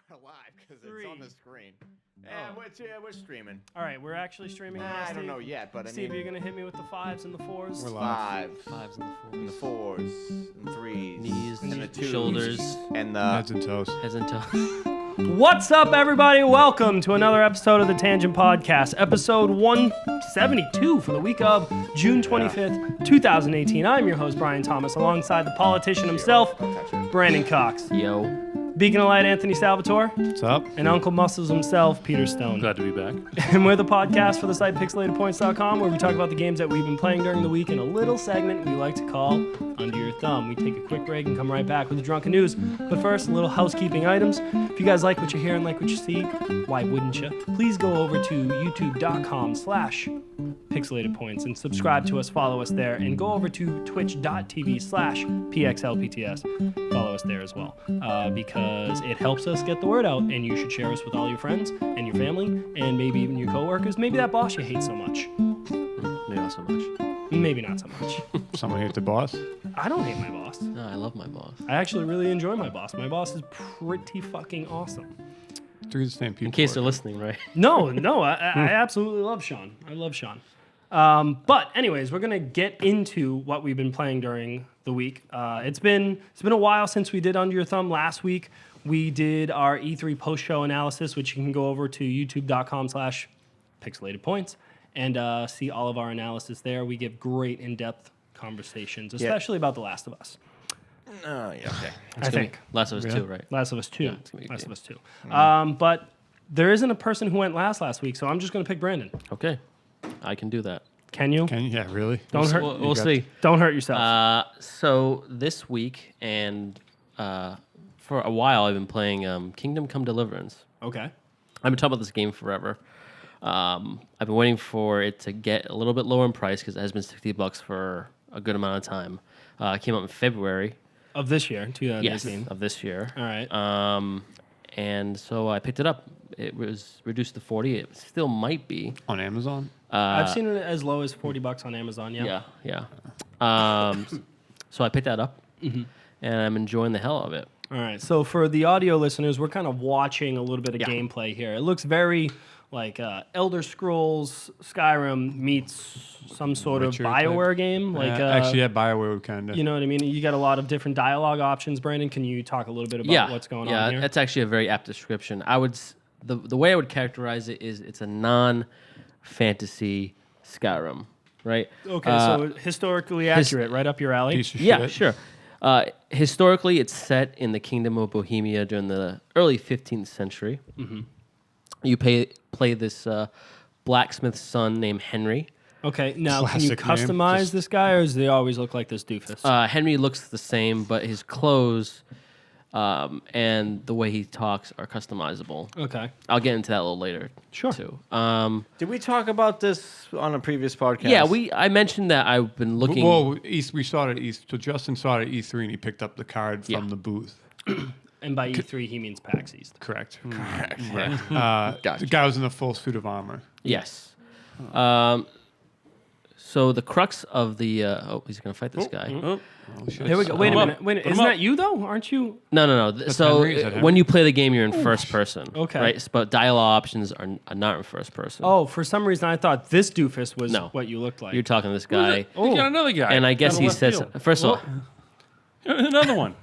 We're live because it's on the screen. We're streaming. All right, we're actually streaming. I don't know yet, but Steve, you're gonna hit me with the 5s and the 4s. We're live. Fives and and the 4s and 3s, knees, and the 2s, shoulders, and the Heads and toes. heads and toes. What's up, everybody? Welcome to another episode of the Tangent Podcast, episode 172 for the week of June 25th, 2018. I'm your host, Brian Thomas, alongside the politician himself, Brandon Cox. Yo. Beacon of Light, Anthony Salvatore. What's up? And Uncle Muscles himself, Peter Stone. Glad to be back. And we're the podcast for the site pixelatedpoints.com, where we talk about the games that we've been playing during the week in a little segment we like to call Under Your Thumb. We take a quick break and come right back with the drunken news. But first, a little housekeeping items. If you guys like what you hear and like what you see, why wouldn't you? Please go over to youtube.com/pixelatedpoints and subscribe to us, follow us there, and go over to twitch.tv/pxlpts. Follow us there as well, because it helps us get the word out, and you should share us with all your friends and your family and maybe even your coworkers. Maybe that boss you hate so much. Maybe not so much. Maybe not so much. Someone hate the boss? I don't hate my boss. No, I love my boss. I actually really enjoy my boss. My boss is pretty fucking awesome. Three of the same people. In case they're listening, right? No, I absolutely love Sean. I love Sean. But anyways, we're gonna get into what we've been playing during the week. It's been a while since we did Under Your Thumb. Last week we did our E3 post-show analysis, which you can go over to youtube.com/pixelatedpoints and see all of our analysis there. We give great in-depth conversations, especially about The Last of Us. yeah, okay. I think. Last of Us 2, right? Last of Us 2. Yeah, it's gonna be a Last game. of Us 2. But there isn't a person who went last week, so I'm just going to pick Brandon. Okay. I can do that. Can you? Yeah, really? Don't hurt. We'll see. Don't hurt yourself. So this week and for a while, I've been playing Kingdom Come Deliverance. Okay. I've been talking about this game forever. I've been waiting for it to get a little bit lower in price because it has been $60 for a good amount of time. It came out in February. Of this year, 2018. Yes, of this year. All right. And so I picked it up. It was reduced to 40. It still might be. On Amazon? I've seen it as low as $40 on Amazon. Yeah. Yeah. So I picked that up, and I'm enjoying the hell of it. All right. So for the audio listeners, we're kind of watching a little bit of gameplay here. It looks very like Elder Scrolls Skyrim meets some sort Witcher of BioWare game. Like actually, BioWare kind of. You know what I mean? You got a lot of different dialogue options. Brandon, can you talk a little bit about what's going on here? Yeah, that's actually a very apt description. The way I would characterize it is it's a non-fantasy Skyrim, right? Okay, so historically accurate, right up your alley. Piece of Yeah, shit. sure. Historically, it's set in the Kingdom of Bohemia during the early 15th century. Mm-hmm. You play this blacksmith's son named Henry. Okay, now can you Classic name. customize this guy, or does they always look like this doofus? Henry looks the same, but his clothes and the way he talks are customizable. Okay. I'll get into that a little later, Sure. too. Did we talk about this on a previous podcast? Yeah, I mentioned that I've been looking. Well, we started E3. So Justin started E3 and he picked up the card from the booth. And by E3, he means PAX East. Correct. Correct. Right. Gotcha. The guy was in a full suit of armor. Yes. So the crux of the he's gonna fight this guy. Oh, shit. Here we go. Wait a minute. Isn't that you though? Aren't you? No. So Henry? Is that Henry? when you play the game, you're in first person. Okay. Right. But dialogue options are not in first person. Oh, for some reason I thought this doofus was No. what you looked like. You're talking to this guy, Oh. You got another guy. and I guess Out of he left says field. first of all, Another one.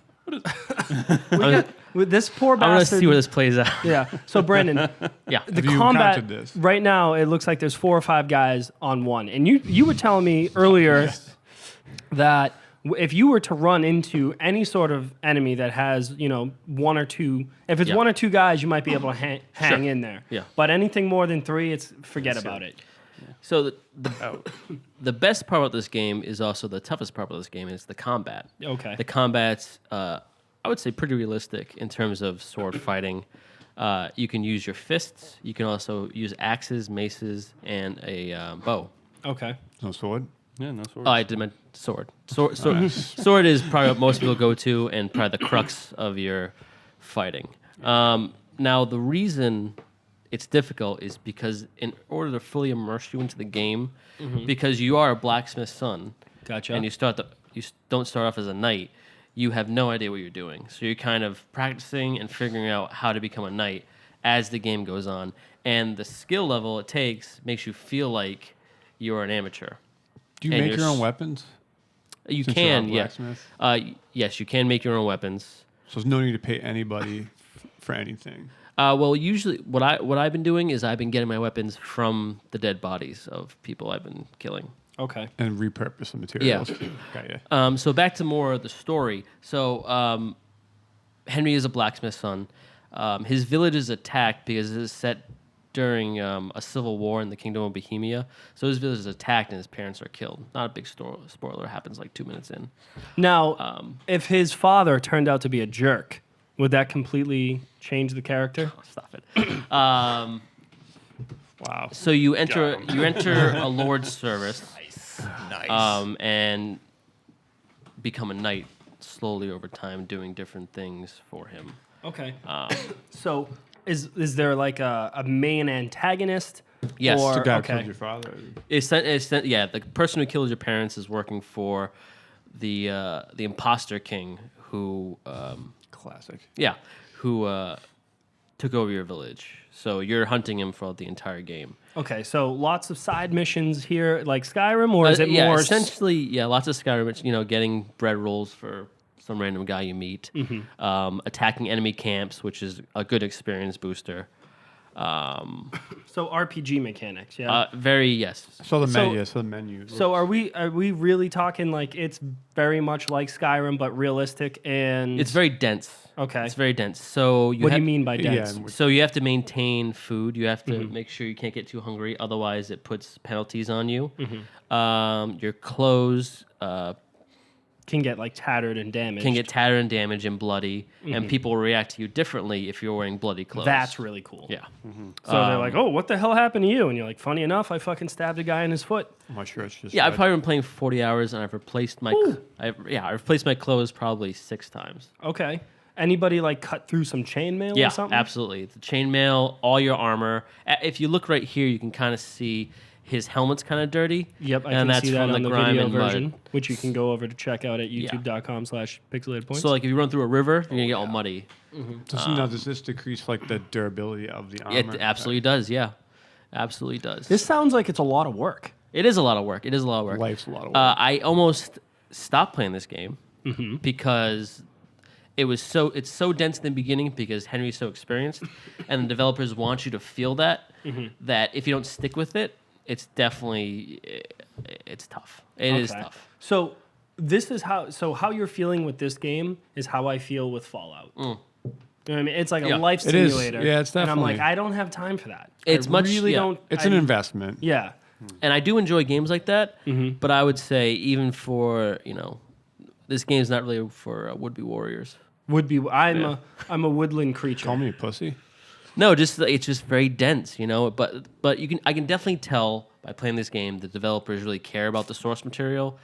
With this poor I'm gonna bastard. see where this plays out. Yeah. So Brandon, Yeah. the Have you combat encountered this? right now, it looks like there's 4 or 5 guys on one, and you were telling me earlier that if you were to run into any sort of enemy that has, 1 or 2, if it's 1 or 2 guys, you might be able to hang in there. Yeah. But anything more than 3, forget about it. So the best part about this game is also the toughest part about this game is the combat. Okay. The combat's I would say pretty realistic in terms of sword fighting. You can use your fists. You can also use axes, maces, and a bow. Okay. No sword? Yeah, no sword. Oh, I did meant sword. Sword is probably what most people go to and probably the crux of your fighting. Now, the reason it's difficult is because in order to fully immerse you into the game, because you are a blacksmith's son, Gotcha. and you don't start off as a knight, you have no idea what you're doing. So you're kind of practicing and figuring out how to become a knight as the game goes on. And the skill level it takes makes you feel like you're an amateur. Do you make your own weapons? You Since can, you're a yes. blacksmith? Yes, you can make your own weapons. So there's no need to pay anybody for anything. Well, usually what I've been doing is I've been getting my weapons from the dead bodies of people I've been killing. Okay. And repurpose the materials. Yeah. Got you. So back to more of the story. So Henry is a blacksmith's son. His village is attacked because it is set during a civil war in the Kingdom of Bohemia. So his village is attacked and his parents are killed. Not a big spoiler. Happens like 2 minutes in. Now, if his father turned out to be a jerk, would that completely change the character? Oh, stop it. Wow. So you enter a lord's service. Nice. And become a knight slowly over time, doing different things for him. Okay. So is there like a main antagonist? Yes. Or, The guy who okay. killed your father. The person who kills your parents is working for the imposter king who Classic. took over your village. So you're hunting him for the entire game. Okay, so lots of side missions here, like Skyrim, or is it yeah, more? essentially, lots of Skyrim. Getting bread rolls for some random guy you meet, attacking enemy camps, which is a good experience booster. So RPG mechanics, yeah. Yes. So the menu. So are we really talking like it's very much like Skyrim but realistic and It's very dense. Okay. It's very dense. So what do you mean by dense? Yeah, So you have to maintain food. You have to make sure you can't get too hungry. Otherwise, it puts penalties on you. Your clothes Can get like tattered and damaged. can get tattered and damaged and bloody, and people react to you differently if you're wearing bloody clothes. That's really cool. yeah. So they're like, "Oh, what the hell happened to you?" And you're like, "Funny enough, I fucking stabbed a guy in his foot." I'm not sure it's just. Yeah, I've probably been playing for 40 hours, and I've replaced my I've replaced my clothes probably 6 times. Okay. Anybody like cut through some chainmail Yeah, or something? absolutely. The chainmail, all your armor. If you look right here, you can kind of see his helmet's kind of dirty. Yep, I and can that's see that from on the grime video and version, mud. which you can go over to check out at youtube.com/pixelatedpoints. So like if you run through a river, you're gonna get all muddy. Does this decrease like the durability of the armor? It absolutely does. Yeah, absolutely does. this sounds like it's a lot of work. It is a lot of work. It is a lot of work. Life's a lot of work. I almost stopped playing this game because it's so dense in the beginning because Henry's so experienced, and the developers want you to feel that if you don't stick with it, it's definitely it's tough. It is tough. So this is how you're feeling with this game is how I feel with Fallout. You know what I mean? It's like a life It is. simulator. Yeah, it's And I'm like, definitely- I don't have time for that. It's I much- really yeah. don't. It's an investment. Yeah. And I do enjoy games like that, but I would say even for this game's not really for would-be warriors. Would be. I'm a woodland creature. Call me a pussy. No, it's just very dense, But I can definitely tell by playing this game the developers really care about the source material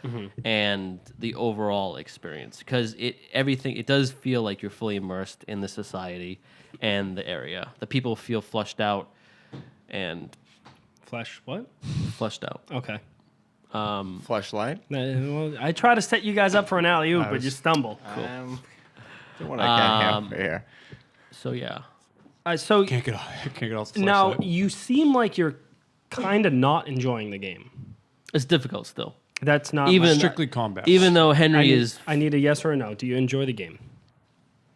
and the overall experience because it does feel like you're fully immersed in the society and the area. The people feel flushed out and Flesh. What? flushed out. Okay. Fleshlight. Well, I try to set you guys up for an alley oop, but you stumble. The one I can't have here. So yeah. So Can't get off the now flashlight. you seem like you're kind of not enjoying the game. It's difficult still. That's not Even- my- Strictly combat. Even though Henry I need a yes or a no. Do you enjoy the game?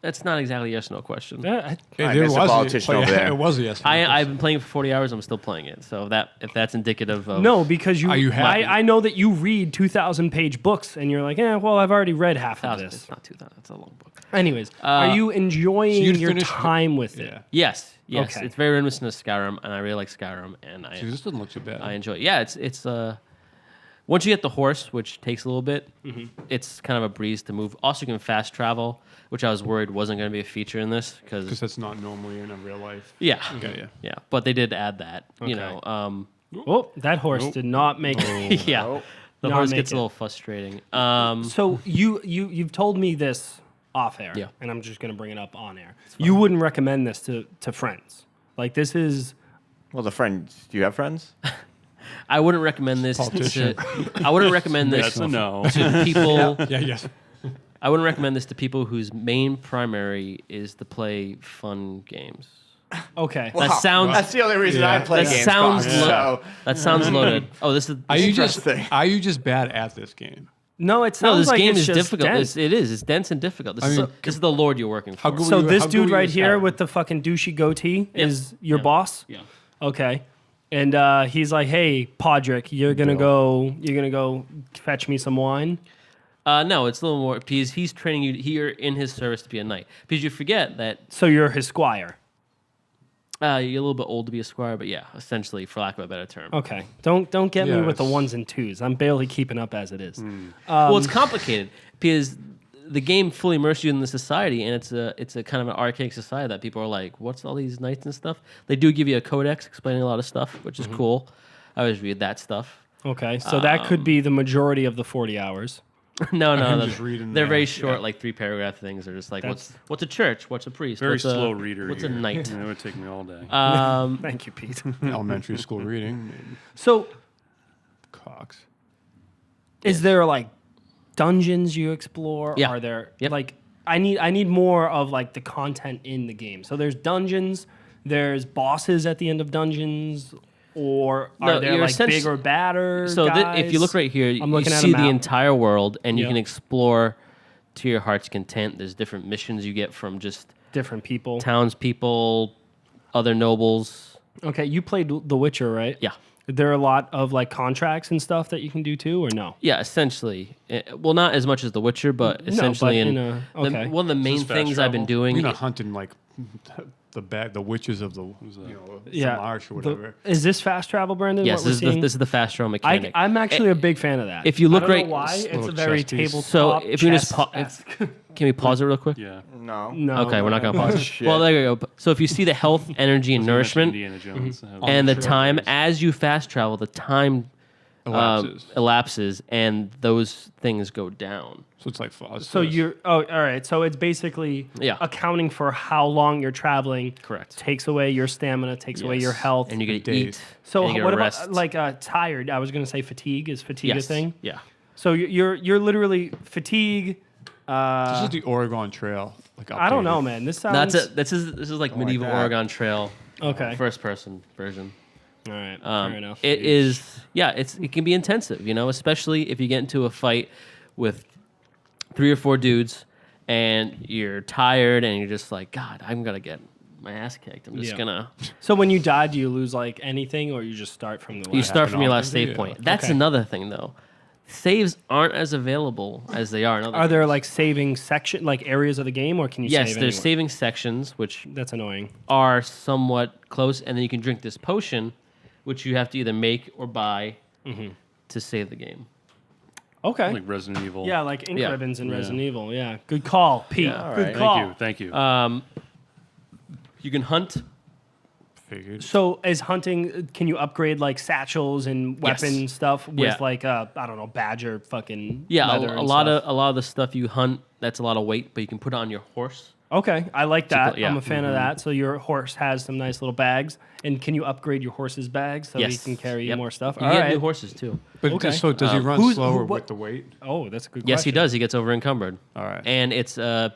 that's not exactly a yes or no question. Hey, there's a politician over there. It was a yes. I've been playing for 40 hours. I'm still playing it. So if that's indicative of No, because Are you happy? I know that you read 2,000-page books, and you're like, well, I've already read half of 1,000, this. it's not 2,000. That's a long book. Anyways, are you enjoying you'd your finish- time with it? Yeah. Yes. Okay. It's very reminiscent of Skyrim, and I really like Skyrim, and See, this doesn't look too bad. I enjoy it. Yeah, it's once you get the horse, which takes a little bit, it's kind of a breeze to move. Also, you can fast travel, which I was worried wasn't going to be a feature in this Because because that's not normally in a real life. yeah, Okay, yeah. but they did add that. You Okay. know, Oh, that horse did not make it. yeah, Nope. the Not horse make gets it. a little frustrating. So you've told me this off air, Yeah. and I'm just going to bring it up on air. You wouldn't recommend this to friends. Like this is Well, the friends. Do you have friends? I wouldn't recommend this. Politician. I wouldn't recommend this That's a no. to people. Yeah, yes. I wouldn't recommend this to people whose main primary is to play fun games. Okay. Wow. sounds- That's the only reason I play That games. sounds Cox, so That sounds loaded. Oh, this is. Are you just Interesting. bad at this game? No, it No, sounds this like game it's is just difficult. dense. It is. It's dense and difficult. This, I is, mean, this is the Lord you're working How for. good So were you- this how good dude were you right at here that? with the fucking douchey goatee is your boss? Yeah. Okay. And he's like, "Hey, Podrick, you're gonna go fetch me some wine." No, it's a little more because he's training you here in his service to be a knight. Because you forget that So you're his squire. you're a little bit old to be a squire, but yeah, essentially, for lack of a better term. Okay. Don't get me with the Yes. ones and twos. I'm barely keeping up as it is. Well, it's complicated because the game fully immerses you in the society, and it's a kind of an archaic society that people are like, "What's all these knights and stuff?" They do give you a codex explaining a lot of stuff, which is cool. I always read that stuff. Okay. So that could be the majority of the 40 hours. No, I'm no, just reading they're that. very short, Yeah. like 3-paragraph things. They're just like, That's- what's a church? What's a priest? Very what's slow a, reader. What's a here. knight? It would take me all day. Thank you, Pete. Elementary school reading. So Cox. is there like dungeons you explore? Yeah. Are there Yep. like I need more of like the content in the game. So there's dungeons, there's bosses at the end of dungeons, or are No, there you're like essentially- big or badder? So guys? if you look right here, I'm you looking at a see the map. entire world, and you Yeah. can explore to your heart's content. There's different missions you get from just different people. townspeople, other nobles. Okay, you played The Witcher, right? Yeah. There are a lot of like contracts and stuff that you can do too, or no? Yeah, essentially. Well, not as much as The Witcher, but No, essentially but in okay. one of the main fast things I've been travel? doing. You're not hunting like the witches of the Yeah. marsh or The- whatever. is this fast travel, Brandon? Yes, what we're seeing? this is the fast travel mechanic. I'm actually a big fan of that. if you look I don't right- know why it's little a very chess piece. tabletop. So if you just chess-esque. Can we pause it real quick? yeah. No. No. Okay, we're not gonna pause it. Shit. Well, there you go. So if you see the health, energy, and nourishment, Indiana Jones. and the time as you fast travel, the time Elapses. elapses, and those things go down. So it's like So you're all right. So it's basically Yeah. accounting for how long you're traveling. Correct. Takes away your stamina, takes away your Yes. health. and you get to Days. eat. so and you get what to about rest. like tired? I was gonna say fatigue. Is fatigue yes. a thing? Yeah. So you're literally fatigue. this is the Oregon Trail. Like I don't updated. know, man. This sounds That's it. This is like medieval that. Oregon Trail, okay. first person version. All right, Um, fair enough. It is, yeah. It can be intensive, especially if you get into a fight with 3 or 4 dudes, and you're tired, and you're just like, God, I'm gonna get my ass kicked. I'm just Yeah. gonna. So when you die, do you lose like anything, or you just start from the You last? start from your off last the save video. point. That's Okay. another thing, though. Saves aren't as available as they are in other. Are there games. like saving section, like areas of the game, or can you Yes, save there's anywhere? saving sections which That's annoying. are somewhat close, and then you can drink this potion, which you have to either make or buy to save the game. Okay. Like Resident Evil. Yeah, like ink Yeah. ribbons in Yeah. Resident Evil. Yeah, good call, Pete. Yeah. Good Alright. call. Thank you. You can hunt. Figured. So, is hunting? Can you upgrade like satchels and Yes. weapon stuff with Yeah. like I don't know, badger fucking Yeah, leather a and lot stuff? of the stuff you hunt that's a lot of weight, but you can put it on your horse. Okay, I like that. yeah. I'm a fan of that. So your horse has some nice little bags, and can you upgrade your horse's bags so he Yes. can carry Yep. more stuff? You All get right. new horses too. But Okay. so does he run who's- slower who- what- with the weight? Oh, that's a good Yes, he question. does. He gets over encumbered. All right. And it's a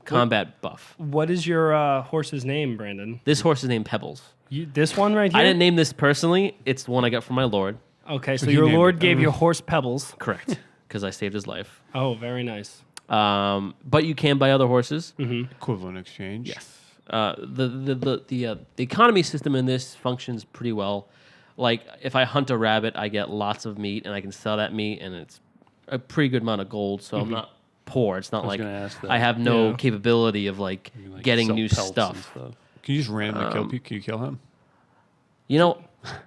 combat buff. What is your horse's name, Brandon? This horse is named Pebbles. This one right here. I didn't name this personally. It's the one I got from my lord. Okay, so he your named lord it. gave your horse pebbles. Correct. Because I saved his life. Oh, very nice. But you can buy other horses. Equivalent exchange. Yes. The economy system in this functions pretty well. Like if I hunt a rabbit, I get lots of meat, and I can sell that meat, and it's a pretty good amount of gold. So I'm not poor. It's not was like gonna ask that. I have no Yeah. capability of like You can, like, getting sell new pelts and stuff. Can you just randomly kill people? Can you kill him?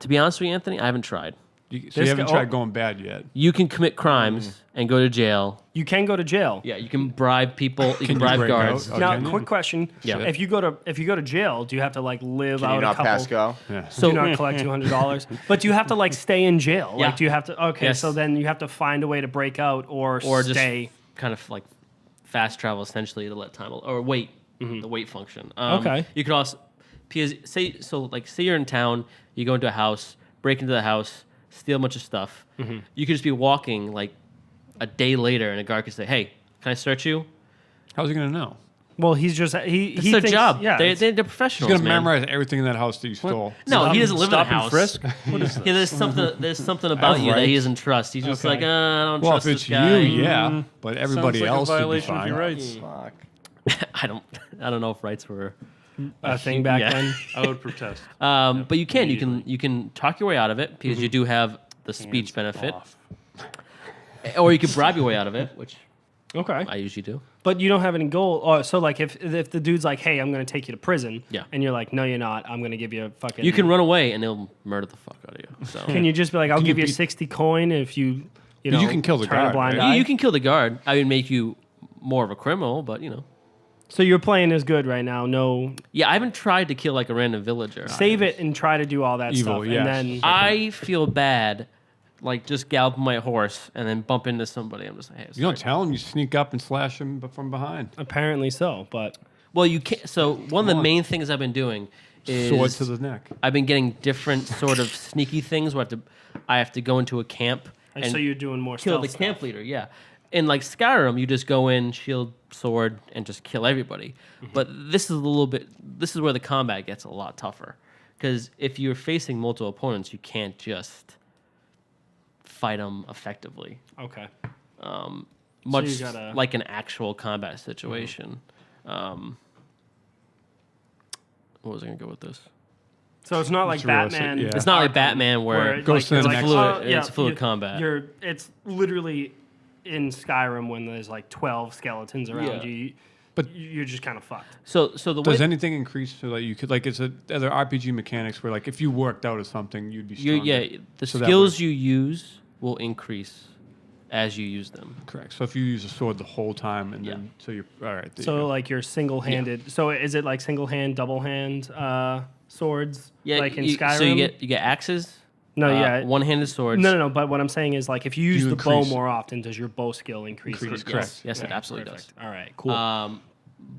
To be honest with you, Anthony, I haven't tried. So This you haven't guy- tried going bad yet. You can commit crimes and go to jail. You can go to jail. Yeah, you can bribe people. You can you bribe break guards. out? Now, Okay. quick question. Yeah. If you go to jail, do you have to like live Can out you a not couple? pass go? Yeah. Do you not collect $200? But do you have to like stay in jail? Yeah. Like, do you have to? Okay, Yes. so then you have to find a way to break out or Just stay. kind of like fast travel essentially to let time or wait the wait function. Okay. You could also because say you're in town, you go into a house, break into the house, steal a bunch of stuff. You could just be walking like a day later, and a guard could say, "Hey, Can I search you? How's he gonna know? Well, he's just he. It's he their thinks, job. Yeah, They're He's professionals. gonna man. memorize everything in that house that you stole. No, he doesn't live in the Stop and house. frisk? What is Yeah, there's something about you that he doesn't trust. He's just Okay. like, I don't Well, trust if this it's guy. you, yeah, but everybody Sounds like else a should be violation of fine. your rights. Fuck. I don't know if rights were. a thing back Yeah. then. I would protest. But you can talk your way out of it because you do have the speech Hands benefit, off. or you can bribe your way out of it, which Okay, I usually do. but you don't have any goal. Or so like if the dude's like, hey, I'm gonna take you to prison. Yeah. And you're like, no, you're not. I'm gonna give you a fucking. You can run away and they'll murder the fuck out of you. So Can you just be like, I'll Can you give you beat- 60 coin if you know. You can kill the turn a guard, blind right? eye? you can kill the guard. I would make you more of a criminal, but So you're playing as good right now. No, Yeah, I haven't tried to kill like a random villager. save it and try to do all that Evil, stuff, yes. and then I feel bad, like just galloping my horse and then bump into somebody. I'm just like, hey, You don't sorry. tell him. You sneak up and slash him from behind. apparently so. But Well, you can't. So one of the on. main things I've been doing is Sword to the neck. I've been getting different sort of sneaky things where I have to go into a camp and so you're doing more kill the stealth camp stuff. leader. Yeah, in like Skyrim, you just go in, shield, sword, and just kill everybody. Mm-hmm. But this is a little bit. This is where the combat gets a lot tougher because if you're facing multiple opponents, you can't just fight them effectively. Okay. Much you gotta- like an actual combat situation. What was I gonna go with this? So it's not like It's realistic, Batman. yeah. It's not like Batman where it, Goes to you're the like, next fluid- oh, yeah, it's fluid you- combat. It's literally in Skyrim when there's like 12 skeletons around Yeah. you. But- you're just kind of fucked. So the Does way anything increase so that you could like? Are there RPG mechanics where like if you worked out or something, you'd be you stronger? the So that skills would- you use will increase as you use them. Correct. So if you use a sword the whole time, and Yeah. then so you're all right. there you So go. like you're single-handed. So is it like single-hand, double-hand swords? Yeah, like in you, Skyrim. so you get axes. no, yeah. one-handed swords. No. But what I'm saying is like if you use You the bow increase- more often, does your bow skill increase? Increase, as well? correct. Yes, it Okay, absolutely perfect. All right, cool. does.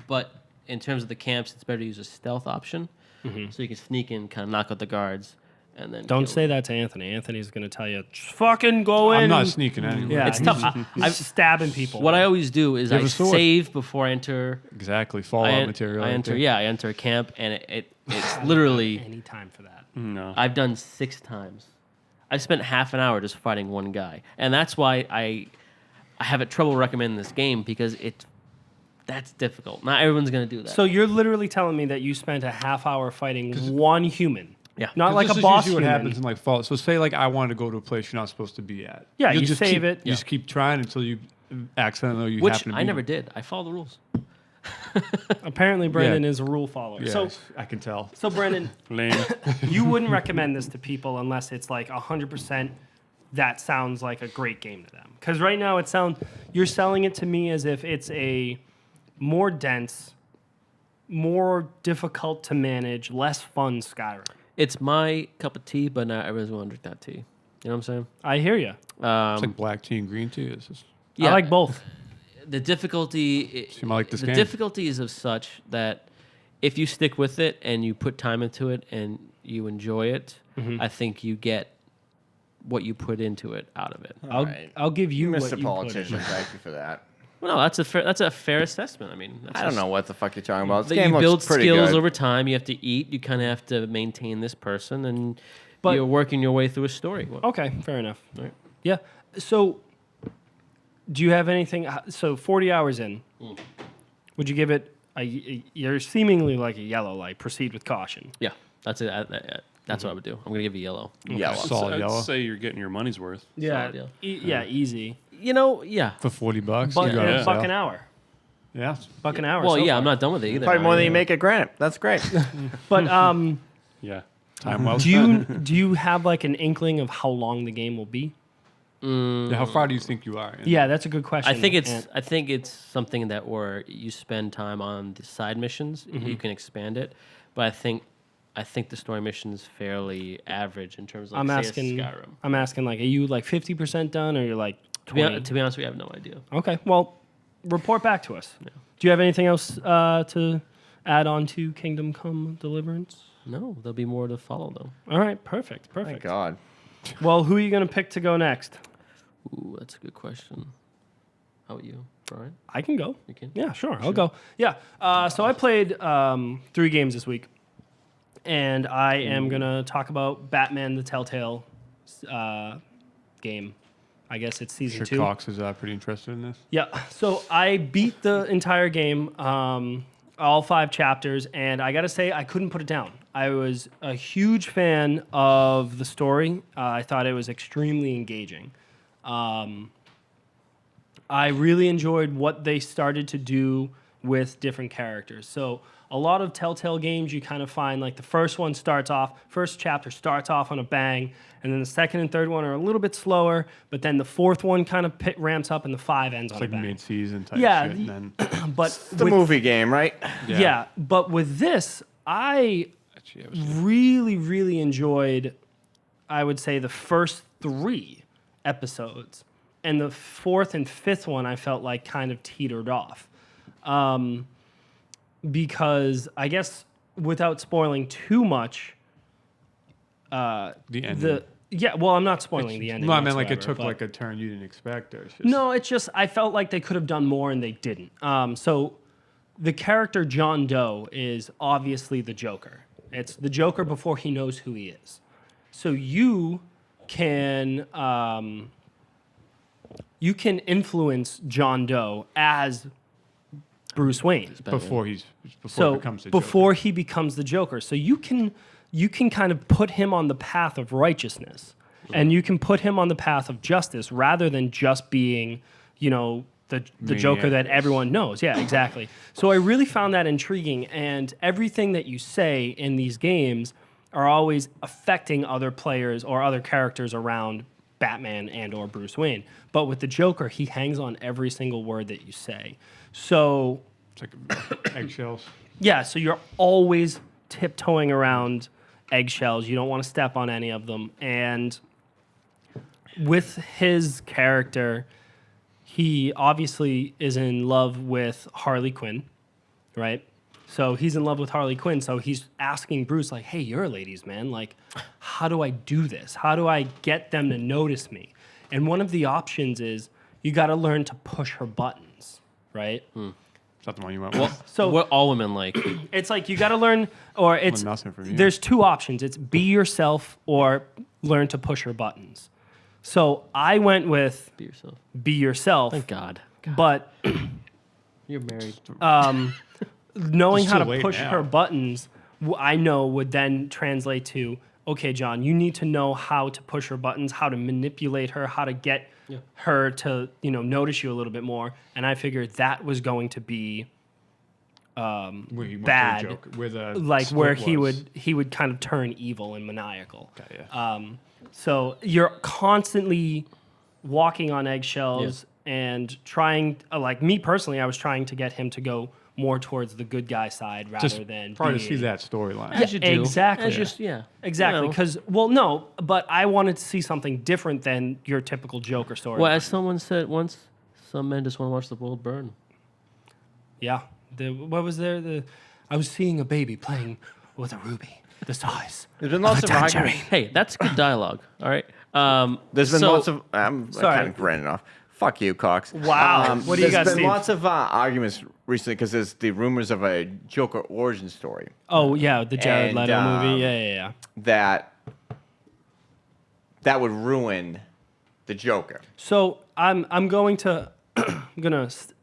But in terms of the camps, it's better to use a stealth option, so you can sneak in, kind of knock out the guards, and then Don't kill say that to Anthony. Anthony's going to tell you, "Just fucking go in. I'm not sneaking anywhere. Yeah, It's he's- tough. He's stabbing people. What I always do is You I have a sword. save before I enter. Exactly. Fallout I material. I right enter. there. Yeah, I enter a camp, and it's literally. any time for that. No. I've done 6 times. I've spent half an hour just fighting one guy, and that's why I have trouble recommending this game because that's difficult. Not everyone's gonna do that. So you're literally telling me that you spent a half hour fighting one human. Yeah. Not 'Cause like this a is boss usually what human. happens in like Fallout. So say like I wanted to go to a place you're not supposed to be at. Yeah, You'll you just save keep, it. You just keep trying until you accidentally you Which happen to be I never there. did. I follow the rules. Apparently, Brandon is a rule follower. Yeah, So, I can tell. so Brandon, Lame. you wouldn't recommend this to people unless it's like 100%. That sounds like a great game to them. Because right now you're selling it to me as if it's a more dense, more difficult to manage, less fun Skyrim. It's my cup of tea, but not everyone's going to drink that tea. You know what I'm saying? I hear you. It's like black tea and green tea. It's just, I like both. The difficulty. Seem like this the game. difficulty is of such that if you stick with it and you put time into it and you enjoy it, I think you get what you put into it out of it. I'll give you what Mr. you put in. Politician, thank you for that. Well, no, that's a fair assessment. I mean, that's I don't just- know what the fuck you're talking about. This that game you build looks pretty skills good. over time. You have to eat. You kind of have to maintain this person, and But- you're working your way through a story. Okay, fair enough. Right. Yeah. So, do you have anything? So, 40 hours in, would you give it? You're seemingly like a yellow light. Proceed with caution. Yeah, that's it. That's what I would do. I'm gonna give you yellow. Yellow. solid I'd yellow say you're getting your money's worth. Yeah. Solid, Yeah. Easy. You know, yeah. for $40. Buck, you got it on buck sale. an hour. Yeah. Buck an hour. Well, so yeah, far. I'm not done with it either. Probably more than you I- make at Granite. That's great. But Yeah. Time well do spent. you have like an inkling of how long the game will be? Yeah, how far do you think you are? Yeah, that's a good question. I think it's And- I think it's something that where you spend time on the side missions, you can expand it. But I think the story mission is fairly average in terms of like, say, a Skyrim. I'm asking like, are you like 50% done, or you're like To be, 20? to be honest, we have no idea. Okay, well, report back to us. Do you have anything else to add on to Kingdom Come Deliverance? No, there'll be more to follow though. All right, perfect. Thank God. Well, who are you going to pick to go next? Ooh, that's a good question. How about you? Brian? I can go. You can? Yeah, sure. I'll go. Yeah. So I played 3 games this week, and I am gonna talk about Batman: The Telltale game. I guess it's season 2. Cox is pretty interested in this. Yeah. So I beat the entire game, all 5 chapters, and I gotta say I couldn't put it down. I was a huge fan of the story. I thought it was extremely engaging. I really enjoyed what they started to do with different characters. So a lot of Telltale games, you kind of find like the first chapter starts off on a bang, and then the second and third one are a little bit slower, but then the fourth one kind of ramps up, and the 5 ends on a Like bang. mid-season type Yeah, shit. And then But The movie game, right? yeah, but with this, I Actually, it was really, really enjoyed, I would say, the first 3 episodes. And the 4th and 5th one, I felt like kind of teetered off. Because I guess without spoiling too much, the end. well, I'm not spoiling the ending. No, I mean like it whatsoever, took but- like a turn you didn't expect. Or it's just, No, it's just I felt like they could have done more and they didn't. So the character John Doe is obviously the Joker. It's the Joker before he knows who he is. So you can influence John Doe as Bruce Wayne. before he So becomes the before he becomes the Joker. So you can kind of put him on the path of righteousness, and you can put him on the path of justice rather than just being, the Joker that everyone knows. Yeah, exactly. So I really found that intriguing, and everything that you say in these games are always affecting other players or other characters around Batman and or Bruce Wayne. But with the Joker, he hangs on every single word that you say. So It's like eggshells. yeah, so you're always tiptoeing around eggshells. You don't want to step on any of them. And with his character, he obviously is in love with Harley Quinn, right? So he's in love with Harley Quinn. So he's asking Bruce, like, hey, you're a ladies' man. Like, how do I do this? How do I get them to notice me? And one of the options is you got to learn to push her buttons, right? Is that the one you went with? So What all women like? it's like you got to learn, or it's nothing from you. there's 2 options. It's be yourself or learn to push her buttons. So I went with Be yourself. be yourself, Thank God. but You're married. knowing It's how too to late push now. her buttons, I know would then translate to, okay, John, you need to know how to push her buttons, how to manipulate her, how to get her to notice you a little bit more. And I figured that was going to be Where he went to the bad, Joker, where the like where split he would kind of turn evil and maniacal. Okay, yeah. So you're constantly walking on eggshells and trying, like me personally, I was trying to get him to go more towards the good guy side rather Just than probably to see being- that storyline. As you do. exactly. As just, yeah. Exactly, You know. because but I wanted to see something different than your typical Joker story. Well, as someone said once, some men just want to watch the world burn. Yeah. What was there? I was seeing a baby playing with a ruby the size. There's been lots a of arguments. tangerine. Hey, that's good dialogue. All right. There's been so- lots of. I'm Sorry. kind of running off. Fuck you, Cox. Wow. What do you got, There's been Steve? lots of arguments recently because there's the rumors of a Joker origin story Oh yeah, the Jared And, Leto movie. Yeah. that would ruin the Joker. So I'm going to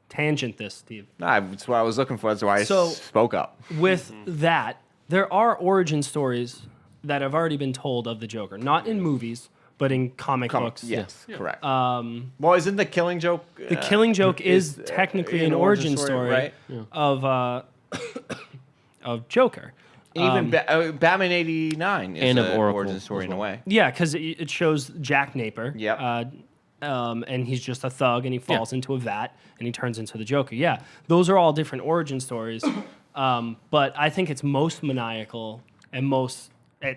tangent this, Steve. Nah, that's what I was looking for. That's why I So- spoke up. With that, there are origin stories that have already been told of the Joker, not in movies, but in comic books. Yes, correct. Well, isn't the Killing Joke? The Killing Joke is technically an origin story right? of of Joker. Even Batman '89 is And of an Oracle origin story as in a well. way. Yeah, because it shows Jack Napier. Yep. And he's just a thug, and he falls into a vat, and he turns into the Joker. Yeah, those are all different origin stories. But I think it's most maniacal and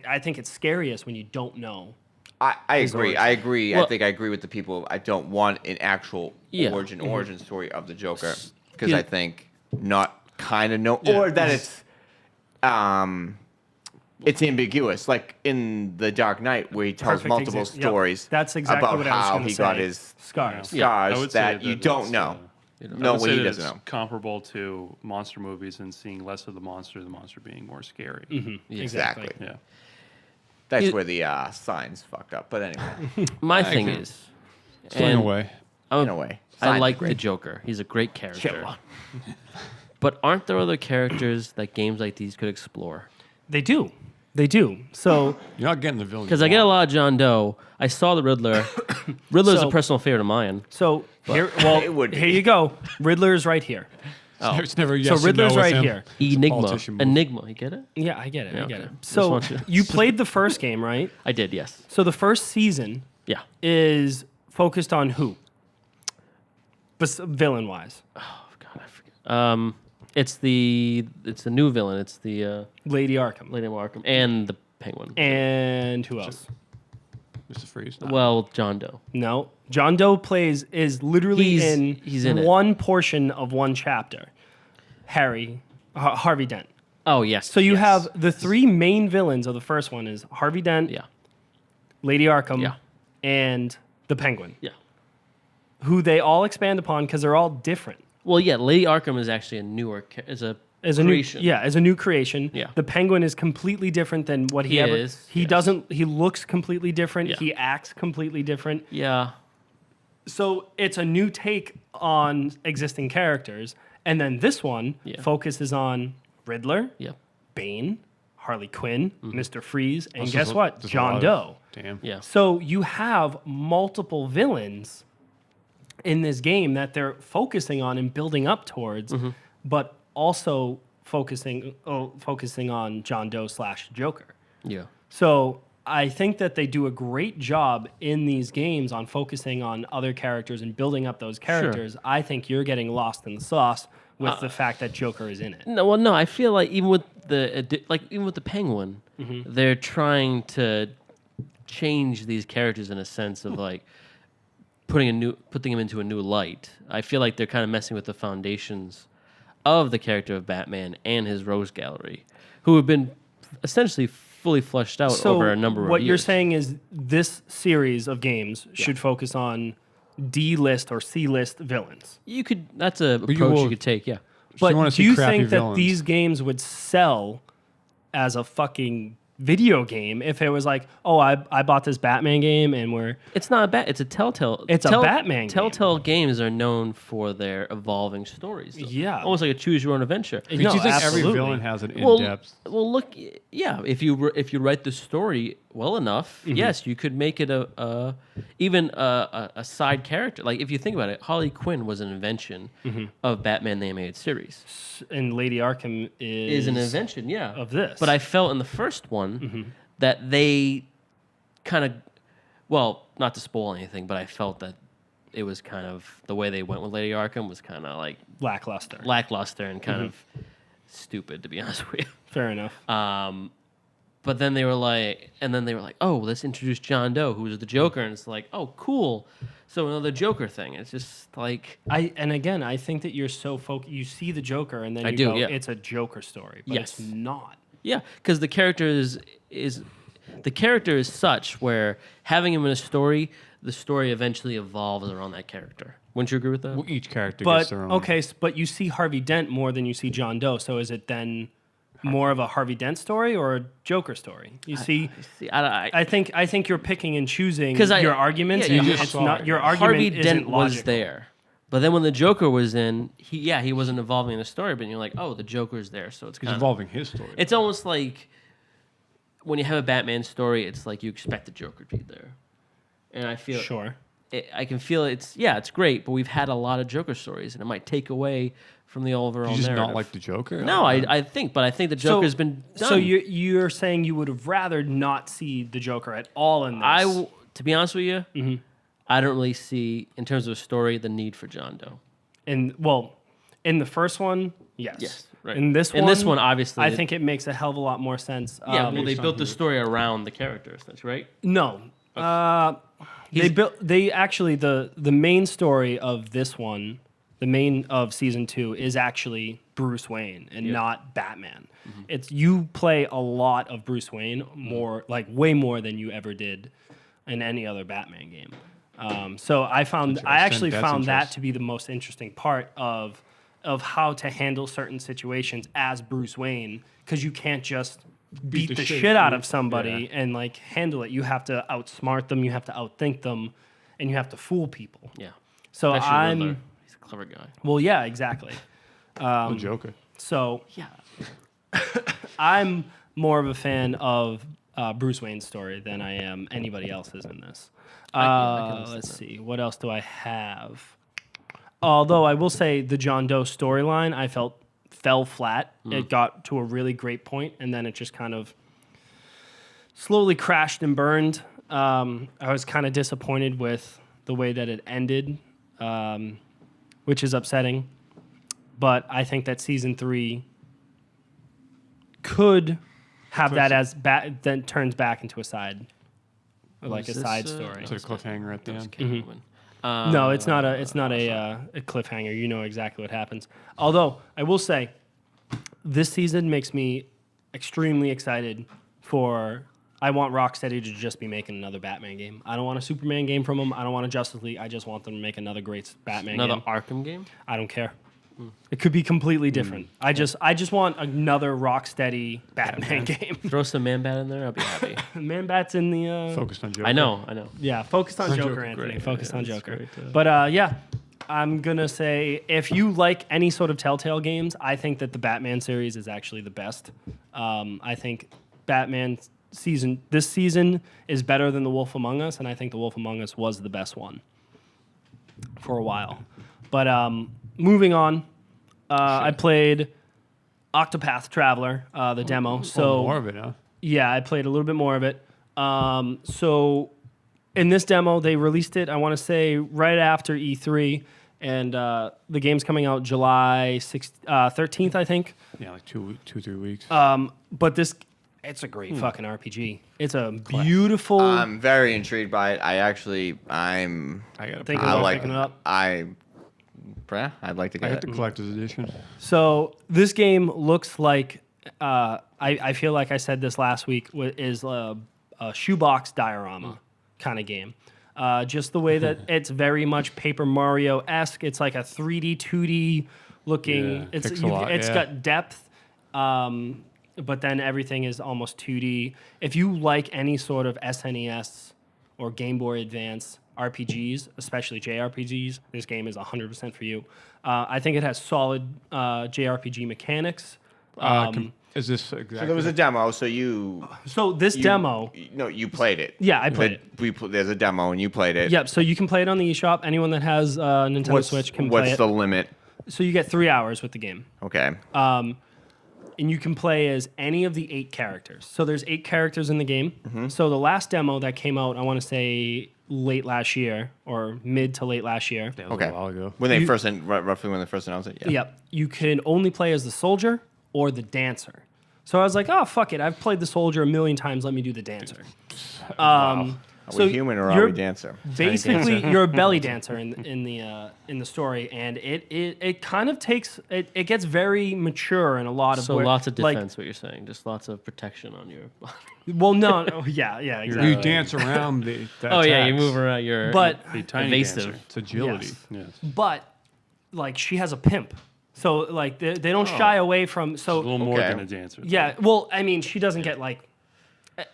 I think it's scariest when you don't know. I agree. I agree. Well- I think I agree with the people. I don't want an actual Yeah. origin story of the Joker because Yeah. I think not kind of know or that it's ambiguous. Like in The Dark Knight, where he tells Perfect multiple yep. stories That's exactly about what I was how going he to say. got his scars. Yeah, I scars would say that you don't that's, know. You know? No, I would well, say he that doesn't it's know. comparable to monster movies and seeing less of the monster being more scary. Mm-hmm. Exactly. Yeah. That's It- where the signs fucked up. But anyway, My I thing agree. is, Still in a way. in a way, I signs are like the great. Joker. He's a great character. Sure. But aren't there other characters that games like these could explore? They do. They do. So You're not getting the villain. Because I get a lot of John Doe. I saw the Riddler. Riddler's So- a personal favorite of mine. so here, well, It would be. here you go. Riddler's right here. It's never yes So Riddler's or no with right him. here. It's a Enigma. politician move. Enigma. You get it? Yeah, I get it. I get okay. it. Just So want you- you played the first game, right? I did, yes. So the first season Yeah. is focused on who? Villain wise, Oh, God, I forget. It's the new villain. It's the Lady Arkham. Lady Arkham and the Penguin. And who else? Mr. Freeze. Well, John Doe. No. John Doe is literally He's in it. one portion of one chapter. Harvey Dent. Oh, yes. So you yes. have the three main villains of the first one is Harvey Dent, Yeah. Lady Arkham, Yeah. and the Penguin, Yeah. who they all expand upon because they're all different. Well, yeah, Lady Arkham is actually is a creation. As a new creation. Yeah. The Penguin is completely different than what he He ever is, He yes. doesn't he looks completely different. Yeah. He acts completely different. Yeah. So it's a new take on existing characters. And then this one Yeah. focuses on Riddler, Yeah. Bane, Harley Quinn, Mr. Freeze, and This guess is what? this is a John lot Doe. Damn. Yeah. So you have multiple villains in this game that they're focusing on and building up towards, but also focusing on John Doe / Joker. Yeah. So I think that they do a great job in these games on focusing on other characters and building up those characters. I think you're getting lost in the sauce with the fact that Joker is in it. No, well, no. I feel like even with the Penguin, they're trying to change these characters in a sense of like putting them into a new light. I feel like they're kind of messing with the foundations of the character of Batman and his Rose Gallery, who have been essentially fully fleshed out over a number of years. What you're saying is this series of games should focus on D-list or C-list villains. That's a approach will- you could take, yeah. But you wanna do see you crappy think that villains. these games would sell as a fucking video game if it was like, oh, I bought this Batman game and It's not it's a Telltale. It's a Batman game. Telltale games are known for their evolving stories. Yeah. Almost like a choose your own adventure. Do No, you think absolutely. every villain has an Well, in-depth? well, look, yeah. If you write the story well enough, yes, you could make it even a side character. Like if you think about it, Harley Quinn was an invention of Batman the Animated Series. and Lady Arkham Is an invention, yeah, of this. But I felt in the first one that they kind of, well, not to spoil anything, but I felt that it was kind of the way they went with Lady Arkham was kind of like lackluster. lackluster and kind of stupid, to be honest with you. Fair enough. But then they were like, oh, let's introduce John Doe, who was the Joker, and it's like, oh, cool. So another Joker thing. It's just like, I think that you're so you see the Joker and then I you do, go, yeah. it's a Joker story, but Yes. it's not. yeah, because the character is such where having him in a story, the story eventually evolves around that character. Wouldn't you agree with that? Well, each character But gets their own. okay, but you see Harvey Dent more than you see John Doe. So is it then more of a Harvey Dent story or a Joker story? You see, See, I I think you're picking and choosing 'Cause your arguments. yeah, you and just it's saw not it. your argument. Harvey isn't Dent was logical. there. But then when the Joker was in, he wasn't evolving in the story, but you're like, oh, the Joker's there, so it's He's kind of, involving his story. it's almost like when you have a Batman story, it's like you expect the Joker to be there. And I feel Sure. I can feel it's great, but we've had a lot of Joker stories, and it might take away from the overall you just narrative. not like the Joker? No, I think the Joker's been done. So you're saying you would have rather not see the Joker at all in this? To be honest with you, I don't really see, in terms of a story, the need for John Doe. in the first one, yes. Yes, right. In this one, obviously, I think it makes a hell of a lot more sense. yeah. Well, they built the story around the characters, that's right. No. They actually the main story of this one, the main of season 2 is actually Bruce Wayne and not Batman. It's you play a lot of Bruce Wayne, more like way more than you ever did in any other Batman game. So I actually That's found that interesting. to be the most interesting part of how to handle certain situations as Bruce Wayne, because you can't just beat the shit out of somebody and like handle it. You have to outsmart them, you have to outthink them, and you have to fool people. Yeah. So Especially Riddler. He's a clever guy. well, yeah, exactly. The Joker. So Yeah. I'm more of a fan of Bruce Wayne's story than I am anybody else's in this. I can understand Let's that. see. What else do I have? Although I will say the John Doe storyline I felt fell flat. It got to a really great point, and then it just kind of slowly crashed and burned. I was kind of disappointed with the way that it ended, which is upsetting. But I think that season 3 could have that as then turns back into a side, or like a Was side this, story. It's a cliffhanger at the end. Mm-hmm. No, it's not a cliffhanger. You know exactly what happens. Although I will say, this season makes me extremely excited for. I want Rocksteady to just be making another Batman game. I don't want a Superman game from them. I don't want a Justice League. I just want them to make another great Batman Another game. Arkham game? I don't care. It could be completely different. I just want another Rocksteady Batman game. Throw some Man-Bat in there, I'll be happy. Man-Bat's in the Focused on Joker. I know. yeah, focused on Joker, Joker, Anthony. great. Focused on that's Joker. great, But yeah, I'm gonna say if you like any sort of Telltale games, I think that the Batman series is actually the best. I think Batman this season is better than The Wolf Among Us, and I think The Wolf Among Us was the best one for a while. But moving on, I played Octopath Traveler, the demo. So more of it, huh? yeah, I played a little bit more of it. So in this demo, they released it, I want to say, right after E3, and the game's coming out July 13th, I think. Yeah, like 3 weeks. But it's a great fucking RPG. It's a beautiful. I'm very intrigued by it. I'm I got Thinking to. about like picking it up. I'd like to I get got it. the collector's edition. So this game looks like I feel like I said this last week is a shoebox diorama kind of game. Just the way that it's very much Paper Mario esque. It's like a 3D, 2D looking. Yeah, It's pixel art, it's yeah. got depth, but then everything is almost 2D. If you like any sort of SNES or Game Boy Advance RPGs, especially JRPGs, this game is 100% for you. I think it has solid JRPG mechanics. Is this exactly? So there was a demo. So you Demo, you played it. yeah, I played it. There's a demo and you played it. Yep. So you can play it on the eShop. Anyone that has Nintendo Switch can play What's it. the limit? So you get 3 hours with the game, Okay. and you can play as any of the 8 characters. So there's 8 characters in the game. So the last demo that came out, I want to say late last year or mid to late last year. That was Okay. a while ago. When they roughly when they first announced it. Yeah. Yep. You can only play as the soldier or the dancer. So I was like, oh, fuck it. I've played the soldier a million times. Let me do the dancer. Are So we human or are you're we dancer? Basically, you're a belly dancer in the story, and it kind of takes it gets very mature in a lot of So lots of like, defense, what you're saying. Just lots of protection on your body. well, no, yeah, exactly. You dance around the. Oh, yeah, you attacks. move around. You're But The tiny evasive. dancer. It's agility. Yes. Yes. But like she has a pimp, so like they don't shy away from A little more Okay. than a dancer. yeah. Well, I mean, she doesn't get like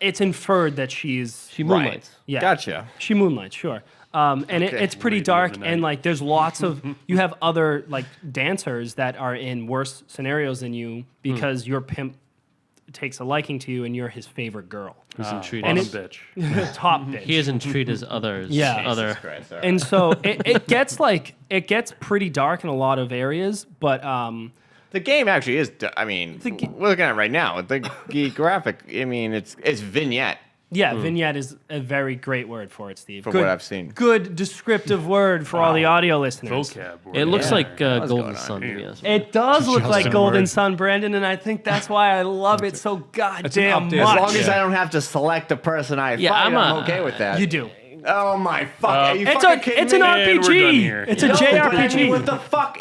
it's inferred that she's She moonlights. yeah. Gotcha. She moonlights, sure. And it's pretty Lady dark, of the and night. like there's lots of you have other like dancers that are in worse scenarios than you because your pimp takes a liking to you and you're his favorite girl, Who's treated Bottom it- bitch. top bitch. He isn't treated as others. Yeah. Other. Christ, all right. And so it gets pretty dark in a lot of areas, but The game actually is. I mean, we're looking at it right now. The graphic. I mean, it's vignette yeah, vignette is a very great word for it, Steve. from Good- what I've seen. Good descriptive word for all the audio listeners. Vocab. word. It looks Yeah. like What's Golden going on Sun to here? me. That's It does look like Justin Golden Word. Sun, Brandon, and I think that's why I love it so goddamn update. much. As long as I don't have to select the person I Yeah, fight, I'm I'm a- okay with that. You do. Oh my fuck! Are you It's fucking a kidding it's an me? And we're done RPG. here. It's a No, but I mean, JRPG. what the fuck?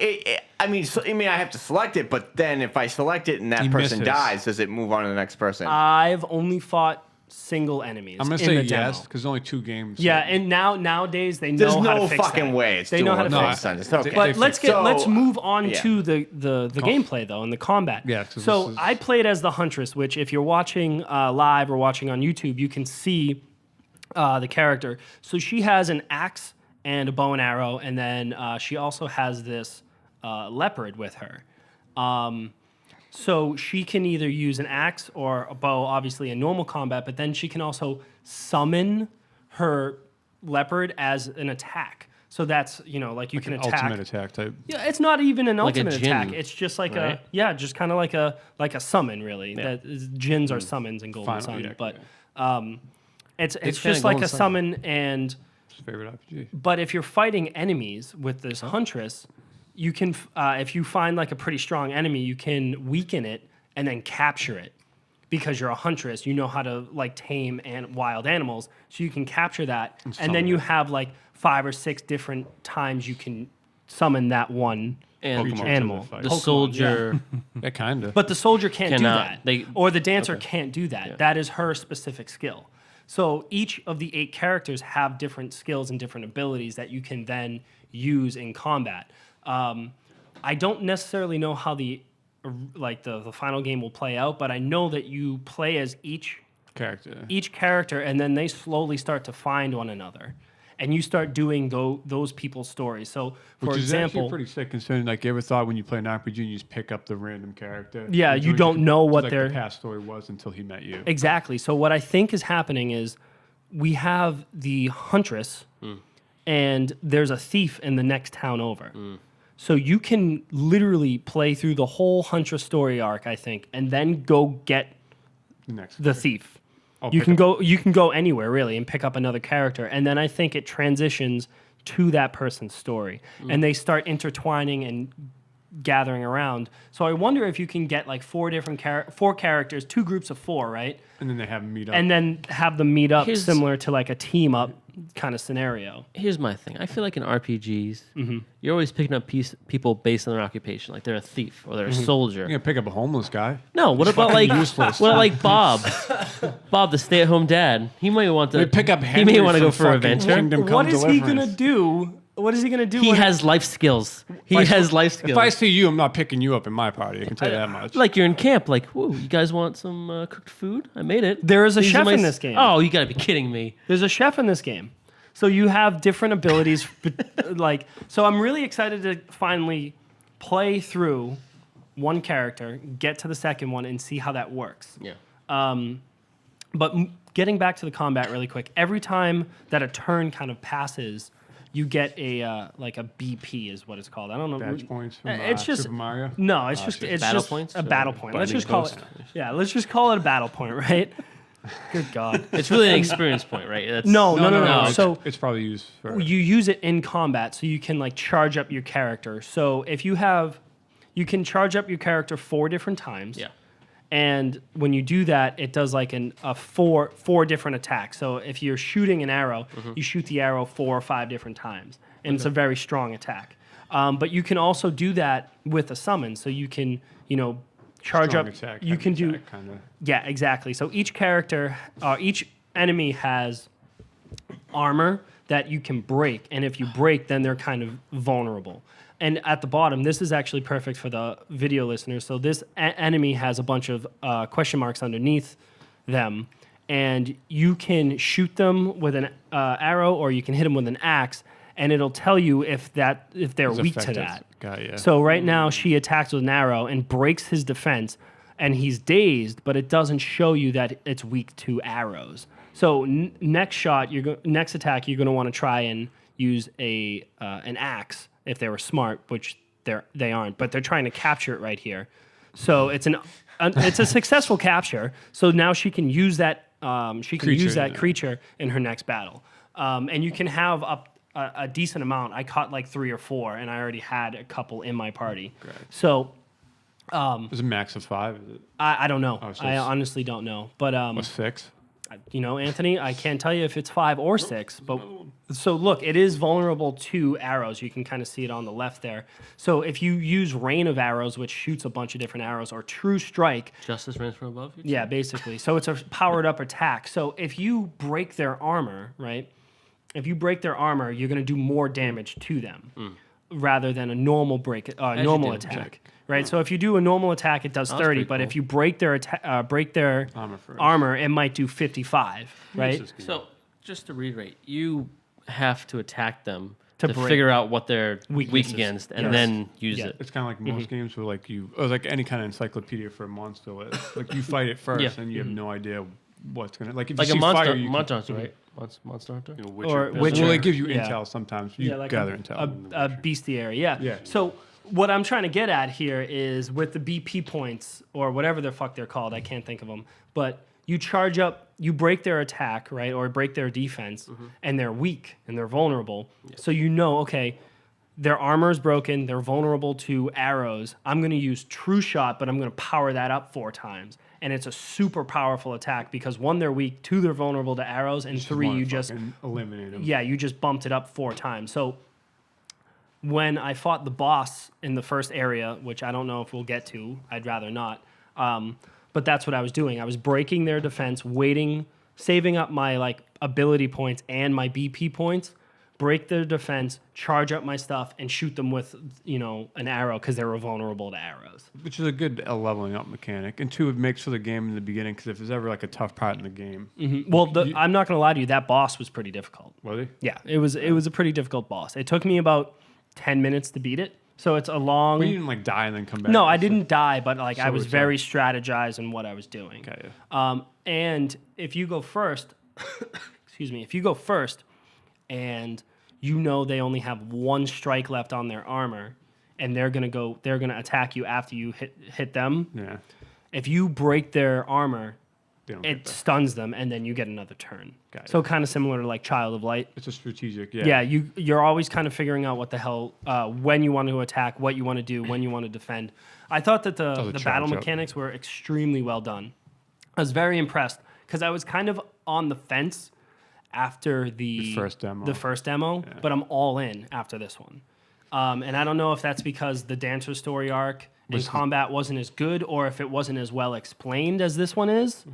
I mean, I have to select it, but then if I select it and that He person misses. dies, does it move on to the next person? I've only fought single enemies. I'm gonna in say the demo. yes because there's only 2 games. Yeah, and nowadays they know There's how to no fix fucking that. way. It's They know how to doable. fix No, that. it's okay. But let's move on yeah. to the gameplay though and the combat. Yeah, 'cause So this is- I played as the Huntress, which if you're watching live or watching on YouTube, you can see the character. So she has an axe and a bow and arrow, and then she also has this leopard with her. So she can either use an axe or a bow, obviously in normal combat, but then she can also summon her leopard as an attack. So that's, like you can an attack. ultimate attack type. Yeah, it's not even an Like a ultimate attack. djinn, It's just like right? just kind of like a summon, really. Yeah. Djinns are summons in Golden Final, Sun, yeah, but it's kinda just like Golden a Sun. summon. And It's favorite RPG. but if you're fighting enemies with this Huntress, you can if you find like a pretty strong enemy, you can weaken it and then capture it. Because you're a huntress, you know how to like tame wild animals, so you can capture that, and then you have like 5 or 6 different times you can summon that one And Pokemon animal. to the fight. the Pokemon, soldier. Yeah, kind of. But the soldier can't do Cannot. that, or the dancer can't do that. That is her specific skill. So each of the 8 characters have different skills and different abilities that you can then use in combat. I don't necessarily know how the final game will play out, but I know that you play as each character, and then they slowly start to find one another, and you start doing those people's stories. So, for Which is example, actually pretty sick considering, like, you ever thought when you play an RPG and you just pick up the random character? Yeah, you don't know what their the past story was until he met you. exactly. So what I think is happening is we have the Huntress, and there's a thief in the next town over. So you can literally play through the whole Huntress story arc, I think, and then go get Next. the thief. Oh, You pick can go anywhere really and pick up another character, and then I think it transitions to that person's story, and they start intertwining and gathering around. So I wonder if you can get like 4 different 4 characters, 2 groups of 4, right? And then they have them meet up. And then have them meet up, Here's- similar to like a team up kind of scenario. Here's my thing. I feel like in RPGs, you're always picking up people based on their occupation. Like they're a thief or they're a soldier. You're going to pick up a homeless guy. No, what about like useless. what about like Bob? Bob, the stay-at-home dad. He might want to They pick up He Henry may want to from go for fucking adventure. Kingdom Come What is he Deliverance. gonna do? What is he gonna do? He when- has life skills. He has life skills. If I see you, I'm not picking you up in my party. I can tell you that much. Like you're in camp, like, whoa, you guys want some cooked food? I made it. There is a These are chef my in s- this game. Oh, you gotta be kidding me. There's a chef in this game. So you have different abilities. So I'm really excited to finally play through one character, get to the second one, and see how that works. Yeah. But getting back to the combat really quick, every time that a turn kind of passes, you get a like a BP is what it's called. I don't know. Badge points from It's just Super Mario. No, it's just it's battle just points a or battle point. Let's button just call it. post? Yeah, let's just call it a battle point, right? Good God. It's really an experience point, right? That's, No. It's- So it's probably used for. you use it in combat, so you can like charge up your character. So if you can charge up your character 4 different times. Yeah. And when you do that, it does like a four different attacks. So if you're shooting an arrow, you shoot the arrow 4 or 5 different times, and it's a very strong attack. But you can also do that with a summon. So you can, charge Strong up. attack, You heavy can do. attack, kinda. Yeah, exactly. So each character, each enemy has armor that you can break, and if you break, then they're kind of vulnerable. And at the bottom, this is actually perfect for the video listeners. So this enemy has a bunch of question marks underneath them, and you can shoot them with an arrow, or you can hit them with an axe, and it'll tell you if they're It's weak to effective. that. Got ya. So right now she attacks with an arrow and breaks his defense, and he's dazed, but it doesn't show you that it's weak to arrows. So next attack, you're going to want to try and use an axe if they were smart, which they aren't, but they're trying to capture it right here. So it's a successful capture. So now she can use that creature in her next battle, and you can have up a decent amount. I caught like 3 or 4, and I already had a couple in my party. Great. So Is it max of 5? Is it I don't know. Oh, so I it's- honestly don't know. But or 6? Anthony, I can't tell you if it's 5 or 6, but so look, it is vulnerable to arrows. You can kind of see it on the left there. So if you use Rain of Arrows, which shoots a bunch of different arrows, or True Strike, Justice rains from above you? yeah, basically. So it's a powered up attack. So if you break their armor, right? If you break their armor, you're going to do more damage to them rather than a normal normal do. attack. Right, so if you do a normal attack, it does 30. But if you break their armor, it might do 55. Right. So just to reiterate, you have to attack them To to break figure out what they're weak weaknesses. against, and Yes. then use Yeah. it. It's kind of like most games where or like any kind of encyclopedia for a monster. Where like you fight it first, Yeah. and you have no idea what's gonna if Like you a see monster, fire, you can- monster hunter, right? Monster hunter. Or Well, Witcher. they give you Yeah. intel sometimes. You like gather a intel. bestiary. Yeah. Yeah. So what I'm trying to get at here is with the BP points or whatever the fuck they're called, I can't think of them, but you charge up, you break their attack, right, or break their defense, and they're weak and they're vulnerable. So okay, their armor is broken, they're vulnerable to arrows. I'm going to use True Shot, but I'm going to power that up 4 times. And it's a super powerful attack because 1, they're weak, 2, they're vulnerable to arrows, and 3, you just eliminate them. yeah, you just bumped it up 4 times. So when I fought the boss in the first area, which I don't know if we'll get to, I'd rather not. But that's what I was doing. I was breaking their defense, saving up my ability points and my BP points, break their defense, charge up my stuff, and shoot them with an arrow because they were vulnerable to arrows. Which is a good leveling up mechanic. And 2, it makes for the game in the beginning because if there's ever a tough part in the game. Well, I'm not going to lie to you, that boss was pretty difficult. Was he? Yeah, it was a pretty difficult boss. It took me about 10 minutes to beat it. So it's a long... Well, you didn't die and then come back. No, I didn't die, but I was it's very strategized in what I was doing. Okay, yeah. And if you go first, if you go first and they only have 1 strike left on their armor and they're going to attack you after you hit them. Yeah. If you break their armor, They don't get it that. stuns them and then you get another turn. Got it. So kind of similar to Child of Light. It's a strategic, yeah. Yeah, you're always kind of figuring out what the hell, when you want to attack, what you want to do, when you want to defend. I thought that the battle charge up. mechanics were extremely well done. I was very impressed because I was kind of on the fence after the first demo. but I'm all in after this one. And I don't know if that's because the Dancer story arc and combat wasn't as good or if it wasn't as well explained as this one is.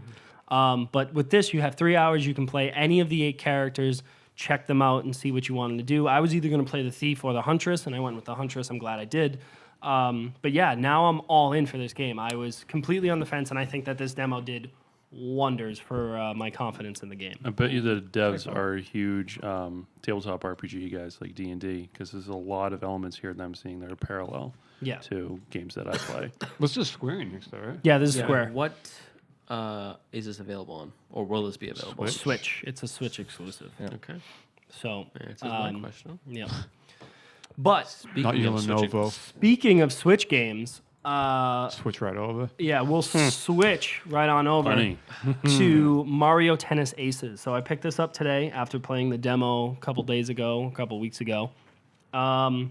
But with this, you have 3 hours. You can play any of the 8 characters, check them out, and see what you wanted to do. I was either going to play the Thief or the Huntress, and I went with the Huntress. I'm glad I did. But yeah, now I'm all in for this game. I was completely on the fence, and I think that this demo did wonders for my confidence in the game. I bet you the devs are huge tabletop RPG guys like D&D because there's a lot of elements here that I'm seeing that are parallel to games that I play. What's this Square Enix, though, right? Yeah, this is Square. What is this available on, or will this be available? Switch. It's a Switch exclusive. Okay. So Answers my question. yeah. But Not your of switching- Lenovo. speaking of Switch games, Switch right over. yeah, we'll switch right on over Funny. to Mario Tennis Aces. So I picked this up today after playing the demo a couple weeks ago. I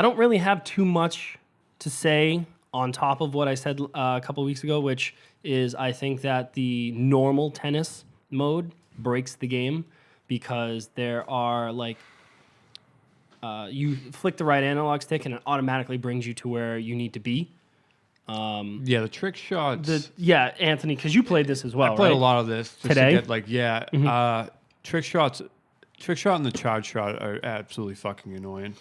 don't really have too much to say on top of what I said a couple weeks ago, which is I think that the normal tennis mode breaks the game because there are you flick the right analog stick and it automatically brings you to where you need to be. Yeah, the trick shots. Anthony, because you played this as well, I played right? a lot of this just Today? to get trick shots. Trick shot and the charge shot are absolutely fucking annoying.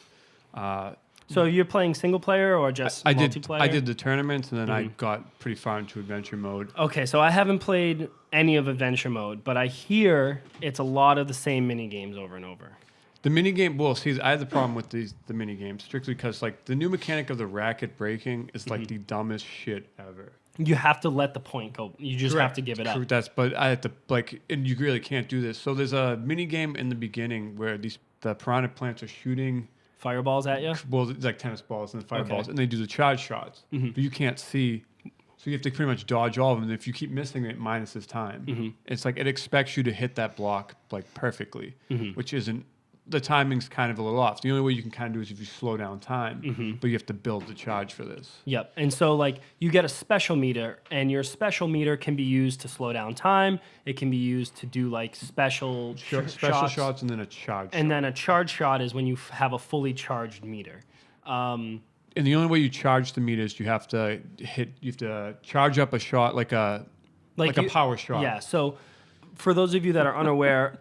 So you're playing single player or just multiplayer? I did the tournaments and then I got pretty far into adventure mode. Okay, so I haven't played any of adventure mode, but I hear it's a lot of the same mini games over and over. The mini game, I have the problem with the mini games strictly because the new mechanic of the racket breaking is the dumbest shit ever. You have to let the point go. You just have to give it up. But I have to and you really can't do this. So there's a mini game in the beginning where the piranha plants are shooting Fireballs at you? balls, like tennis balls and fireballs, and they do the charge shots. But you can't see, so you have to pretty much dodge all of them. And if you keep missing it, minuses time. It's it expects you to hit that block perfectly, which isn't the timing's kind of a little off. The only way you can kind of do it is if you slow down time, but you have to build the charge for this. Yep. And so like you get a special meter, and your special meter can be used to slow down time. It can be used to do like special shots and then a charge. And then a charge shot is when you have a fully charged meter. And the only way you charge the meter is you have to charge up a shot like a power shot. Yeah. So for those of you that are unaware,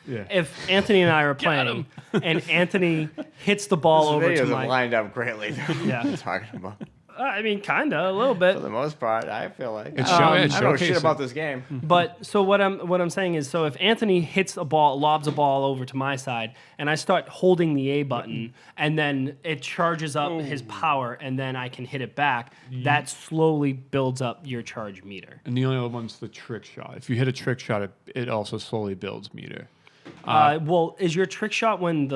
Yeah. if Anthony and I are playing and Anthony hits the ball over to Videos my... have lined up greatly. Yeah. Talking about. I mean, kind of, a little bit. For the most part, I feel like. I don't know shit about this game. But so what I'm saying is, so if Anthony lobs a ball over to my side, and I start holding the A button, and then it charges up his power, and then I can hit it back, that slowly builds up your charge meter. And the only other one's the trick shot. If you hit a trick shot, it also slowly builds meter. Well, is your trick shot when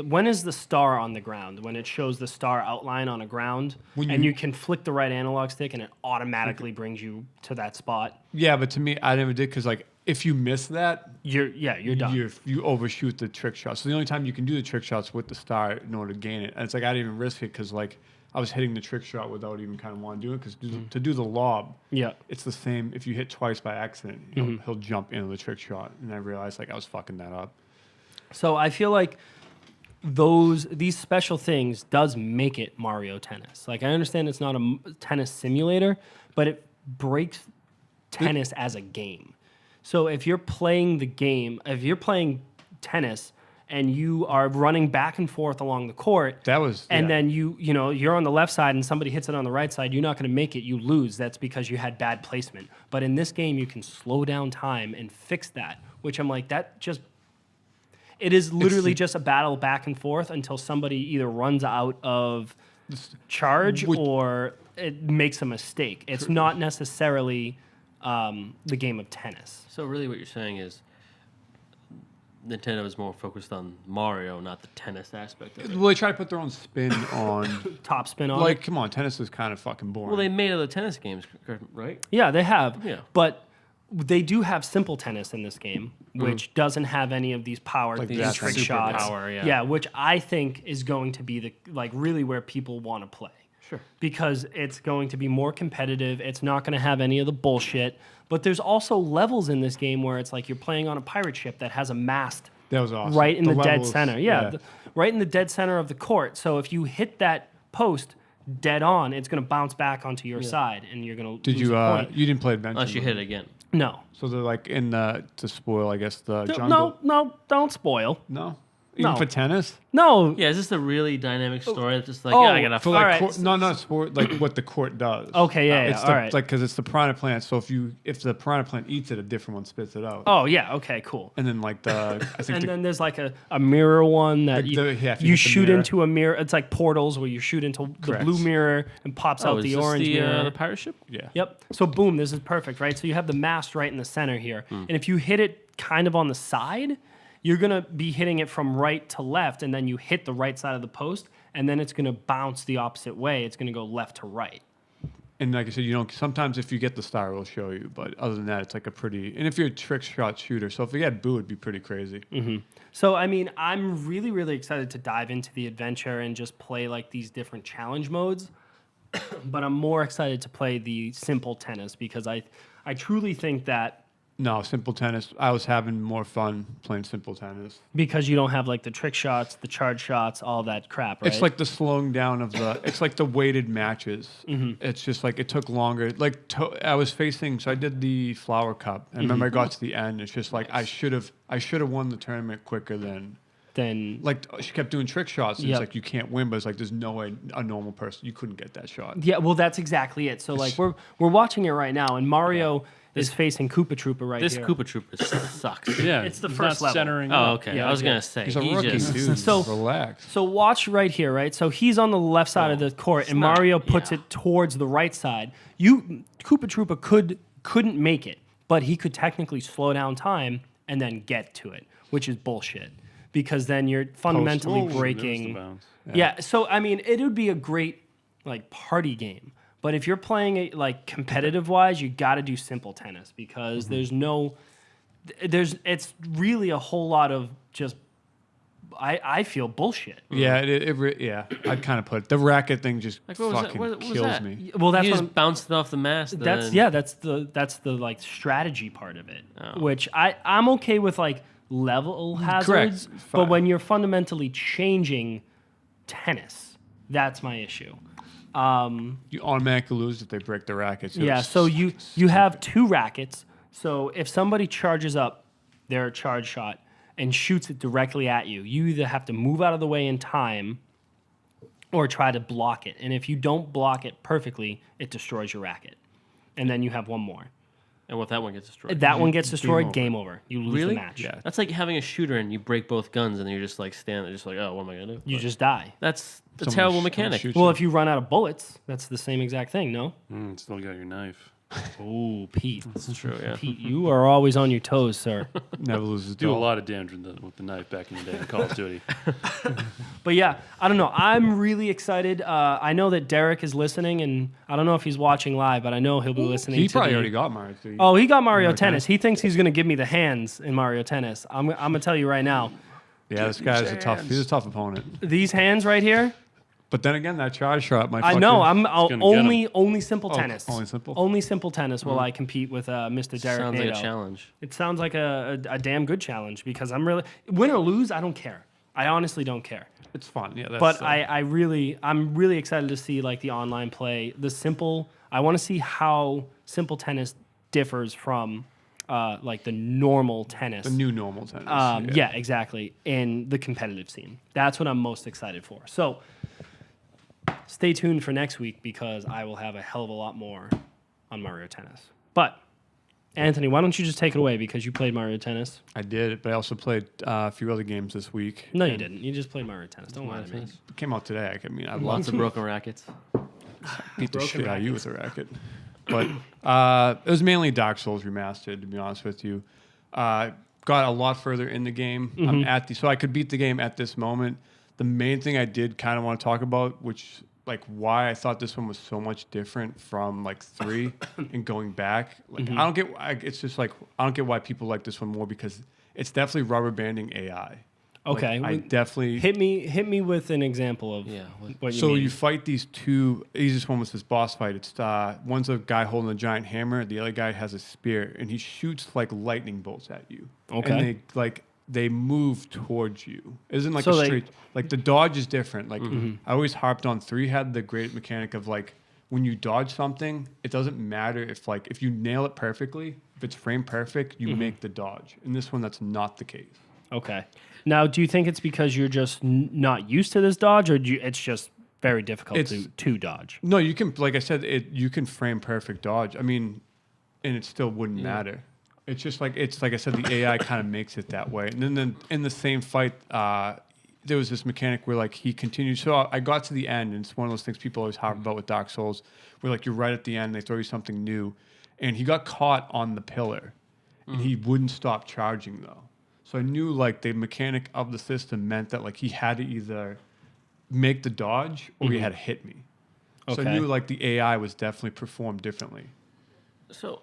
when is the star on the ground? When it shows the star outline on a ground, and you can flick the right analog stick, and it automatically brings you to that spot? Yeah, but to me, I never did because like if you miss that, you're done. You overshoot the trick shot. So the only time you can do the trick shots with the star in order to gain it, and it's like I didn't even risk it because like I was hitting the trick shot without even kind of wanting to do it because to do the lob, it's the same. If you hit twice by accident, he'll jump into the trick shot, and I realized like I was fucking that up. So I feel like these special things does make it Mario Tennis. Like I understand it's not a tennis simulator, but it breaks tennis as a game. So if you're playing the game, if you're playing tennis and you are running back and forth along the court, then you're on the left side and somebody hits it on the right side, you're not going to make it. You lose. That's because you had bad placement. But in this game, you can slow down time and fix that. Which I'm like, it is literally just a battle back and forth until somebody either runs out of charge or it makes a mistake. It's not necessarily the game of tennis. So really, what you're saying is Nintendo is more focused on Mario, not the tennis aspect of it. Well, they try to put their own spin on... Top spin on like, it. come on, tennis is kind of fucking boring. Well, they made other tennis games, right? Yeah, they have. Yeah. But they do have simple tennis in this game, which doesn't have any of these power, Like these trick shots. Power, yeah. Which I think is going to be really where people want to play. Sure. Because it's going to be more competitive. It's not going to have any of the bullshit. But there's also levels in this game where it's like you're playing on a pirate ship that has a mast that was awesome. right in the dead levels, center. Right in the dead center of the court. So if you hit that post dead on, it's going to bounce back onto your side, and you're going to lose a point. You didn't play Adventure? Unless you hit it again. No. So they're like to spoil, I guess, the jungle. No, don't spoil. No? Even No. for tennis? No. Yeah, is this a really dynamic story? It's just like, Oh, I gotta... For All like right. not sport, like what the court does. Okay, yeah, It's all right. like because it's the piranha plant. So if the piranha plant eats it, a different one spits it out. Oh, yeah, okay, cool. And then like I think And then there's like a mirror one that if you you hit the shoot mirror. into a mirror. It's like portals where you shoot into the Correct. blue mirror and pops out is the this orange mirror. the pirate ship? yeah. Yep. So boom, this is perfect, right? So you have the mast right in the center here. And if you hit it kind of on the side, you're going to be hitting it from right to left, and then you hit the right side of the post, and then it's going to bounce the opposite way. It's going to go left to right. And like I said, sometimes if you get the star, it'll show you. But other than that, it's like and if you're a trick shot shooter, so if you had Boo, it'd be pretty crazy. So, I mean, I'm really, really excited to dive into the adventure and just play like these different challenge modes. But I'm more excited to play the simple tennis because I truly think that No, simple tennis. I was having more fun playing simple tennis. because you don't have like the trick shots, the charge shots, all that crap, right? It's like the slowing down of it's like the weighted matches. It's just like it took longer. Like I was facing, so I did the Flower Cup. And remember I got to the end. It's just like I should have won the tournament quicker than. then Like she kept doing trick shots. And Yep. It's like you can't win, but it's like there's no way a normal person you couldn't get that shot. yeah, well, that's exactly it. So like we're watching it right now, and Mario is facing Koopa Troopa right This here. Koopa Troopa sucks. Yeah, It's the he's first not level. centering. Oh, up. okay. Yeah, I was okay. going to say. He's a he rookie, just, dude. So- Relax. So watch right here, right? So he's on the left side of the court, and not- Mario puts yeah. it towards the right side. Koopa Troopa couldn't make it, but he could technically slow down time and then get to it, which is bullshit. Because then you're fundamentally Whoa, there's the breaking. bounce. Yeah. So I mean, it would be a great like party game, but if you're playing it like competitive wise, you got to do simple tennis because it's really a whole lot of just I feel bullshit. Yeah, yeah. I'd kind of put the racket thing just Like, what was that? fucking What was kills that? me. Well, that's you what just bounced it off the mast. that's then- that's the like strategy part of it, Oh. which I'm okay with like level hazards, but Fine. when you're fundamentally changing tennis, that's my issue. You automatically lose if they break the racket. Yeah, so you have two rackets. So if somebody charges up their charge shot and shoots it directly at you, you either have to move out of the way in time or try to block it. And if you don't block it perfectly, it destroys your racket. And then you have one more. And what if that one gets destroyed? That one gets destroyed, game over. You lose Really? the match. Yeah. That's like having a shooter and you break both guns and you're just like standing there, just like, oh, what am I gonna do? You just die. That's a Someone terrible sh- mechanic. shoots Well, you. if you run out of bullets, that's the same exact thing, no? Still got your knife. Oh, Pete. That's true. Yeah. Pete, you are always on your toes, sir. never loses. Do a duel. lot of damage with the knife back in the day in Call of Duty. But yeah, I don't know. I'm really excited. I know that Derek is listening, and I don't know if he's watching live, but I know he'll be listening. He to probably the- already got Mario. Oh, he got Mario Mario Tennis. He thinks he's going to give me the hands in Mario Tennis. I'm going to tell you right now. Yeah, this guy's a tough. He's a tough opponent. These hands right here, But then again, that charge shot might. I know. I'm gonna get only simple Oh, tennis. only simple? Only simple tennis will I compete with Mr. Derek Sounds like a Nato. challenge. It sounds like a damn good challenge because I'm really win or lose. I don't care. I honestly don't care. It's fun. Yeah, that's, But I'm really excited to see like the online play. I want to see how simple tennis differs from like the normal tennis. the new normal tennis. Yeah, exactly. In the competitive scene. That's what I'm most excited for. So stay tuned for next week because I will have a hell of a lot more on Mario Tennis. But Anthony, why don't you just take it away because you played Mario Tennis? I did, but I also played a few other games this week. No, you didn't. You just played Mario Tennis. Don't lie to me. It came out today. I mean, I Lots of broken rackets. beat the broken shit out of you with a racket. But it was mainly Dark Souls Remastered, to be honest with you. Got a lot further in the game. So I could beat the game at this moment. The main thing I did kind of want to talk about, which like why I thought this one was so much different from like 3 and going back. Like I don't get. It's just like I don't get why people like this one more because it's definitely rubber banding AI. Okay, Like, I definitely hit me with an example of what you So mean. you fight these two. Easiest one was this boss fight. It's one's a guy holding a giant hammer. The other guy has a spear, and he shoots like lightning bolts at you. Okay. And they move towards you. It isn't like So a they- straight. Like the dodge is different. Like I always harped on 3 had the great mechanic of like when you dodge something, it doesn't matter if you nail it perfectly, if it's frame perfect, you make the dodge. In this one, that's not the case. Okay. Now, do you think it's because you're just not used to this dodge, or it's just very difficult to dodge? No, you can, like I said, you can frame perfect dodge. I mean, and it still wouldn't matter. It's just like I said, the AI kind of makes it that way. And then in the same fight, there was this mechanic where like he continued. So I got to the end, and it's one of those things people always harp about with Dark Souls, where like you're right at the end, they throw you something new, and he got caught on the pillar, and he wouldn't stop charging though. So I knew like the mechanic of the system meant that like he had to either make the dodge or he had to hit me. So Okay. I knew like the AI was definitely performed differently. So,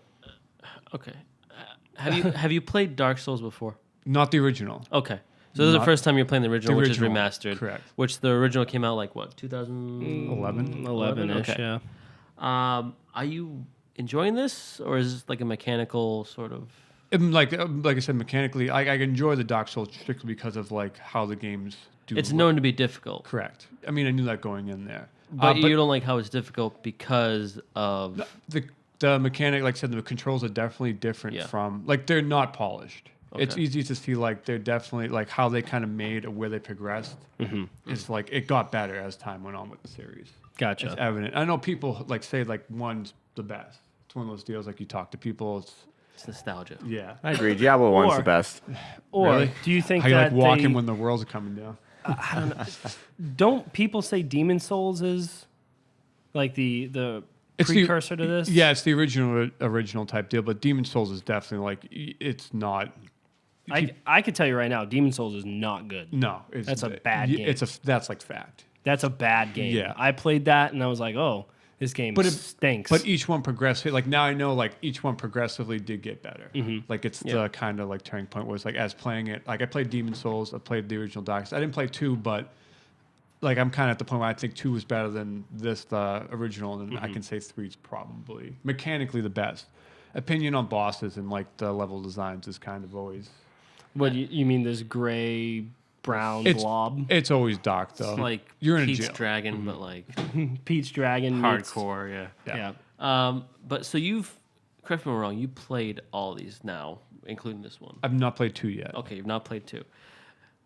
okay. Have you played Dark Souls before? Not the original. Okay. So this is the Not- first time you're playing the original, which is original, remastered. correct. Which the original came out like what, 2011? 11-ish, Okay. yeah. Are you enjoying this, or is this like a mechanical sort of? Like I said, mechanically, I enjoy the Dark Souls strictly because of like how the games do. It's look. known to be difficult, Correct. I mean, I knew that going in there. but you don't like how it's difficult because of. The mechanic, like I said, the controls are definitely different Yeah. from like they're not polished. It's Okay. easy to see like they're definitely like how they kind of made or where they progressed. It's like it got better as time went on with the series. Gotcha. It's evident. I know people like say like one's the best. It's one of those deals like you talk to people. It's nostalgia. Yeah. I agree. Diablo 1's Or- the best. Or Really? do you think How you that like walking when the world's coming down? don't people say Demon Souls is like the It's the- precursor to this? Yeah, it's the original type deal, but Demon Souls is definitely like it's not. I could tell you right now, Demon Souls is not good. No, it's, That's a bad game. That's like fact. That's a bad game. Yeah. I played that and I was like, oh, this game But stinks. But each one progressively, like now I know, like each one progressively did get better. Like it's the kind of like turning point where it's like as playing it, like I played Demon Souls, I played the original Dark Souls. I didn't play 2, but like I'm kind of at the point where I think 2 was better than the original, and I can say 3 is probably mechanically the best. Opinion on bosses and like the level designs is kind of always. What you mean? This gray brown blob? It's always dark though. It's like you're in Pete's a jail. Dragon, but like Pete's Dragon. hardcore. Yeah. But so you've, correct me if I'm wrong, you played all these now, including this one. I've not played 2 yet. Okay, you've not played 2.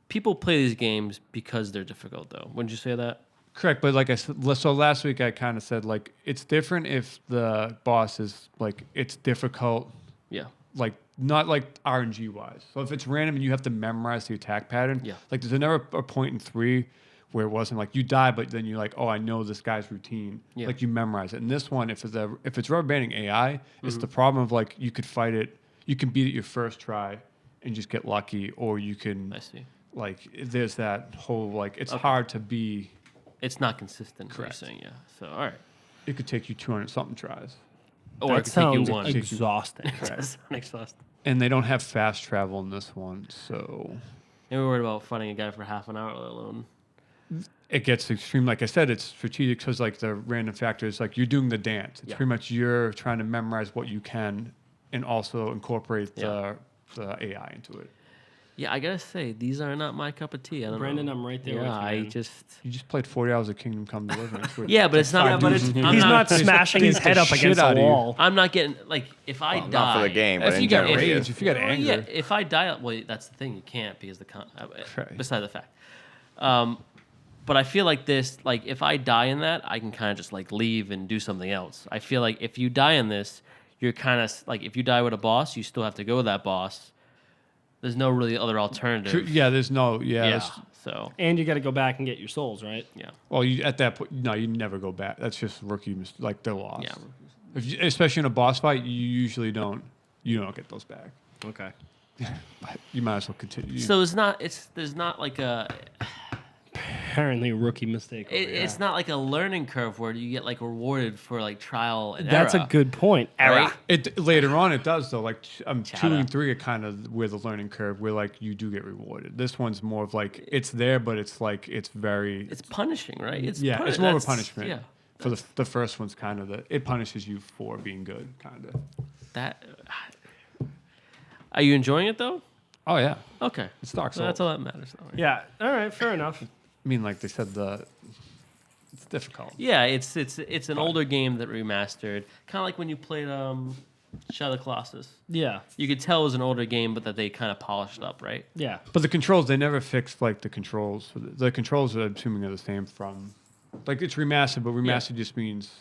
People play these games because they're difficult, though. Wouldn't you say that? Correct, but like I said, so last week I kind of said like it's different if the boss is like it's difficult. Yeah. Like not like RNG wise. So if it's random and you have to memorize the attack pattern, like there's never a point in 3 where it wasn't like you die, but then you're like, oh, I know this guy's routine. Yeah. Like you memorize it. And this one, if it's rubber banding AI, it's the problem of like you could fight it, you can beat it your first try and just get lucky, or you can. I see. Like there's that whole like it's hard to be. It's not consistent. Correct. You're saying, yeah. So all right. It could take you 200 something tries. Or it could take you one. Exhausting. Exhausting. And they don't have fast travel in this one, so. And we're worried about fighting a guy for half an hour, let alone. It gets extreme. Like I said, it's strategic because like the random factors, like you're doing the dance. It's pretty much you're trying to memorize what you can, and also incorporate the AI into it. Yeah, I gotta say these are not my cup of tea. I don't Brandon, know. I'm right there. Yeah, with you, you just played 40 hours of Kingdom Come Deliverance. yeah, but it's not. But it's, he's not smashing his head up against a wall. I'm not getting like if I die. Not for the game, but if in you got general, rage, if you got anger. Yeah, if I die, well, that's the thing. You can't because beside the fact. But I feel like this, like if I die in that, I can kind of just like leave and do something else. I feel like if you die in this, you're kind of like if you die with a boss, you still have to go with that boss. There's no really other alternative. Yeah, there's no. Yeah. So. And you got to go back and get your souls, right? Yeah. Well, you at that point, no, you never go back. That's just rookie. Like they're lost. Yeah. If you, especially in a boss fight, you usually don't. You don't get those back. Okay. You might as well continue. So there's not like a. Apparently, a rookie mistake. It's not like a learning curve where you get like rewarded for like trial and That's error. a good point. Error. It later on it does though. Like 2 and 3 are kind of where the learning curve where like you do get rewarded. This one's more of like it's there, but it's like it's very. It's punishing, right? It's more of a punishment. Yeah. For the first one's kind of it punishes you for being good, kind of. That. Are you enjoying it though? Oh yeah. Okay. It's Dark So Souls. that's all that matters. Though, right? Yeah. All right. Fair enough. I mean, like they said, it's difficult. Yeah, it's an older game that remastered, kind of like when you played Shadow of the Colossus. Yeah. You could tell it was an older game, but that they kind of polished up, right? Yeah. But the controls, they never fixed like the controls. The controls, I'm assuming, are the same from, like it's remastered, but remastered just means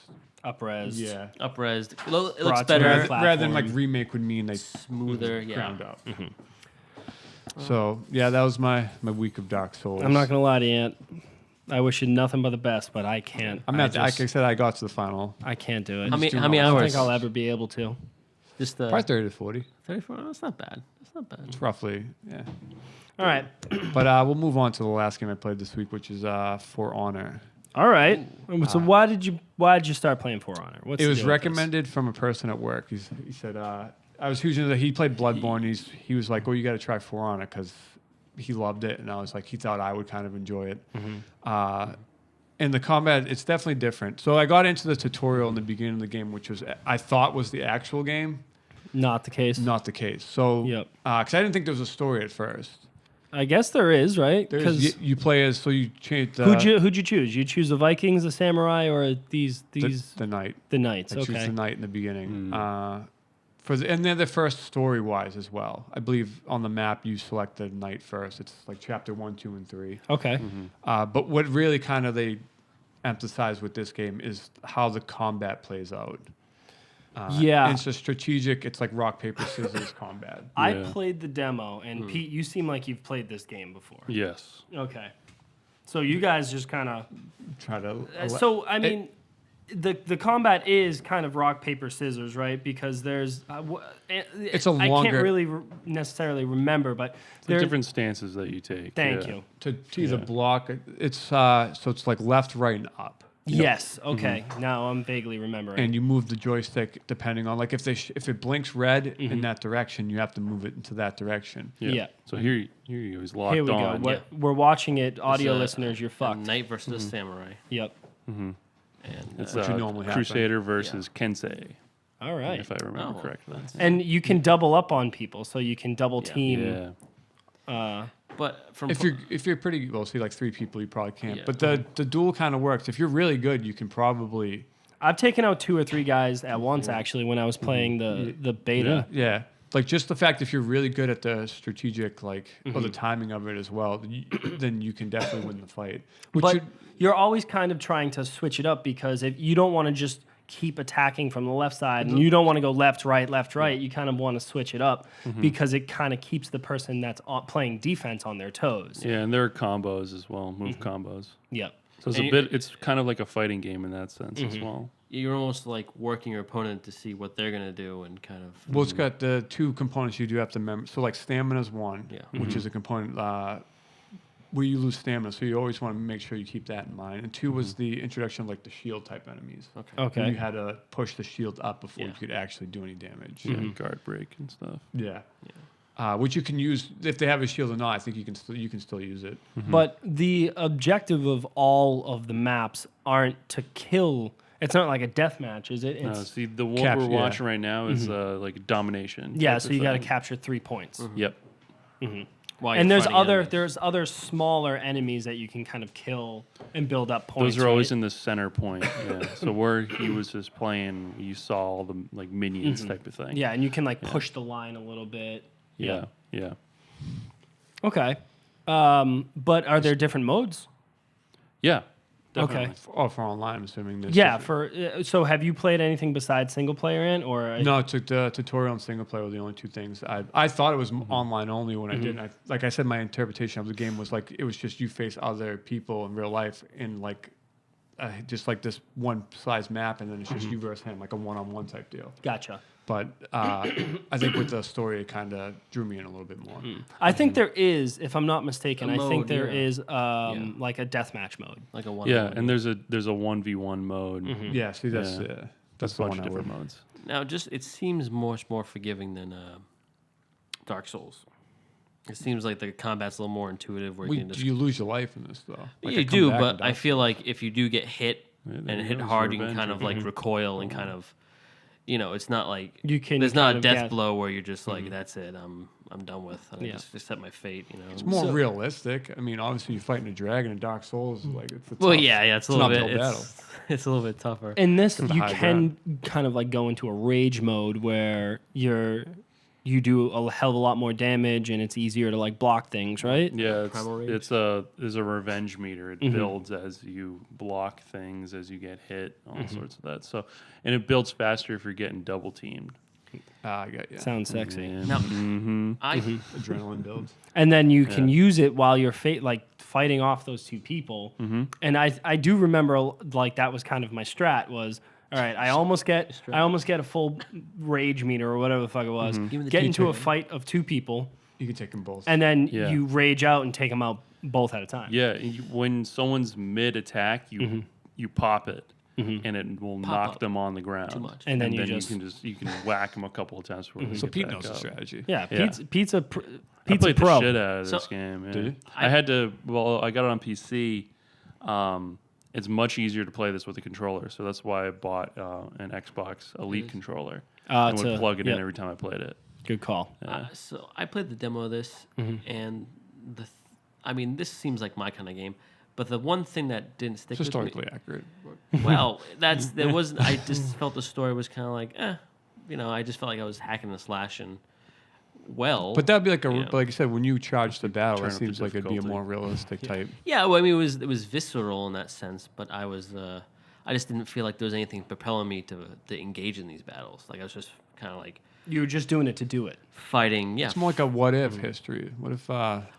Up-res. yeah, Up-resed. It looks Brought to better. rather than like remake would mean like Smoother, yeah. ground up. So yeah, that was my week of Dark Souls. I'm not gonna lie to you, Ant. I wish you nothing but the best, but I can't. I'm not. Like I said, I got to the final. I can't do it. How many I don't hours? think I'll ever be able to. Just Probably 30 to 40. 34. That's not bad. That's not bad. It's roughly, yeah. All right. But we'll move on to the last game I played this week, which is For Honor. All right. So why did you start playing For Honor? What's It the was deal with this? recommended from a person at work. He said, I was huge into. He played Bloodborne. He was like, "Oh, you got to try For Honor," because he loved it, and I was like, he thought I would kind of enjoy it. And the combat, it's definitely different. So I got into the tutorial in the beginning of the game, which was I thought was the actual game. Not the case. Not the case. So, Yep. Because I didn't think there was a story at first. I guess there is, right? There's you play as, so you change the who'd you choose? You choose the Vikings, the samurai, or these the knight. the knights? I choose Okay. the knight in the beginning. And they're the first story-wise as well. I believe on the map you select the knight first. It's like chapter 1, 2, and 3. Okay. But what really kind of they emphasize with this game is how the combat plays out. Yeah. It's a strategic. It's like rock paper scissors combat. I Yeah. played the demo, and Pete, you seem like you've played this game before. Yes. Okay. So you guys just kind of. Try to. So I mean, the combat is kind of rock paper scissors, right? Because there's. It's a I longer. can't really necessarily remember, but The different stances that you take. Thank yeah. you. to either block. It's so it's like left, right, and up. Yes. Okay. Now I'm vaguely remembering. And you move the joystick depending on like if it blinks red in that direction, you have to move it into that direction. Yeah. So here you go. He's locked Here we on. go. We're watching it. Audio listeners, you're A fucked. knight versus a samurai. Yep. And It's What should normally happen. Crusader versus Kensei, All right. if I remember Oh. correctly. And you can double up on people, so you can double team. Yeah. but from If you're pretty well, see like 3 people, you probably can't. But the duel kind of works. If you're really good, you can probably. I've taken out 2 or 3 guys at once actually when I was playing the beta. Yeah. Like just the fact if you're really good at the strategic or the timing of it as well, then you can definitely win the fight. But you're always kind of trying to switch it up because if you don't want to just keep attacking from the left side and you don't want to go left, right, you kind of want to switch it up because it kind of keeps the person that's playing defense on their toes. Yeah, and there are combos as well, move combos. Yep. So it's kind of like a fighting game in that sense as well. you're almost like working your opponent to see what they're gonna do and kind of. Well, it's got the 2 components you do have to remember. So like stamina's one, Yeah. which is a component where you lose stamina. So you always want to make sure you keep that in mind. And 2 was the introduction of like the shield type enemies. Okay. And you had to push the shield up before you Yeah. could actually do any damage. Yeah, guard break and stuff. Yeah. Which you can use if they have a shield or not. I think you can still use it. But the objective of all of the maps aren't to kill. It's not like a death match, is it? It's, See, the one Capture, we're yeah. watching right now is like domination. yeah, type so of you got to thing. capture 3 points. Yep. While And you're there's fighting enemies. there's other smaller enemies that you can kind of kill and build up points. Those are always right? in the center point. Yeah. So where he was just playing, you saw all the like minions type of thing. Yeah, and you can like push the line a little bit. Yeah. Yeah. Okay. But are there different modes? Yeah. Okay. Definitely. For online, I'm assuming. There's Yeah. different- So have you played anything besides single player in or? No, it took the tutorial and single player were the only 2 things. I thought it was online only when I didn't. Like I said, my interpretation of the game was like it was just you face other people in real life in like just like this one size map, and then it's just you versus him, like a one-on-one type deal. Gotcha. But I think with the story, it kind of drew me in a little bit more. I think there is, if I'm not mistaken, A I think mode, there yeah. is like a deathmatch mode. like a one. Yeah, and there's a 1v1 mode. Yeah, see, that's Yeah. that's A the bunch one of I would. different modes. Now, it seems much more forgiving than Dark Souls. It seems like the combat's a little more intuitive. Where you can just You lose your life in this though. Like, I you come do, back but and I die. feel like if you do get hit Yeah, and there you hit go, hard, it's you can revenge. kind of like recoil and kind of, it's not like You can There's not kind a of death get- blow where you're just like, that's it. I'm done with. I Yeah. just accept my fate. It's more realistic. I mean, obviously, you're fighting a dragon in Dark Souls. Like, it's a Well, tough- yeah, it's a little an bit. uphill battle. It's a little bit tougher. In this, It's a you high can kind of like go into a rage mode where you do a hell of a lot more damage and it's easier to like block things, right? Yeah, Primal Rage? there's a revenge meter. It builds as you block things, as you get hit, all sorts of that. So, and it builds faster if you're getting double teamed. I got you. Sounds sexy. Now, I Adrenaline builds. And then you can use it while you're fighting off those 2 people. And I do remember like that was kind of my strat was. All right, I almost get a full rage meter or whatever the fuck it was. Give me the Get into a T-turn. fight of 2 people, You can take them both. and then Yeah. you rage out and take them out both at a time. Yeah, when someone's mid attack, you pop it, and it will knock up. them on the ground. Too much. And then you you can whack them a couple of times before they So get Pete back knows the up. strategy. Yeah, Yeah. Pizza I played Pro. the shit out of this So- game. Yeah. Did you? I had to. Well, I got it on PC. It's much easier to play this with a controller, so that's why I bought an Xbox Elite controller and would plug it in every time I played it. Good call. So I played the demo of this, and this seems like my kind of game. But the one thing that didn't stick It's with me, historically accurate. well, there wasn't. I just felt the story was kind of like, I just felt like I was hacking and slashing. Well, But that'd be like Yeah. like I said, when you charge the battle, Turn it up the seems like it'd be a difficulty. more realistic type. yeah, well, I mean, it was visceral in that sense, but I just didn't feel like there was anything propelling me to engage in these battles. Like I was just kind of like You were just doing it to do it. fighting. Yeah, It's more like a what if history. What if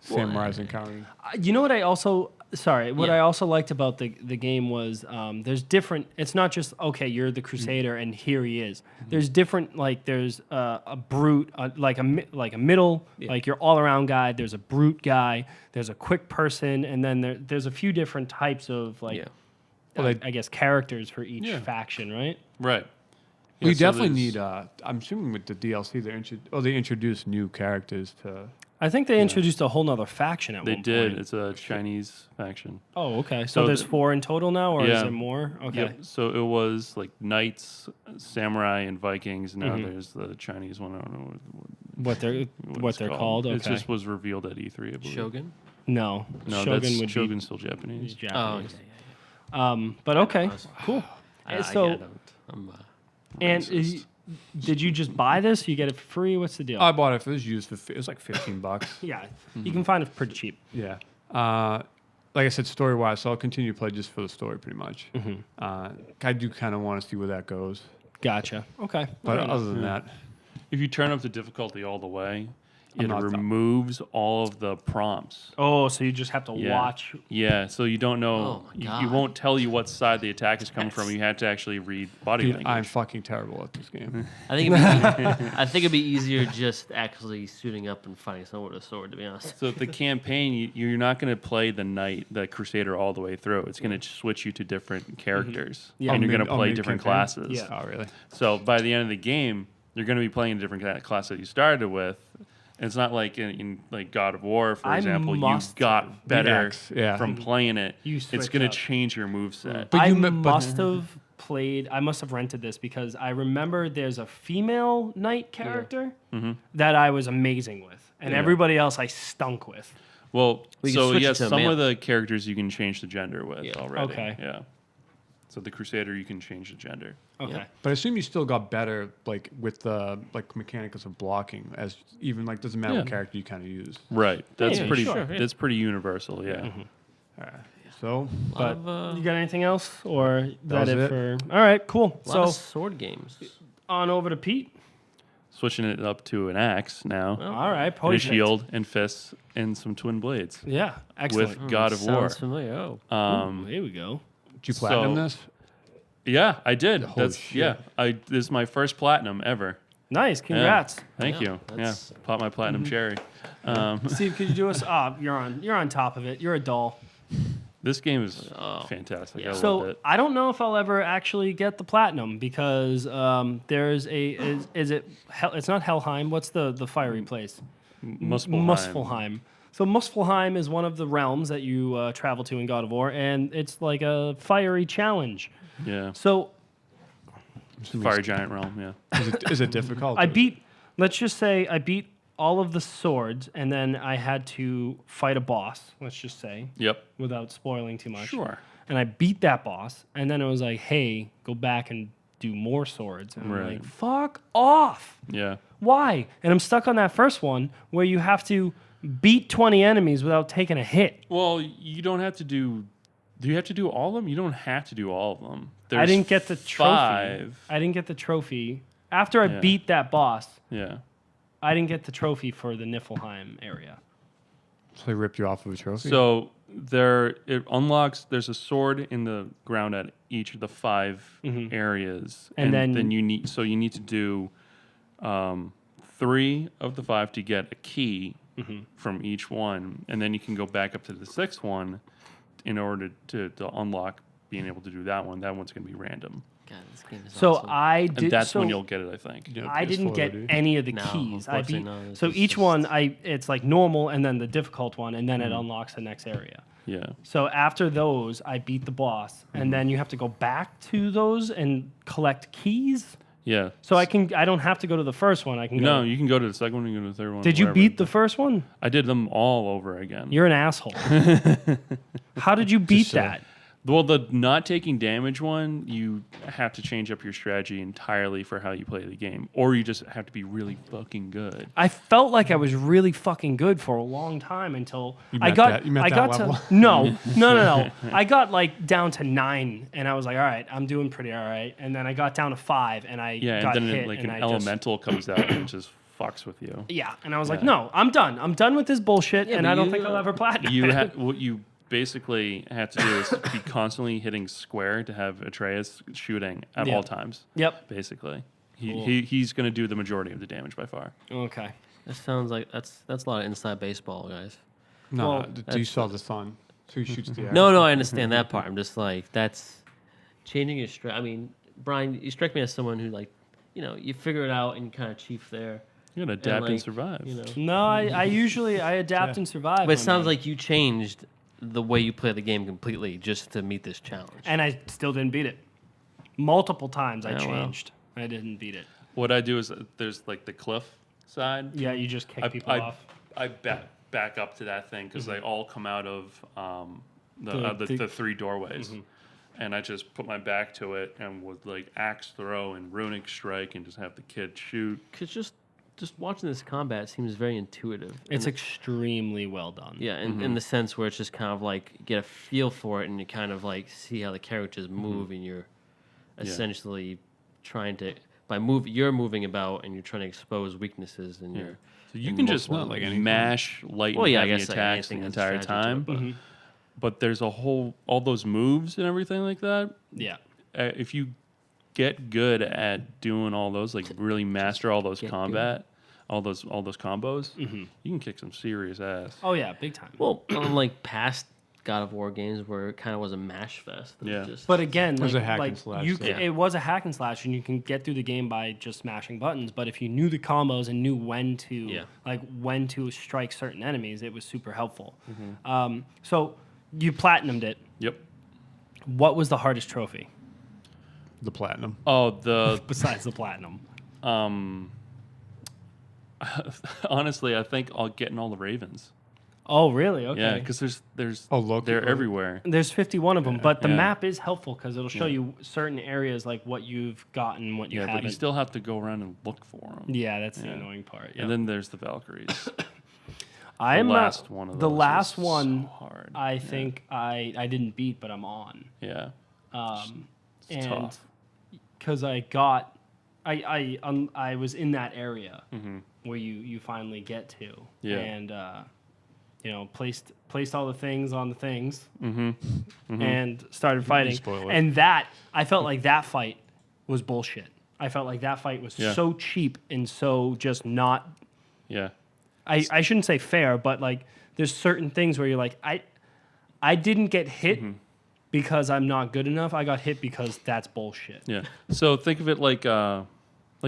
Samurai's encountering? You know what I also Yeah. I also liked about the game was there's different. It's not just okay, you're the Crusader and here he is. There's different like there's a brute like a middle like your all around guy. There's a brute guy. There's a quick person, and then there's a few different types of like I guess, characters for each faction, right? Right. We Yeah, so definitely there's- need. I'm assuming with the DLC, they introduced new characters to. I think they introduced a whole nother faction at They one did. point. It's a Chinese faction. Oh, okay. So So there's the- 4 in total now, or is Yeah. there more? Okay. Yep. So it was like knights, samurai, and Vikings. Now Mm-hmm. there's the Chinese one. I don't know What it's they're called. Okay. It just was revealed at E3. I believe. Shogun. No, No, Shogun would Shogun's still be Japanese. Japanese. Oh, But okay, cool. So, I don't. I'm, and Racist. did you just buy this? You get it for free? What's the deal? I bought it. It was used for. It was like $15. Yeah, you can find it pretty cheap. Yeah. Like I said, story wise, so I'll continue to play just for the story, pretty much. I do kind of want to see where that goes, Gotcha. Okay. but Fair enough. other than that, If you turn up the difficulty all the way, it not- removes all of the prompts. Oh, so you just have to Yeah. watch. Yeah, so you don't know. Oh my You God. won't tell you what side the attack is coming from. You have to actually read body dude, language. I'm fucking terrible at this game. I think it'd be easier just actually suiting up and fighting someone with a sword. To be honest. So the campaign, you're not going to play the knight, the crusader, all the way through. It's going to switch you to different characters, Yeah. and you're Main- going to play main different campaign? classes. Yeah. Oh, really? So by the end of the game, you're going to be playing a different class that you started with. And it's not like in like God of War, for I example, you must- got better X, yeah. from playing it. You It's switch going to up. change your moveset. But I you must have played. I must have rented this because I remember there's a female knight character that I was amazing with, and Yeah. everybody else I stunk with. Well, We can so switch it yes, to a some male. of the characters you can change the gender with Yeah. already. Okay. Yeah. So the crusader, you can change the gender. Okay. Yeah. But I assume you still got better, like with the mechanics of blocking, as even like doesn't matter what Yeah. character you kind of use. Right. That's Yeah, pretty. sure, yeah. That's pretty universal. Yeah. So But you got anything else, or is that was it it. for? All right, cool. A lot So of sword games. on over to Pete. Switching it up to an axe now, All right, and a poison. shield and fists and some twin blades Yeah, excellent. with God of War. Sounds familiar. Oh. Here we go. did you platinum So- this? Yeah, I did. Holy That's shit. yeah. This is my first platinum ever. Nice, Yeah. congrats. Thank Yeah, you. Yeah, that's- pop my platinum cherry. Steve, could you do us? You're on top of it. You're a doll. This game is Oh. fantastic. Yeah. I loved So it. I don't know if I'll ever actually get the platinum because there's is it it's not Helheim. What's the fiery place? Muspelheim. Muspelheim. So Muspelheim is one of the realms that you travel to in God of War, and it's like a fiery challenge. Yeah. So Fire giant realm. Yeah. Is it difficult? I beat. Let's just say I beat all of the swords, and then I had to fight a boss. Let's just say, Yep. without spoiling too much. Sure. And I beat that boss, and then it was like, hey, go back and do more swords. And I'm Right. like, fuck off. Yeah. Why? And I'm stuck on that first one where you have to beat 20 enemies without taking a hit. Well, you don't have to do. Do you have to do all of them? You don't have to do all of them. I didn't get the trophy. 5. I didn't get the trophy. After I Yeah. beat that boss, Yeah. I didn't get the trophy for the Niflheim area. So they ripped you off of a trophy. So it unlocks. There's a sword in the ground at each of the 5 areas, And then- you need to do 3 of the 5 to get a key from each one, and then you can go back up to the 6th one in order to unlock being able to do that one. That one's going to be random, God, this game is So awesome. I did. and that's so when you'll get it. I think. Yeah, I didn't PS4, get dude. any of the No, keys. I unfortunately beat. not. It's So just- each one, it's like normal, and then the difficult one, and then it unlocks the next area. Yeah. So after those, I beat the boss, and then you have to go back to those and collect keys. Yeah. So I don't have to go to the first one. I can go. No, you can go to the second one. You can go to the third one. Did you whatever. beat the first one? I did them all over again. You're an asshole. How did you beat so- that? Well, the not taking damage one, you have to change up your strategy entirely for how you play the game, or you just have to be really fucking good. I felt like I was really fucking good for a long time until You I met got that- you met I that got level? to no. I got like down to 9, and I was like, all right, I'm doing pretty all right. And then I got down to 5, and I Yeah, got and then hit, like and an I just, elemental comes out and just fucks with you. yeah, and I was like, no, I'm done. I'm done with this bullshit, and but I don't you, think I'll ever platinum. What you basically have to do is be constantly hitting square to have Atreus shooting at Yeah. all times. Yep. Basically, Cool. he's going to do the majority of the damage by far. Okay. That sounds like that's a lot of inside baseball, guys. No, Well, you saw the sun, so he shoots the arrow. No, I understand that part. I'm just like that's changing your strat. I mean, Brian, you strike me as someone who you figure it out and you kind of chief there. You gotta adapt and survive. No, I usually adapt and survive. But it sounds like you changed the way you play the game completely just to meet this challenge. And I still didn't beat it. Multiple times I Oh, wow. changed. I didn't beat it. What I do is there's like the cliff side. Yeah, you just kick people off. I back up to that thing because they all come out of the three doorways. And I just put my back to it and would like axe throw and runic strike and just have the kid shoot. Because just watching this combat seems very intuitive. It's extremely well done. Yeah, in the sense where it's just kind of like you get a feel for it and you kind of like see how the characters move and you're essentially trying to you're moving about and you're trying to expose weaknesses in your. So you can just mash light and heavy attacks the entire time. But there's all those moves and everything like that. Yeah. If you get good at doing all those, like really master all those combat, all those combos, you can kick some serious ass. Oh yeah, big time. Well, unlike past God of War games where it kind of was a mash fest. But again, it was a hack and slash. It was a hack and slash, and you can get through the game by just smashing buttons. But if you knew the combos and knew when to strike certain enemies, it was super helpful. So you platinumed it. Yep. What was the hardest trophy? The platinum. Oh, besides the platinum. Honestly, I think getting all the ravens. Oh, really? Okay. Yeah, because there's Loki, they're everywhere. There's 51 of them, but the map is helpful because it'll show you certain areas like what you've gotten, what you haven't. But you still have to go around and look for them. Yeah, that's the annoying part. Yeah. And then there's the Valkyries. I'm the last one of those. The last one, so hard. I think I didn't beat, but I'm on. Yeah. It's and tough. Because I was in that area where you finally get to. Yeah. And placed all the things on the things and started fighting. And I felt like that fight was bullshit. I felt like that fight was so cheap and so just not. Yeah. I shouldn't say fair, but like there's certain things where you're like, I didn't get hit because I'm not good enough. I got hit because that's bullshit. Yeah. So think of it like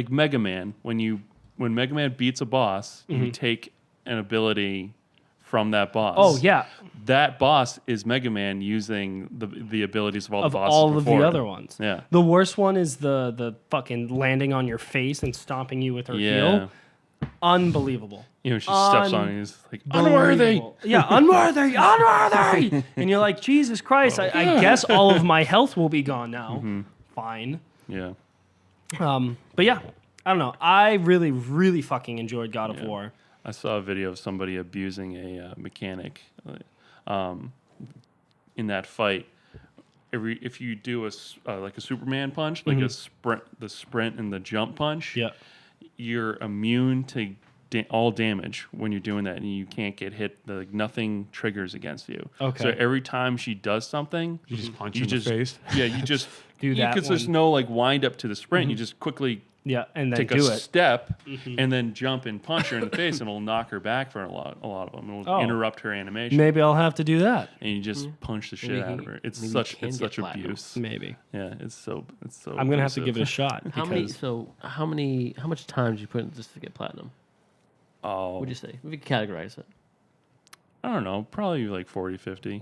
Mega Man. When Mega Man beats a boss, you take an ability from that boss. Oh yeah. That boss is Mega Man using the abilities of all the bosses all before of the him. other ones. Yeah. The worst one is the fucking landing on your face and stomping you with her heel. Unbelievable. She steps on you and is like, unworthy. Yeah, unworthy. And you're like, Jesus Christ, I guess all of my health will be gone now. Fine. Yeah. But yeah, I don't know. I really, really fucking enjoyed God of War. I saw a video of somebody abusing a mechanic in that fight. If you do like a Superman punch, like the sprint and the jump punch, you're immune to all damage when you're doing that, and you can't get hit. Nothing triggers against you. Okay. So every time she does something, you just punch in the face. Yeah, you just do that. Because there's no wind up to the sprint. You just quickly. Yeah, and then take a step and then jump and punch her in the face, and it'll knock her back for a lot of them. It'll interrupt her animation. Maybe I'll have to do that. And you just punch the shit out of her. It's such abuse. Maybe. Yeah, it's so. I'm gonna have to give it a shot. How much time did you put in this to get platinum? Oh, what'd you say? We could categorize it. I don't know. Probably like 40, 50.